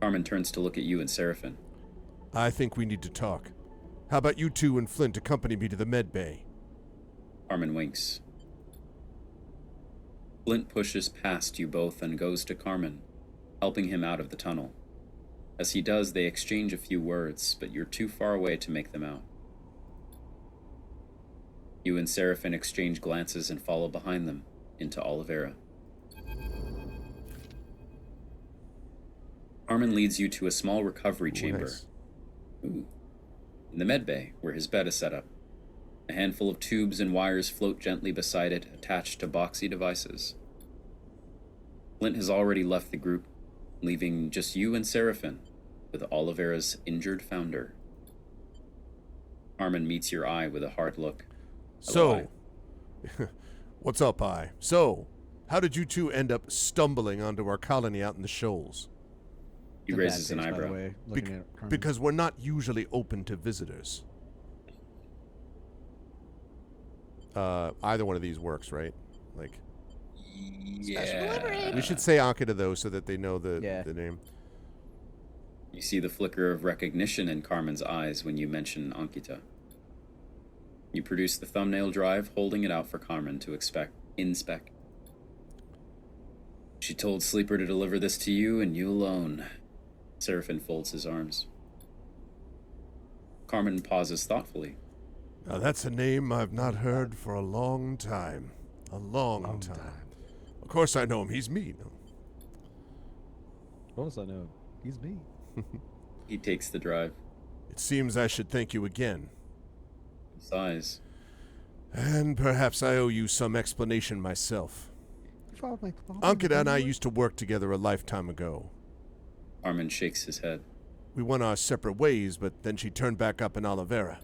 Carmen turns to look at you and Seraphin. I think we need to talk. How about you two and Flint accompany me to the med bay? Carmen winks. Flint pushes past you both and goes to Carmen, helping him out of the tunnel. As he does, they exchange a few words, but you're too far away to make them out. You and Seraphin exchange glances and follow behind them into Oliveira. Carmen leads you to a small recovery chamber. Nice. Ooh. In the med bay, where his bed is set up. A handful of tubes and wires float gently beside it, attached to boxy devices. Flint has already left the group, leaving just you and Seraphin with Oliveira's injured founder. Carmen meets your eye with a hard look. Hello, So, what's up, I? So, how did you two end up stumbling onto our colony out in the shoals? He raises an eyebrow. Because we're not usually open to visitors. Either one of these works, right? Like, Yeah. we should say Ankita though, so that they know the name. You see the flicker of recognition in Carmen's eyes when you mention Ankita. You produce the thumbnail drive, holding it out for Carmen to inspect. She told Sleeper to deliver this to you and you alone. Seraphin folds his arms. Carmen pauses thoughtfully. Now that's a name I've not heard for a long time. A long time. Of course I know him. He's me. No. Of course I know. He's me. He takes the drive. It seems I should thank you again. He sighs. And perhaps I owe you some explanation myself. Ankita and I used to work together a lifetime ago. Carmen shakes his head. We went our separate ways, but then she turned back up in Oliveira.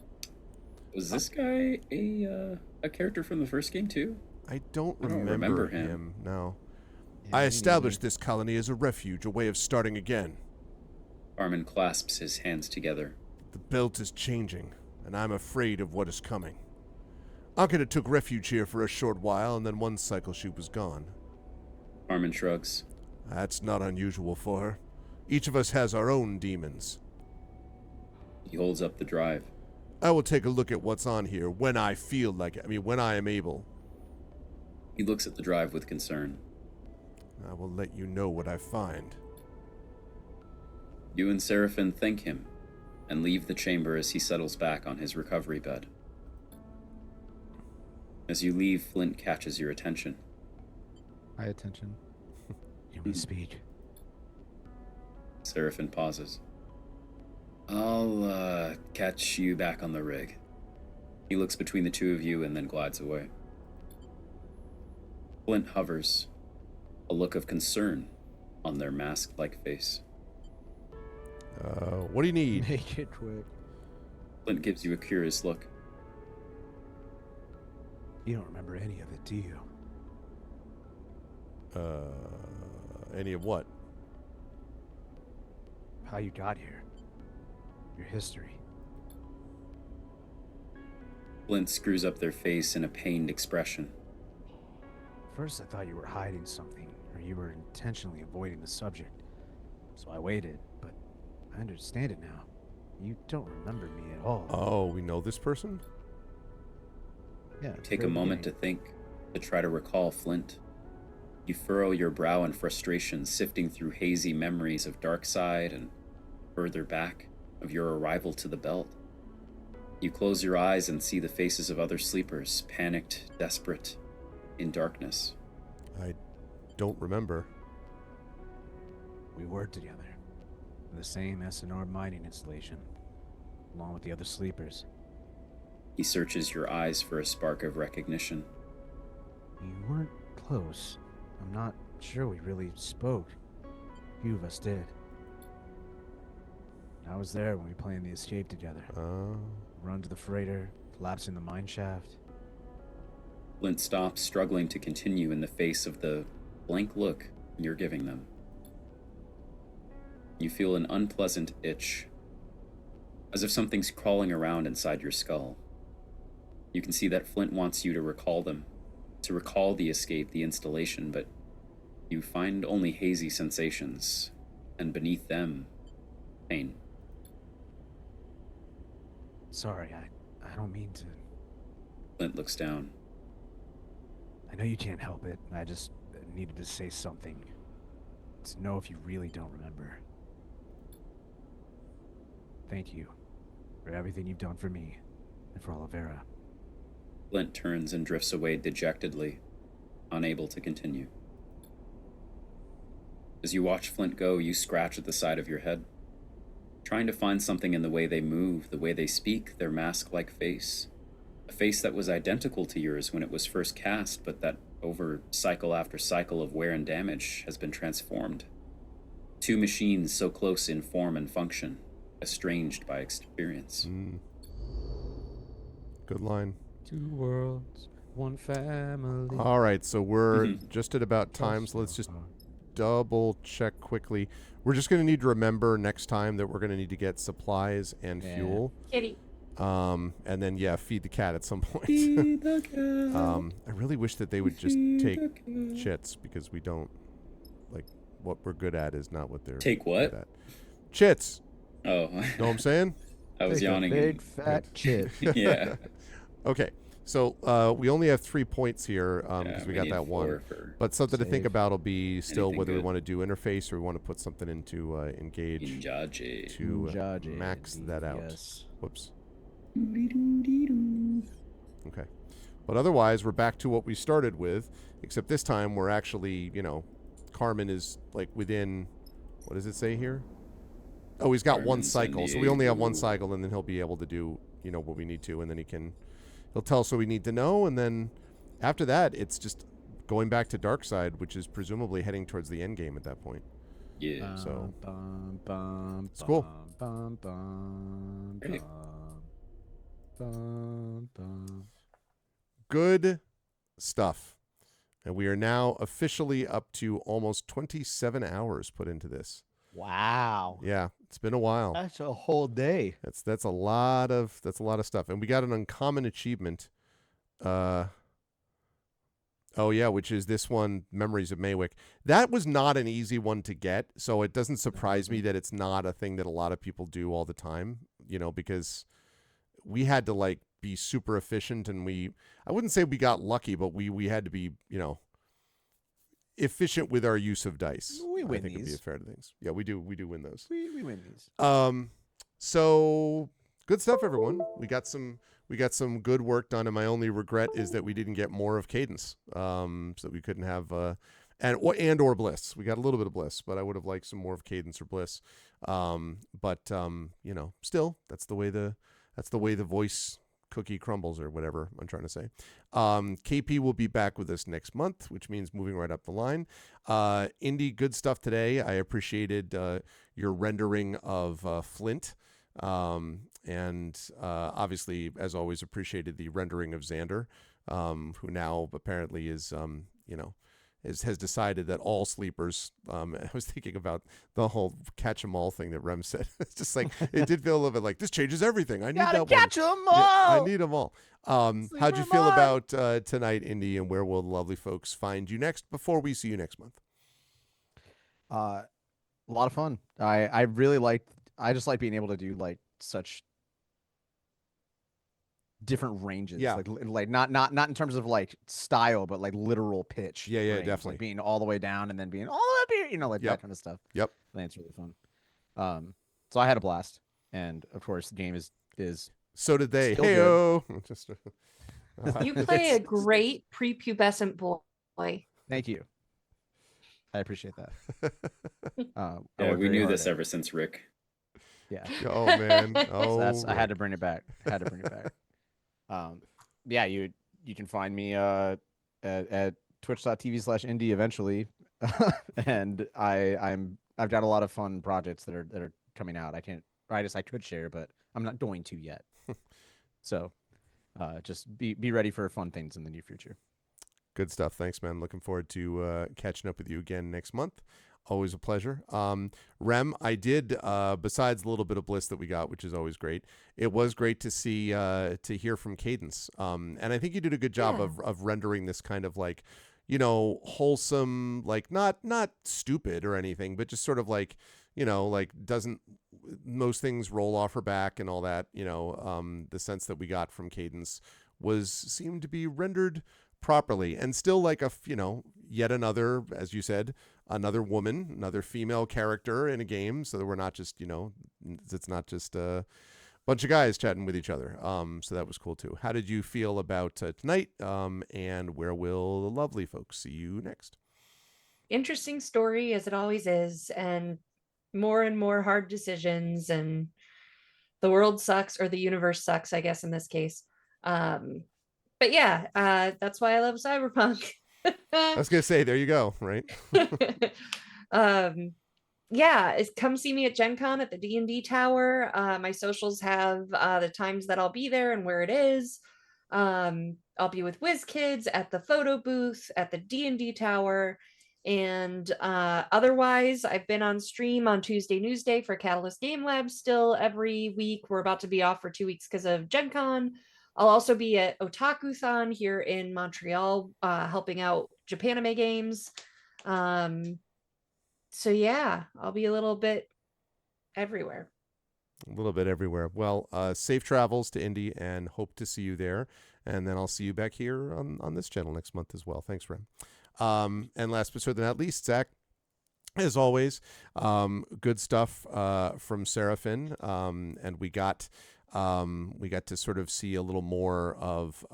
Was this guy a character from the first game too? I don't I don't remember, remember him. him. No. Yeah, I me established neither. this colony as a refuge, a way of starting again. Carmen clasps his hands together. The belt is changing, and I'm afraid of what is coming. Ankita took refuge here for a short while, and then one cycle she was gone. Carmen shrugs. That's not unusual for her. Each of us has our own demons. He holds up the drive. I will take a look at what's on here when I feel like it. When I am able. He looks at the drive with concern. I will let you know what I find. You and Seraphin thank him and leave the chamber as he settles back on his recovery bed. As you leave, Flint catches your attention. Pay attention. Hear me speak. Seraphin pauses. I'll catch you back on the rig. He looks between the two of you and then glides away. Flint hovers, a look of concern on their mask-like face. What do you need? Make it quick. Flint gives you a curious look. You don't remember any of it, do you? Any of what? How you got here. Your history. Flint screws up their face in a pained expression. First, I thought you were hiding something, or you were intentionally avoiding the subject. So I waited, but I understand it now. You don't remember me at all. Oh, we know this person? Yeah. Take a moment to think, to try to recall Flint. You furrow your brow in frustration, sifting through hazy memories of Darkside and further back of your arrival to the belt. You close your eyes and see the faces of other sleepers, panicked, desperate, in darkness. I don't remember. We worked together. In the same SNR mining installation. Along with the other sleepers. He searches your eyes for a spark of recognition. You weren't close. I'm not sure we really spoke. Few of us did. I was there when we planned the escape together. Run to the freighter, collapse in the mine shaft. Flint stops, struggling to continue in the face of the blank look you're giving them. You feel an unpleasant itch, as if something's crawling around inside your skull. You can see that Flint wants you to recall them, to recall the escape, the installation, but you find only hazy sensations, and beneath them, pain. Sorry, I don't mean to. Flint looks down. I know you can't help it. I just needed to say something. To know if you really don't remember. Thank you for everything you've done for me and for Olivera. Flint turns and drifts away dejectedly, unable to continue. As you watch Flint go, you scratch at the side of your head, trying to find something in the way they move, the way they speak, their mask-like face. A face that was identical to yours when it was first cast, but that over cycle after cycle of wear and damage has been transformed. Two machines so close in form and function, estranged by experience. Good line. Two worlds, one family. All right, so we're just at about time, so let's just double check quickly. We're just going to need to remember next time that we're going to need to get supplies and fuel. Kitty. And then, feed the cat at some point. Feed the cat. I really wish that they would just take chits, because we don't, what we're good at is not what they're Take what? good at. Chits. Oh, Know what I'm saying? I was Take a yawning. big fat chit. Yeah. Okay, so we only have 3 points here because we got need that one. 4 for But something to think Save. about will be still Anything whether we good. want to do interface or we want to put something into engage Injaji. to Judge max that out. yes. Whoops. Okay. But otherwise, we're back to what we started with, except this time we're actually, Carmen is within, what does it say here? Oh, he's got one Carmen's cycle, so we only have one 78. cycle, and then he'll be able to do, what we need to, and then he'll tell us what we need to know, and then after that, it's just going back to Darkside, which is presumably heading towards the end game at that point. Yeah. So, It's cool. Great. Good stuff. And we are now officially up to almost 27 hours put into this. Wow. Yeah, it's been a while. That's a whole day. That's a lot of stuff. And we got an uncommon achievement. Oh yeah, which is this one, Memories of Maywick. That was not an easy one to get, so it doesn't surprise me that it's not a thing that a lot of people do all the time, because we had to be super efficient, and I wouldn't say we got lucky, but we had to be, efficient with our use of dice. We win I think it'd be these. fair to things. Yeah, we do win those. We win these. So good stuff, everyone. We got some good work done, and my only regret is that we didn't get more of Cadence. So that we couldn't have or Bliss. We got a little bit of Bliss, but I would have liked some more of Cadence or Bliss. Still, that's the way the voice cookie crumbles, or whatever I'm trying to say. KP will be back with us next month, which means moving right up the line. Indy, good stuff today. I appreciated your rendering of Flint. And obviously, as always, appreciated the rendering of Xander, who now apparently is, has decided that all sleepers. I was thinking about the whole catch 'em all thing that Rem said. It's just it did feel a little bit like this changes everything. I need Gotta that catch one. 'em all. Yeah, I need them all. How'd you Sleeper feel mode. about tonight, Indy, and where will the lovely folks find you next before we see you next month? A lot of fun. I really liked. I just like being able to do such different ranges. Yeah. Not in terms of style, but literal pitch. Yeah, range, definitely. being all the way down and then being all the way up here. Yep. That kind of stuff. Yep. I think it's really fun. So I had a blast, and of course the game is So did they. Still Hey-o. Just, You play a great prepubescent boy. Thank you. I appreciate that. I Yeah, worked we very knew hard this at it. ever since Rick. Yeah. Oh man. So Oh, I had to bring it back. Yeah, you can find me at twitch.tv/indie eventually. And I've got a lot of fun projects that are coming out. I could share, but I'm not going to yet. So just be ready for fun things in the near future. Good stuff. Thanks, man. Looking forward to catching up with you again next month. Always a pleasure. Rem, I did, besides the little bit of bliss that we got, which is always great, it was great to see, to hear from Cadence. And I think you did a good job Yeah. of rendering this kind of like, you know, wholesome, like not stupid or anything, but just sort of like, you know, like doesn't most things roll off her back and all that, you know, the sense that we got from Cadence seemed to be rendered properly and still like you know, yet another, as you said, another woman, another female character in a game, so that we're not just, you know, it's not just a bunch of guys chatting with each other. So that was cool too. How did you feel about tonight? And where will the lovely folks see you next? Interesting story as it always is, and more hard decisions, and the world sucks, or the universe sucks, I guess, in this case. But yeah, that's why I love Cyberpunk. I was gonna say, there you go, right? um yeah, come see me at Gen Con at the D&D Tower. My socials have the times that I'll be there and where it is. I'll be with WizKids at the photo booth at the D&D Tower. And otherwise, I've been on stream on Tuesday Newsday for Catalyst Game Lab still every week. We're about to be off for 2 weeks because of Gen Con. I'll also be at Otakuthon here in Montreal, helping out Japanime games. So yeah, I'll be a little bit everywhere. A little bit everywhere. Well, safe travels to Indy and hope to see you there. And then I'll see you back here on this channel next month as well. Thanks, Rem. And last but certainly not least, Zach, as always, good stuff from Seraphin. And we got to sort of see a little more of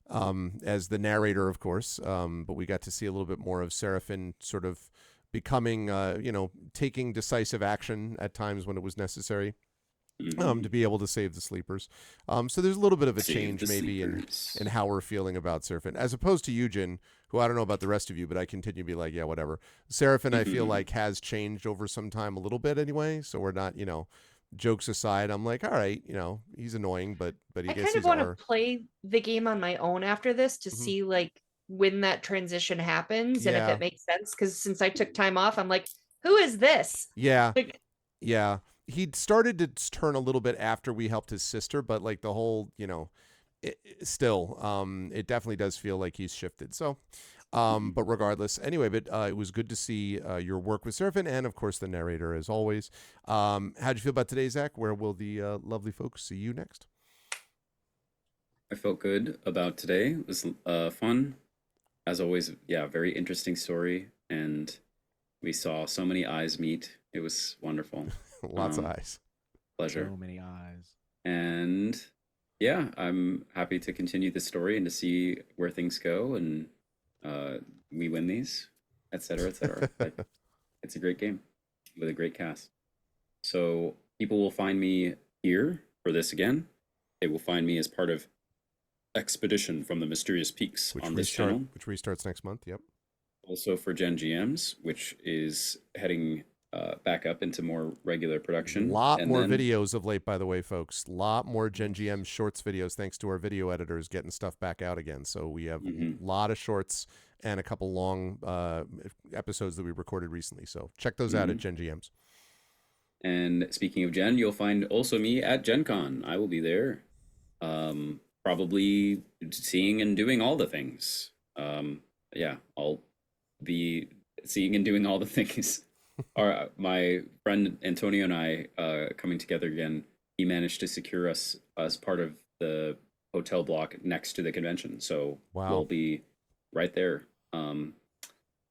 as the narrator, of course, but we got to see a little bit more of Seraphin sort of becoming, you know, taking decisive action at times when it was necessary, to be able to save the sleepers. So there's a little bit of a change maybe in how we're feeling about Seraphin, as opposed to Eugen, who I don't know about the rest of you, but I continue to be like, yeah, whatever. Seraphin, I feel like has changed over some time a little bit anyway. So we're not, you know, jokes aside, I'm like, all right, you know, he's annoying, but he I gets kind of his want R. to play the game on my own after this to see like when that transition happens and if Yeah. it makes sense. Because since I took time off, I'm like, who is this? Yeah. Like, Yeah. He started to turn a little bit after we helped his sister, but like the whole, you know, still, it definitely does feel like he's shifted. So, but regardless, anyway, but it was good to see your work with Seraphin and, of course, the narrator as always. How'd you feel about today, Zach? Where will the lovely folks see you next? I felt good about today. It was fun. As always, yeah, very interesting story. And we saw so many eyes meet. It was wonderful. Lots of eyes. Pleasure. So many eyes. And yeah, I'm happy to continue the story and to see where things go and we win these, et cetera, et cetera. It's a great game with a great cast. So people will find me here for this again. They will find me as part of Expedition from the Mysterious Peaks on this channel. Which restarts next month, yep. Also for Gen GMs, which is heading back up into more regular production. Lot more videos of late, by the way, folks. Lot more Gen GM shorts videos, thanks to our video editors getting stuff back out again. So we have a lot of shorts and a couple long episodes that we recorded recently. So check those out at Gen GMs. And speaking of Gen, you'll find also me at Gen Con. I will be there. Probably seeing and doing all the things. Yeah, I'll be seeing and doing all the things. My friend Antonio and I coming together again, he managed to secure us as part of the hotel block next to the convention. So we'll be right there.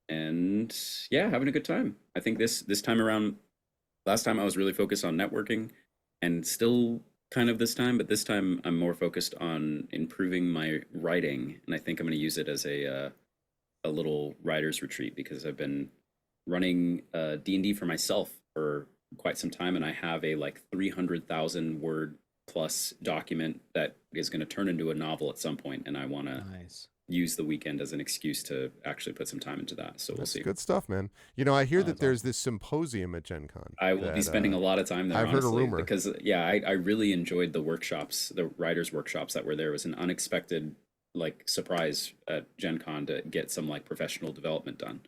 And yeah, having a good time. I think this time around, last time I was really focused on networking and still kind of this time, but this time I'm more focused on improving my writing. And I think I'm going to use it as a little writer's retreat because I've been running D&D for myself for quite some time, and I have a like 300,000 word plus document that is going to turn into a novel at some point, and I want to use the weekend as an excuse to actually put some time into that. So we'll see. Good stuff, man. You know, I hear that there's this symposium at Gen Con. I will be spending a lot of time there. I've heard a rumor because I really enjoyed the workshops, the writers' workshops that were there. It was an unexpected like surprise at Gen Con to get some like professional development done.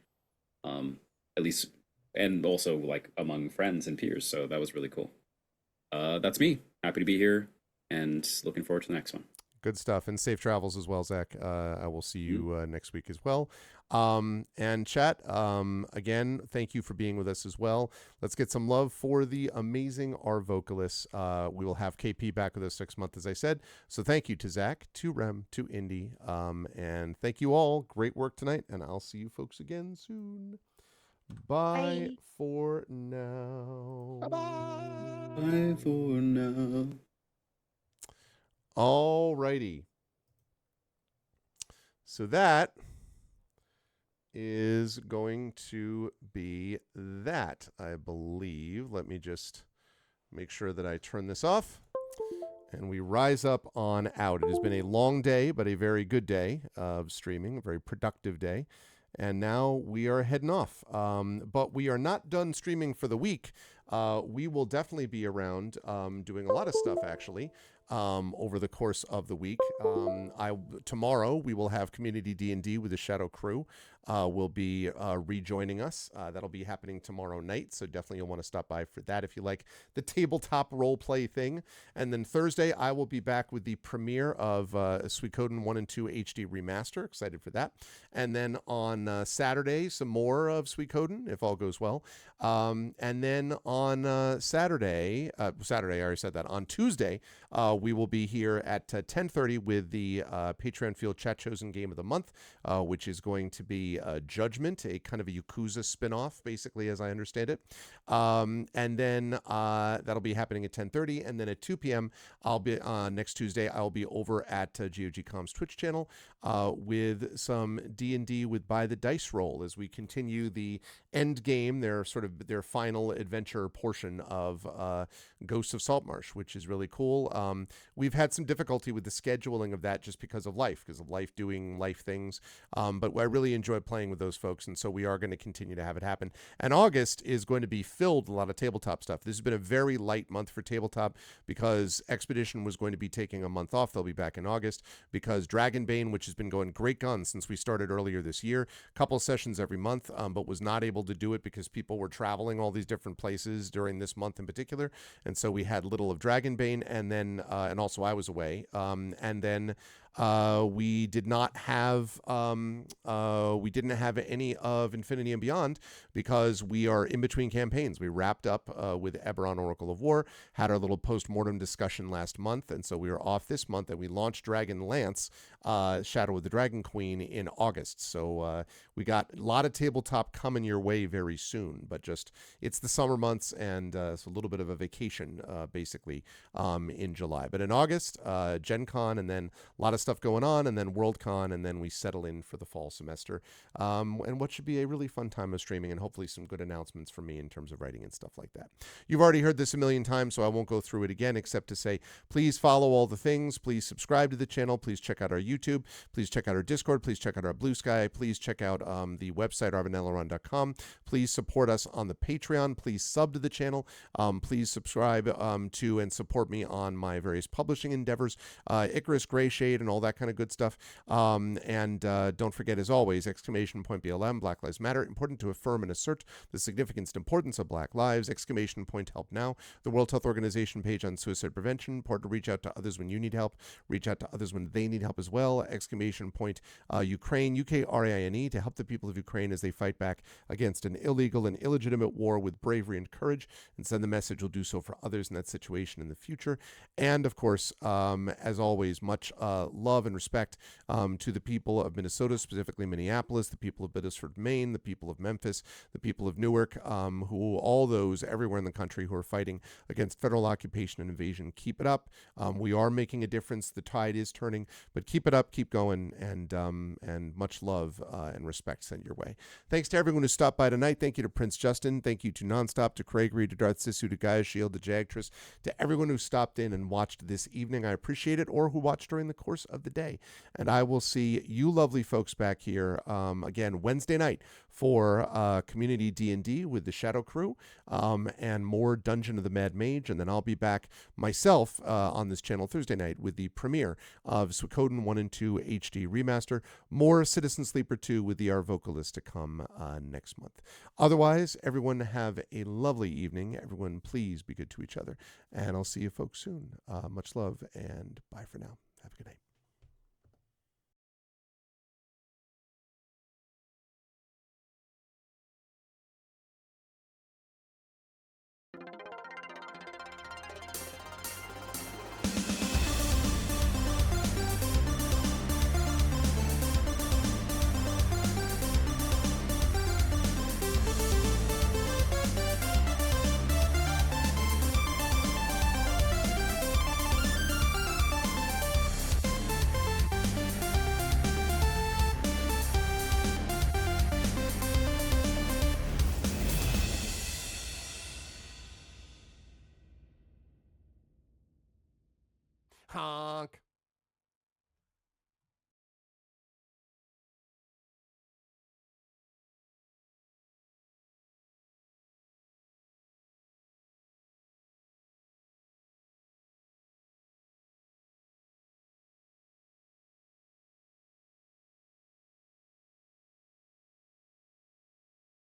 at least, and also like among friends and peers. So that was really cool. That's me. Happy to be here and looking forward to the next one. Good stuff. And safe travels as well, Zach. I will see you next week as well. And chat, again, thank you for being with us as well. Let's get some love for the amazing Arvocalists. We will have KP back with us next month, as I said. So thank you to Zach, to Rem, to Indy. And thank you all. Great work tonight. And I'll see you folks again soon. Bye. For now. Bye-bye. Bye for now. All righty. So that is going to be that, I believe. Let me just make sure that I turn this off and we rise up on out. It has been a long day, but a very good day of streaming, a very productive day. And now we are heading off. But we are not done streaming for the week. We will definitely be around doing a lot of stuff, actually, over the course of the week. Tomorrow, we will have Community D&D with the Shadow Crew. Will be rejoining us. That'll be happening tomorrow night, so definitely you'll want to stop by for that if you like the tabletop role play thing. And then Thursday, I will be back with the premiere of Suikoden 1 and 2 HD Remaster. Excited for that. And then on Saturday, some more of Suikoden, if all goes well. And then on Saturday, I already said that. On Tuesday, we will be here at 10:30 with the Patreon Field Chat Chosen Game of the Month, which is going to be Judgment, a kind of a Yakuza spinoff, basically, as I understand it. And then that'll be happening at 10:30. And then at 2 p.m., I'll be next Tuesday, I'll be over at GOG.com's Twitch channel with some D&D with By the Dice Roll as we continue the end game, their final adventure portion of Ghosts of Saltmarsh, which is really cool. We've had some difficulty with the scheduling of that just because of life doing life things. But I really enjoy playing with those folks, and so we are going to continue to have it happen. And August is going to be filled with a lot of tabletop stuff. This has been a very light month for tabletop because Expedition was going to be taking a month off. They'll be back in August because Dragonbane, which has been going great guns since we started earlier this year, a couple sessions every month, but was not able to do it because people were traveling all these different places during this month in particular. And so we had little of Dragonbane, and then and also I was away. And then we didn't have any of Infinity and Beyond because we are in between campaigns. We wrapped up with Eberron Oracle of War, had our little post-mortem discussion last month, and so we are off this month, and we launched Dragonlance, Shadow of the Dragon Queen, in August. So we got a lot of tabletop coming your way very soon, but just it's the summer months, and it's a little bit of a vacation, basically, in July. But in August, Gen Con, and then a lot of stuff going on, and then Worldcon, and then we settle in for the fall semester, and what should be a really fun time of streaming, and hopefully some good announcements from me in terms of writing and stuff like that. You've already heard this a million times, so I won't go through it again, except to say, please follow all the things, please subscribe to the channel, please check out our YouTube, please check out our Discord, please check out our Blue Sky, please check out the website, arvanelleron.com, please support us on the Patreon, please sub to the channel, please subscribe to and support me on my various publishing endeavors, Icarus, Greyshade, and all that kind of good stuff. And don't forget, as always, exclamation point BLM, Black Lives Matter, important to affirm and assert the significance and importance of Black lives, exclamation point help now, the World Health Organization page on suicide prevention, important to reach out to others when you need help, reach out to others when they need help as well, exclamation point Ukraine, UKRAINE, to help the people of Ukraine as they fight back against an illegal and illegitimate war with bravery and courage, and send the message you'll do so for others in that situation in the future. And of course, as always, much love and respect to the people of Minnesota, specifically Minneapolis, the people of Biddeford, Maine, the people of Memphis, the people of Newark, who all those everywhere in the country who are fighting against federal occupation and invasion. Keep it up. We are making a difference. The tide is turning, but keep it up, keep going, and much love and respect sent your way. Thanks to everyone who stopped by tonight. Thank you to Prince Justin. Thank you to Nonstop, to Craigery, to Darth Sisu, to Gaia Shield, to Jagtress, to everyone who stopped in and watched this evening. I appreciate it, or who watched during the course of the day. And I will see you lovely folks back here again Wednesday night for community D&D with the Shadow Crew and more Dungeon of the Mad Mage. And then I'll be back myself on this channel Thursday night with the premiere of Suikoden 1 and 2 HD Remaster. More Citizen Sleeper 2 with the Arvocalists to come next month. Otherwise, everyone have a lovely evening. Everyone, please be good to each other. And I'll see you folks soon. Much love and bye for now. Have a good night. Honk.